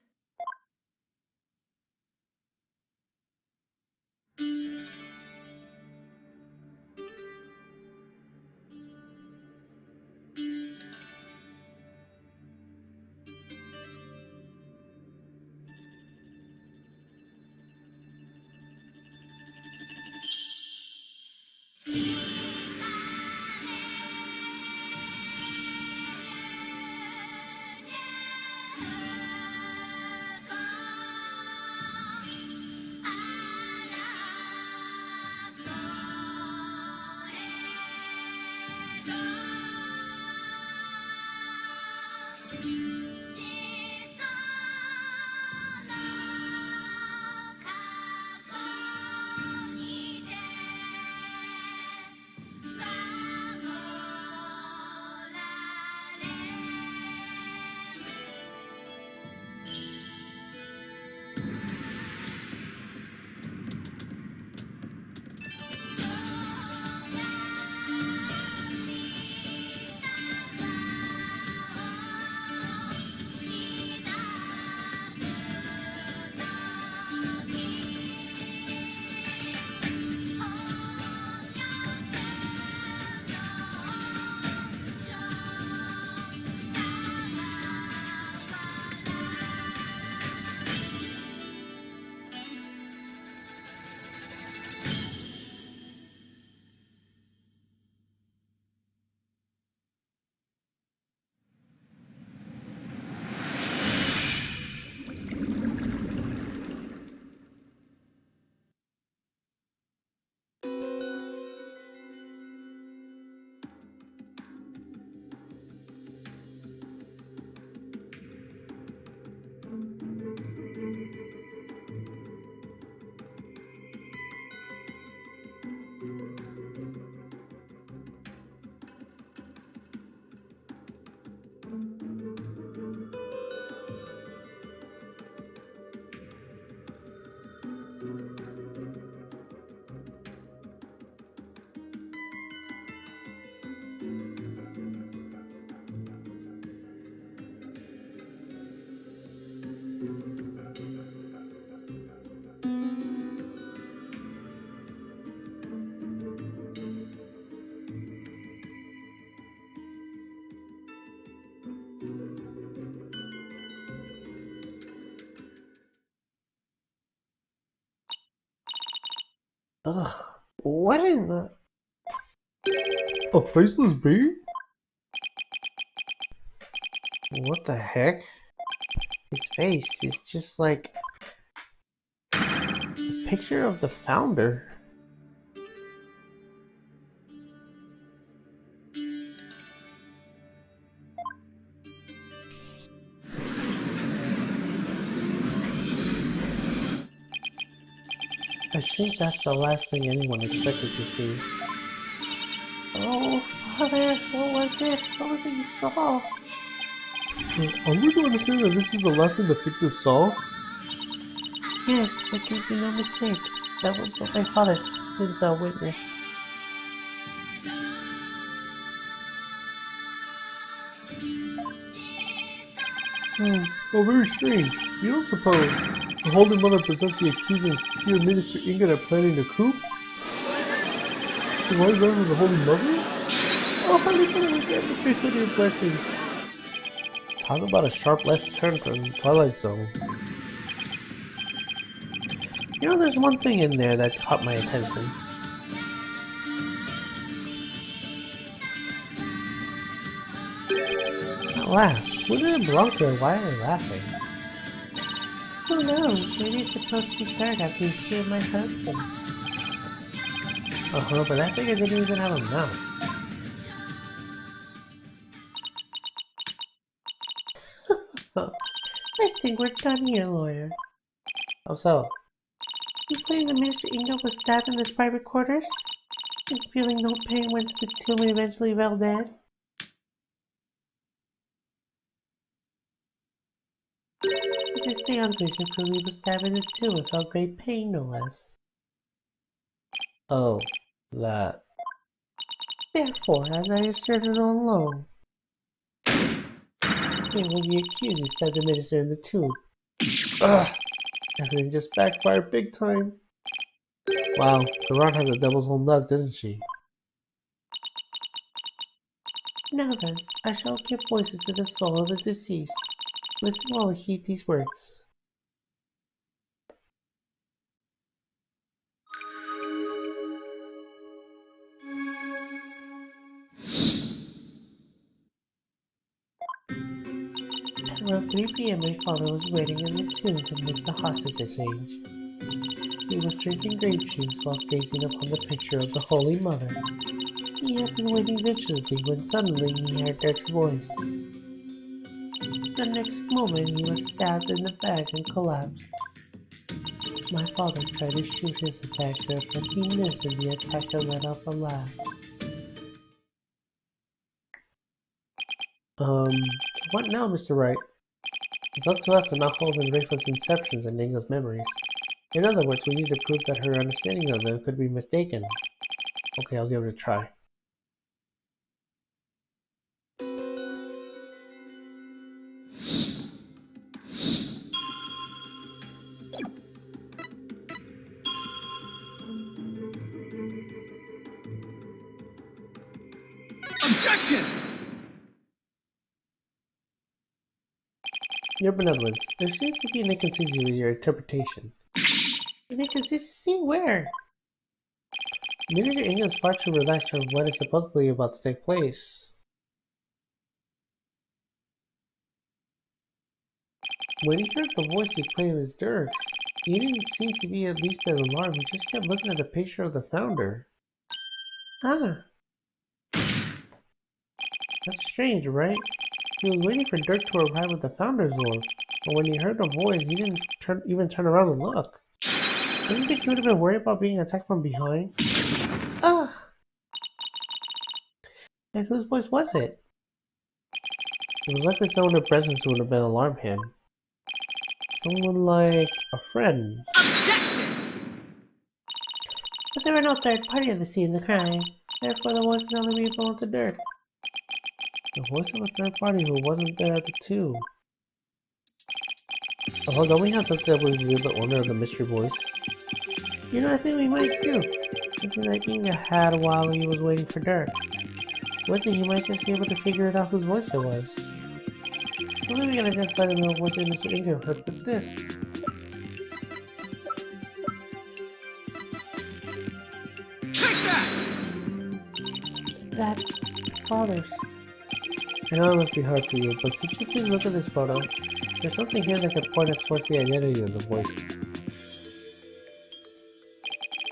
Ugh. What in the... A faceless being? What the heck? His face is just like a picture of the founder. I think that's the last thing anyone expected to see. Oh, Father, what was it? What was it you saw? Are we to understand that this is the last thing the victors saw? Yes, there can be no mistake. That was what my father seems to witness. Oh, very strange. You don't suppose the Holy Mother possessed the accusing Steer Minister Ingot of planning a coup? The wise man was the Holy Mother? Oh, Holy Mother, we grant the faith with your blessings. Talk about a sharp left turn from the Twilight Zone. You know, there's one thing in there that caught my attention. That laugh. Who did it belong to and why are they laughing? Who knows? Maybe it's supposed to be started after you see my husband. Uh-huh, but that figure didn't even have a mouth. I think we're done here, lawyer. How so? You claim that Minister Ingo was stabbed in his private quarters? And feeling no pain went to the tomb and eventually fell dead? But the seance master proved he was stabbed in the tomb and felt great pain, no less. Oh, that. Therefore, as I asserted all along, it was the accused who stabbed the minister in the tomb. Ugh! Everything just backfired big time. Wow, Karan has a devil's own luck, doesn't she? Now then, I shall give voices to the soul of the deceased. Listen while I heed these words. At around 3 p.m. my father was waiting in the tomb to make the hostage exchange. He was drinking grape juice while gazing upon the picture of the Holy Mother. He had been waiting vigilantly when suddenly he heard Dirk's voice. The next moment he was stabbed in the back and collapsed. My father tried to shoot his attacker, but he missed and the attacker let off a laugh. So what now, Mr. Wright? It's up to us to not hold in Rafa's inceptions and Ninga's memories. In other words, we need to prove that her understanding of them could be mistaken. Okay, I'll give it a try. Objection! Your benevolence, there seems to be an inconsistency with your interpretation. An inconsistency? Where? Minister Inga is far too relaxed for what is supposedly about to take place. When he heard the voice he claimed was Dirk's, he didn't seem to be at least bit alarmed, he just kept looking at the picture of the founder. Ah, That's strange, right? He was waiting for Dirk to arrive with the Founder's Orb, but when he heard the voice, he didn't even turn around and look. Don't you think he would have been worried about being attacked from behind? ah. And whose voice was it? It was likely someone in presence who would have been alarmed him. Someone like a friend. Objection! But there were no third party at the scene of the crime. Therefore, the voice can only be belong to Dirk. The voice of a third party who wasn't there at the tomb. Oh, don't we have something that would reveal the owner of the mystery voice? You know, I think we might do. Something that Inga had while he was waiting for Dirk. One thing, he might just be able to figure it out whose voice it was. Only we can identify the male voice in Mr. Inga heard with this. That's father's. I know it must be hard for you, but could you please look at this photo? There's something here that could point us towards the identity of the voices.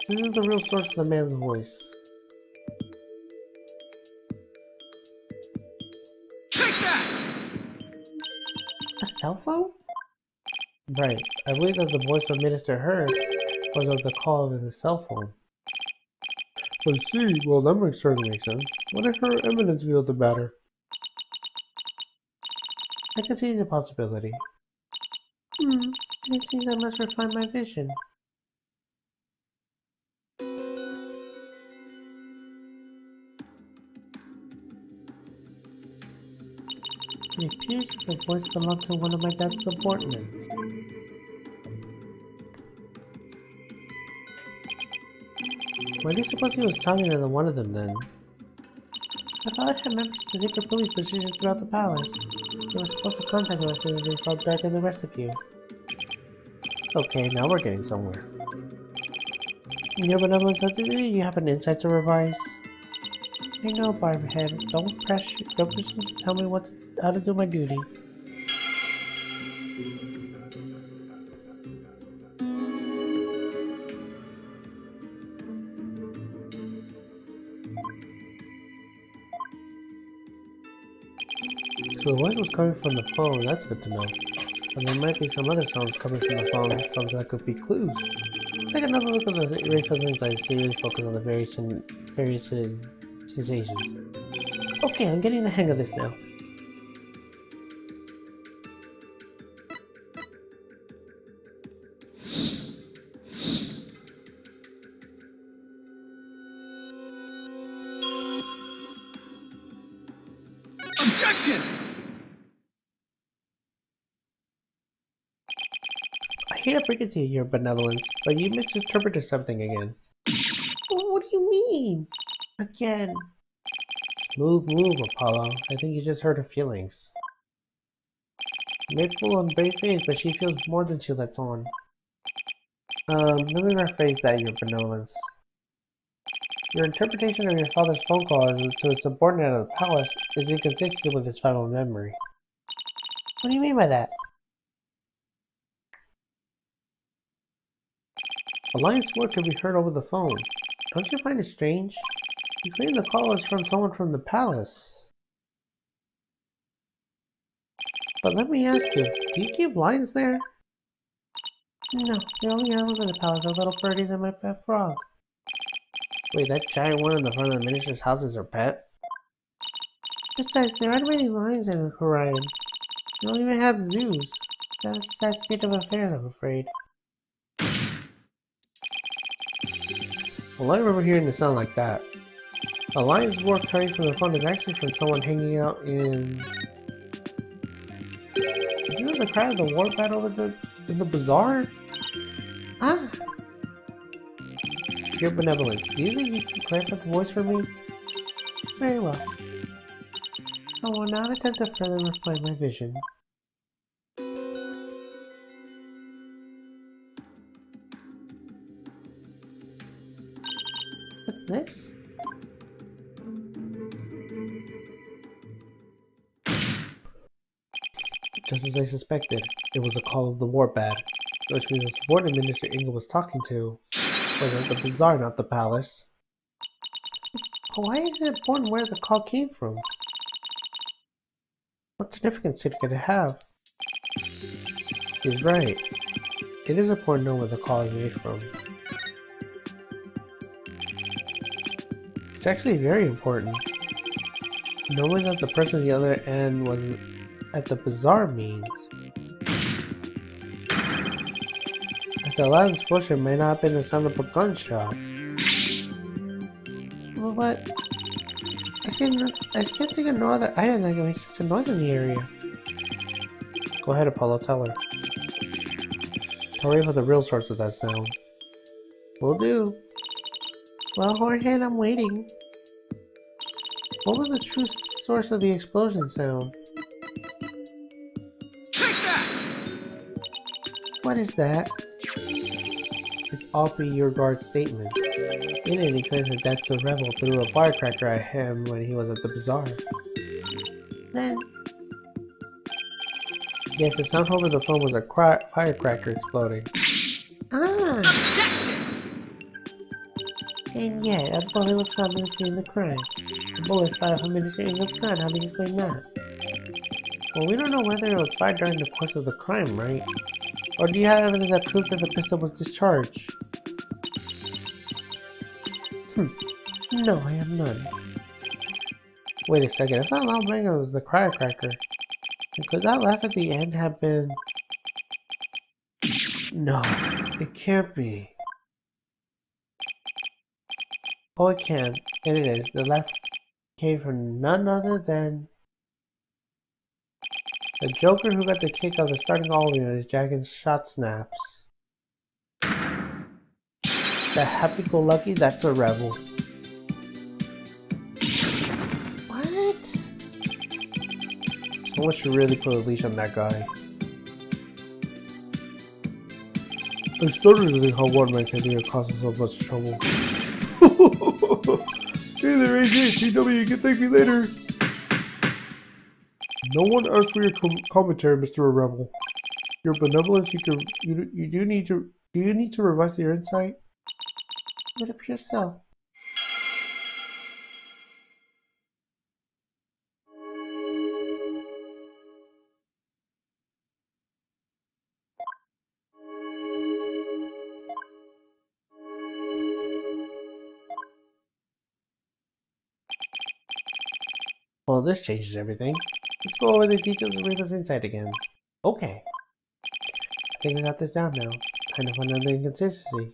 This is the real source of the man's voice. Take that! A cell phone? Right. I believe that the voice the minister heard was of the call of his cell phone. I see. Well, that makes certainly sense. What if her evidence revealed the matter? I can see the possibility. It seems I must refine my vision. It appears that the voice belonged to one of my dad's subordinates. Why do you suppose he was talking to one of them then? My father had members of the secret police positioned throughout the palace. They were supposed to contact you as soon as they saw Dark and the rest of you. Okay, now we're getting somewhere. Your benevolence, you have an insight to revise. I know, Barbhead. Don't presume to tell me how to do my duty. So the voice was coming from the phone, that's good to know. And there might be some other sounds coming from the phone, sounds that could be clues. Take another look at the Rayfield's insights to really focus on the various sensations. Okay, I'm getting the hang of this now. Objection! I hate to break it to you, Your Benevolence, but you misinterpreted something again. What do you mean? Again? Smooth move, Apollo. I think you just hurt her feelings. You may pull on brave face, but she feels more than she lets on. Let me rephrase that, Your Benevolence. Your interpretation of your father's phone call as to a subordinate of the palace is inconsistent with his final memory. What do you mean by that? A lion's word could be heard over the phone. Don't you find it strange? You claim the call was from someone from the palace. But let me ask you, do you keep lions there? No, the only animals in the palace are little birdies and my pet frog. Wait, that giant one in the front of the minister's house is her pet? Besides, there aren't many lions in Orion. We don't even have zoos. That's a sad state of affairs, I'm afraid. Well, I remember hearing a sound like that. A lion's roar coming from the phone is actually from someone hanging out in... Isn't it the cry of the war bat over in the bazaar? Ah! Your Benevolence, do you think you can clarify the voice for me? Very well. I will now attempt to further refine my vision. What's this? Just as I suspected, it was a call of the war bat, which means the subordinate Minister Inga was talking to was at the bazaar, not the palace. Why is it important where the call came from? What significance could it have? He's right. It is important to know where the call is made from. It's actually very important. Knowing that the person at the other end was at the bazaar means that the loud explosion may not have been the sound of a gunshot. Well, what? I can't think of no other item that can make such a noise in the area. Go ahead, Apollo, tell her. Tell her about the real source of that sound. Will do. Well, Hornhead, I'm waiting. What was the true source of the explosion sound? Take that! What is that? It's Oppie your guard's statement. In it, he claims that that's a rebel threw a firecracker at him when he was at the bazaar. Then, Yes, the sound over the phone was a firecracker exploding. and yet, a bullet was found in the scene of the crime. A bullet fired from Minister Ingle's gun. How do you explain that? Well, we don't know whether it was fired during the course of the crime, right? Or do you have evidence that proved that the pistol was discharged? No, I have none. Wait a second, I thought Loud Bang was the firecracker. And could that laugh at the end have been... No, it can't be. Oh, it can, and it is. The laugh came from none other than... the Joker who got the kick out of the starting all-in with his Dragon's shot snaps. The happy-go-lucky, that's a rebel. What? Someone should really put a leash on that guy. I started to think how one man can be causing so much trouble. Hey there, AJ, TW, you can thank me later. No one asked for your commentary, Mr. Rebel. Your benevolence, you do need to revise your insight? It appears so. Well, this changes everything. Let's go over the details of Rico's insight again. Okay. I think I got this down now. Time to find another inconsistency.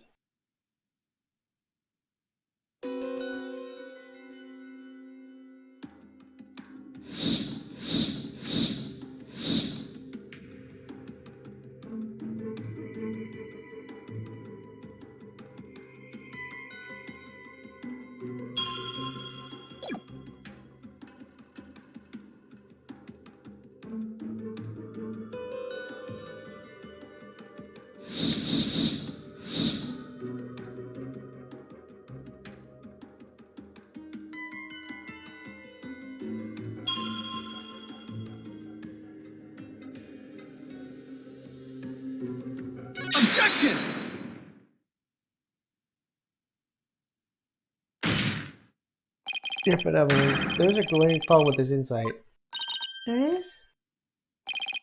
Objection! Dear Benevolence, there's a glaring flaw with this insight. There is?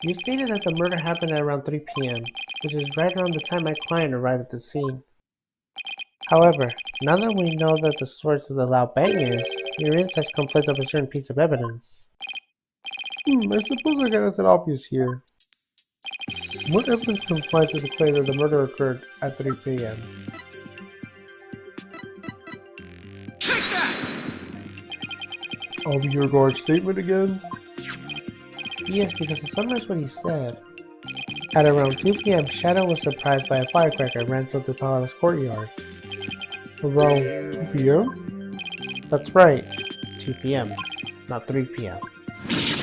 You stated that the murder happened at around 3 p.m., which is right around the time my client arrived at the scene. However, now that we know that the source of the loud bang is, your insights conflict with a certain piece of evidence. I suppose I got an obvious here. What evidence complies with the claim that the murder occurred at 3 p.m.? Take that! I'll be your guard's statement again? Yes, because to summarize what he said, at around 2 p.m., Shadow was surprised by a firecracker and ran through the palace courtyard. Around 2 p.m.? That's right, 2 p.m., not 3 p.m.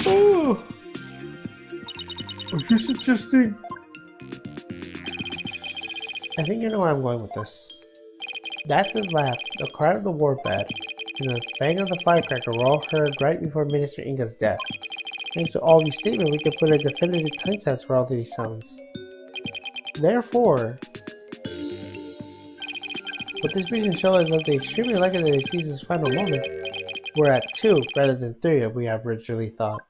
Oh! Are you suggesting... I think you know where I'm going with this. That's his laugh, the cry of the warbird, and the bang of the firecracker were all heard right before Minister Inga's death. Thanks to all these statements, we can put a definitive timestamp for all these sounds. Therefore, what this vision shows is that the extremely likely that he sees his final moment, we're at 2 rather than 3 as we have originally thought.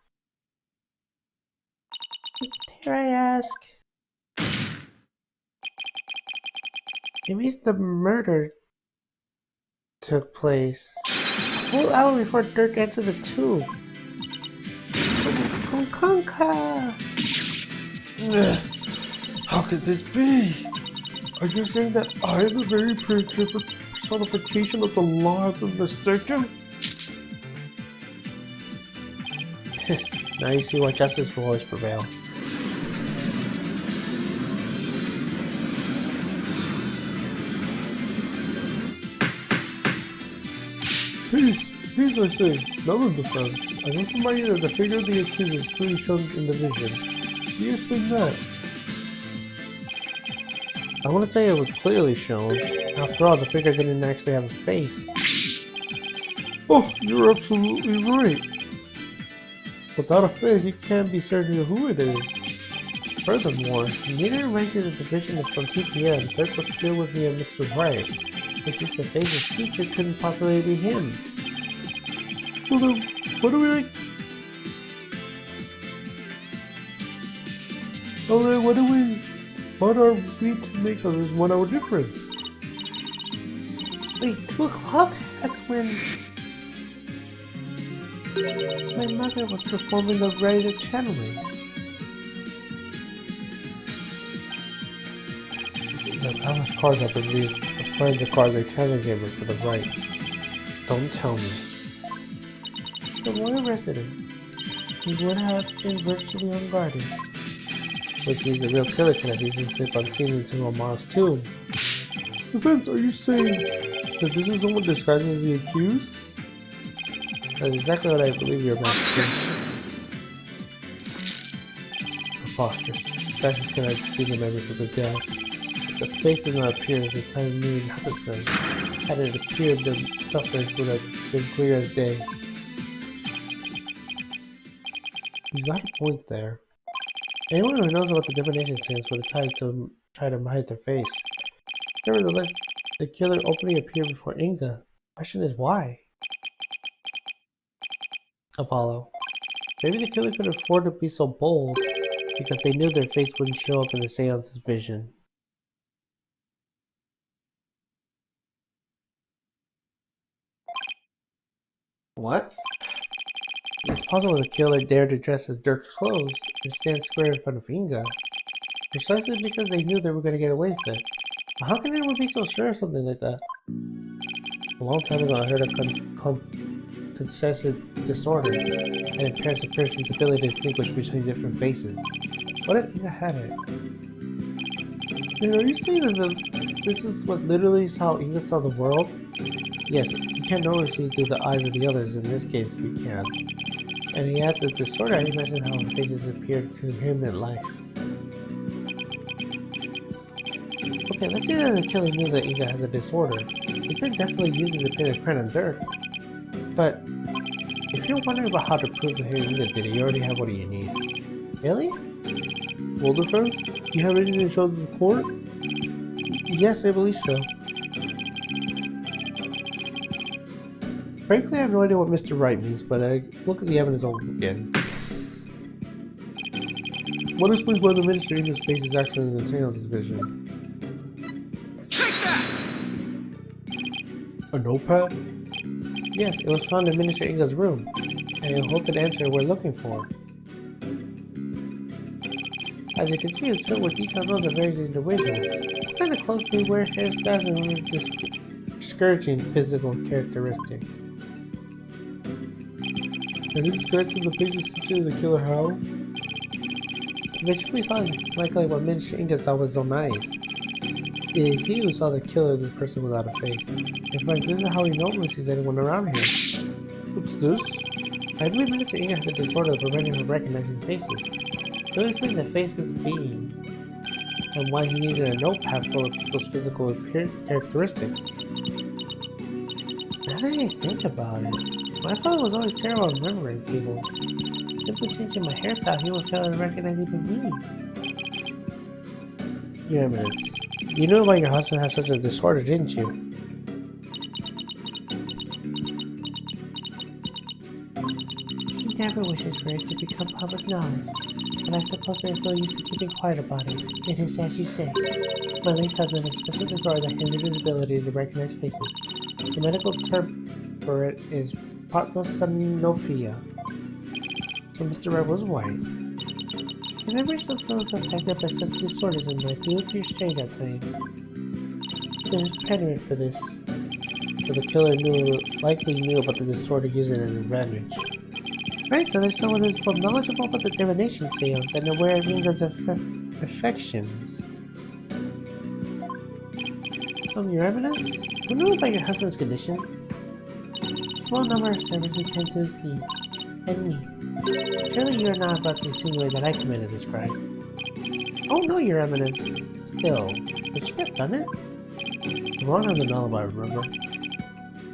Dare I ask? It means the murder took place a full hour before Dirk entered the tube. Konkanka! How could this be? Are you saying that I am the very personification of the law of the mistaken? Now you see why justice will always prevail. Peace, I say, none of defense. I must remind you that the figure of the accused is clearly shown in the vision. Do you explain that? I want to say it was clearly shown. After all, the figure didn't actually have a face. Oh, you're absolutely right. Without a face, you can't be certain of who it is. Furthermore, neither ranking the division is from TPM, Dirk was still with me and Mr. Wright, which is the face's feature couldn't possibly be him. Well then, what do we like? Oh then, what are we to make of this 1 hour difference? Wait, 2 o'clock? That's when my mother was performing the rite of channeling. The palace cards have been assigned the cards a channeling gamer for the right. Don't tell me. The royal residence. He would have been virtually unguarded. Which means the real killer could have easily slipped unseen into Omar's tomb. Defense, are you saying that this is someone disguised as the accused? That's exactly what I believe you're about to do. Preposterous. Disguises could have seen the memories of the dead. The face did not appear as the time knew inhabitants. Had it appeared, the sufferers would have been clear as day. He's got a point there. Anyone who knows about the divination seance would have tried to hide their face. Nevertheless, the killer openly appeared before Inga. The question is why? Apollo. Maybe the killer could afford to be so bold because they knew their face wouldn't show up in the seance's vision. What? It's possible the killer dared to dress as Dirk's clothes and stand square in front of Inga, precisely because they knew they were going to get away with it. But how can anyone be so sure of something like that? A long time ago, I heard of concessive disorder and impairs a person's ability to distinguish between different faces. What if Inga had it? Then are you saying that this is what literally is how Inga saw the world? Yes, he can't only see through the eyes of the others, in this case we can. And he had the disorder. I imagine how the faces appeared to him in life. Okay, let's say that the killer knew that Inga has a disorder. He could definitely use it to pin a print on Dirk. But if you're wondering about how to prove that Inga did it, you already have what you need. Really? Well, defense? Do you have anything to show to the court? Yes, I believe so. Frankly, I have no idea what Mr. Wright means, but I look at the evidence over again. What explains why the minister in his face is actually in the seance's vision? Take that! A notepad? Yes, it was found in Minister Inga's room, and it holds an answer we're looking for. As you can see, it's filled with detailed notes of various individuals. Kind of close they wear hairstyles and discouraging physical characteristics. And who described the faces considered the killer how? Eventually saw likely what Minister Inga saw with his own eyes. It is he who saw the killer of this person without a face. In fact, this is how he normally sees anyone around him. What's this? I believe Minister Inga has a disorder preventing him from recognizing faces. It would explain the faceless being, and why he needed a notepad full of people's physical characteristics. Now that I think about it, my father was always terrible at remembering people. Simply changing my hairstyle, he would fail to recognize even me. Your Eminence, you knew about your husband has such a disorder, didn't you? He never wishes for it to become public knowledge, but I suppose there's no use in keeping quiet about it. It is as you say. My late husband has a special disorder that hindered his ability to recognize faces. The medical term for it is parthenosynophia. So Mr. Wright was white. The memories of those affected by such disorders in life do appear strange at times. There's precedent for this, but the killer likely knew about the disorder using it as an advantage. Right, so there's someone who's both knowledgeable about the divination seance and aware of Inga's affections. Your Eminence, who knew about your husband's condition? A small number of servants who tend to his needs, and me. Surely you are not about to insinuate that I committed this crime. Oh no, Your Eminence. Still, Did she have done it? Ron has an alibi, remember?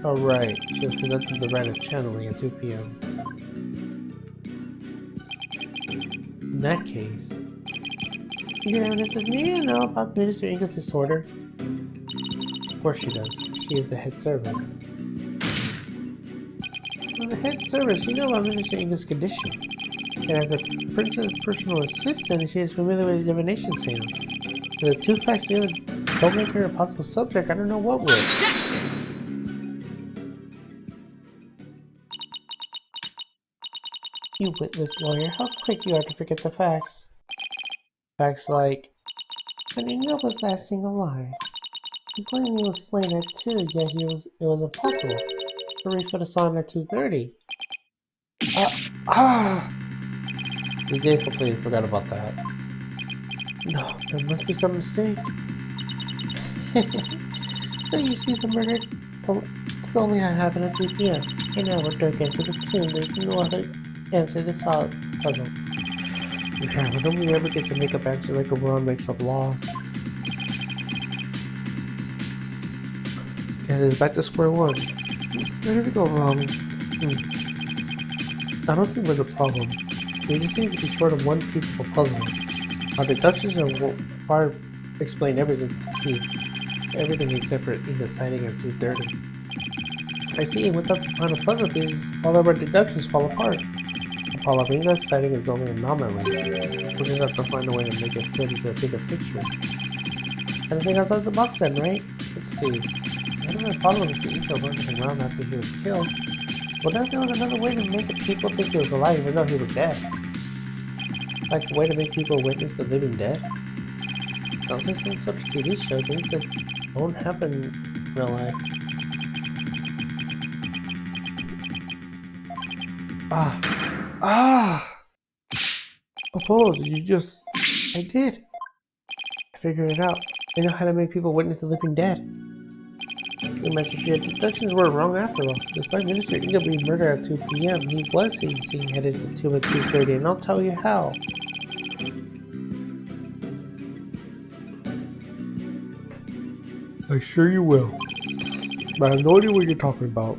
Oh, right. She was conducting the rite of channeling at 2 p.m. In that case, Your Eminence, does Nina know about Minister Inga's disorder? Of course she does. She is the head servant. As a head servant, she knows about Minister Inga's condition. And as the prince's personal assistant, she is familiar with the divination seance. If the two facts together don't make her a possible subject, I don't know what will. You witless lawyer, how quick you are to forget the facts. Facts like, when Inga was last seen alive, he claimed he was slain at 2, yet it was impossible. Hurry for the song at 2:30. We did completely forgot about that. No, there must be some mistake. So you see, the murder could only have happened at 3 p.m. And now we're dug into the tomb. There's no other answer to this puzzle. Yeah, but don't we ever get to make up answers like a Ron makes up laws? Yeah, it's back to square one. Where did we go wrong? I don't think we're the problem. We just seem to be short of one piece of a puzzle. Our deductions are far explain everything to the T. Everything except for Inga signing at 2:30. I see, without the final puzzle pieces, all of our deductions fall apart. All of Inga's sighting is only an anomaly. We'll just have to find a way to make it fit into a bigger picture. Anything outside the box then, right? Let's see. I don't have a problem with the Inga running around after he was killed. What if there was another way to make the people think he was alive even though he was dead? Like a way to make people witness the living dead? Sounds like some such TV show, things that won't happen in real life. Apollo, did you just... I did. I figured it out. I know how to make people witness the living dead. The magistrate deductions were wrong after all. Despite Minister Inga being murdered at 2 p.m., he was seen headed to the tomb at 2:30, and I'll tell you how. I sure you will. But I have no idea what you're talking about.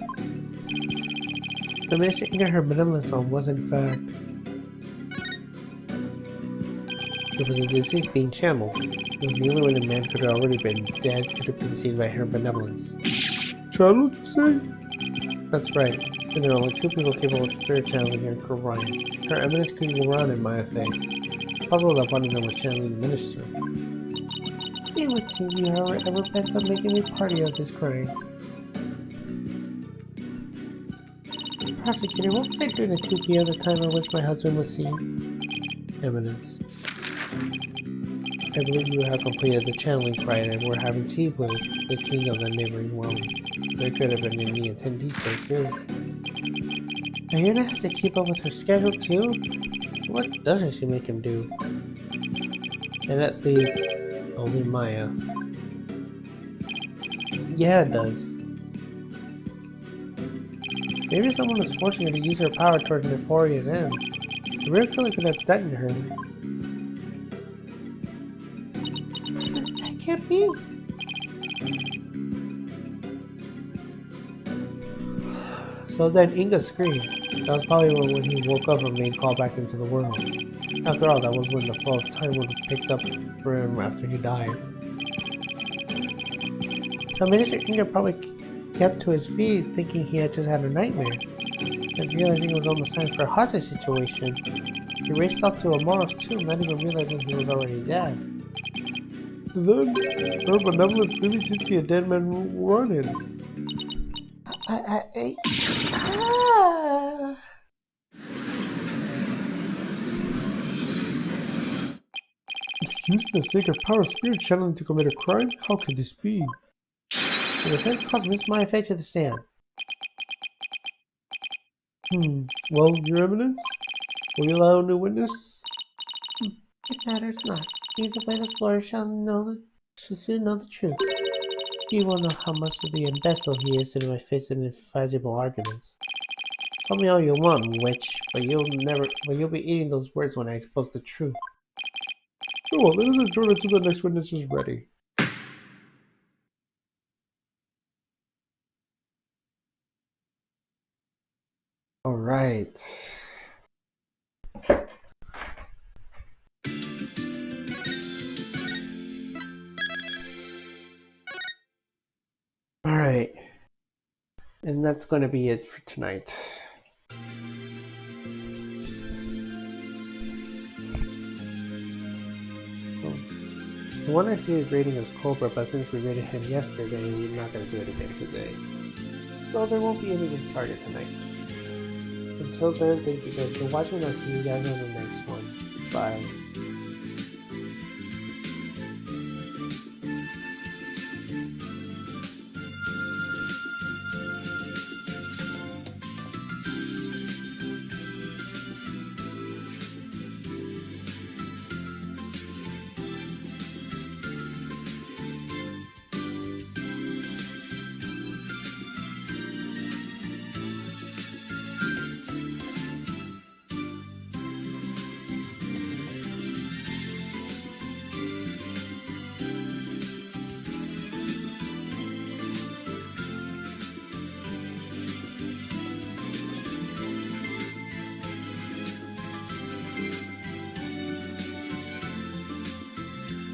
The Minister Inga her benevolence on was in fact... It was a disease being channeled. It was the only way the man could have already been dead could have been seen by her benevolence. Channel, you say? That's right. And there are only 2 people capable of spirit channeling here in Ryan. Her Eminence Queen Moran and Maya Fey. It's possible that one of them was channeling the minister. It would seem you are ever bent on making me party of this crime. Prosecutor, what was I doing at 2 p.m. the time at which my husband was seen? Eminence. I believe you have completed the channeling rite and were having tea with the king of the neighboring realm. There could have been any attendees there too. Ayuna has to keep up with her schedule too? What doesn't she make him do? And that leaves only Maya. Yeah, it does. Maybe someone is forcing her to use her power towards nefarious ends. The real killer could have threatened her. That can't be. So then Inga screamed. That was probably when he woke up and made call back into the world. After all, that was when the flow of time would have picked up for him after he died. So Minister Inga probably kept to his feet thinking he had just had a nightmare. And realizing it was almost time for a hostage situation, he raced off to Amoro's tomb, not even realizing he was already dead. Then, her benevolence really did see a dead man running. Using the sacred power of spirit channeling to commit a crime? How could this be? The defense calls Miss Maya Fey to the stand. Well, Your Eminence? Will you allow a new witness? It matters not. Either way, this lawyer shall soon know the truth. He will know how much of the imbecile he is in my face and inflexible arguments. Tell me all you want, witch, but you'll be eating those words when I expose the truth. Oh, well, let us adjourn until the next witness is ready. Alright. Alright. And that's going to be it for tonight. The one I see is rating is Cobra, but since we rated him yesterday, we're not going to do it again today. So there won't be any target tonight. Until then, thank you guys for watching. I'll see you guys on the next one. Bye.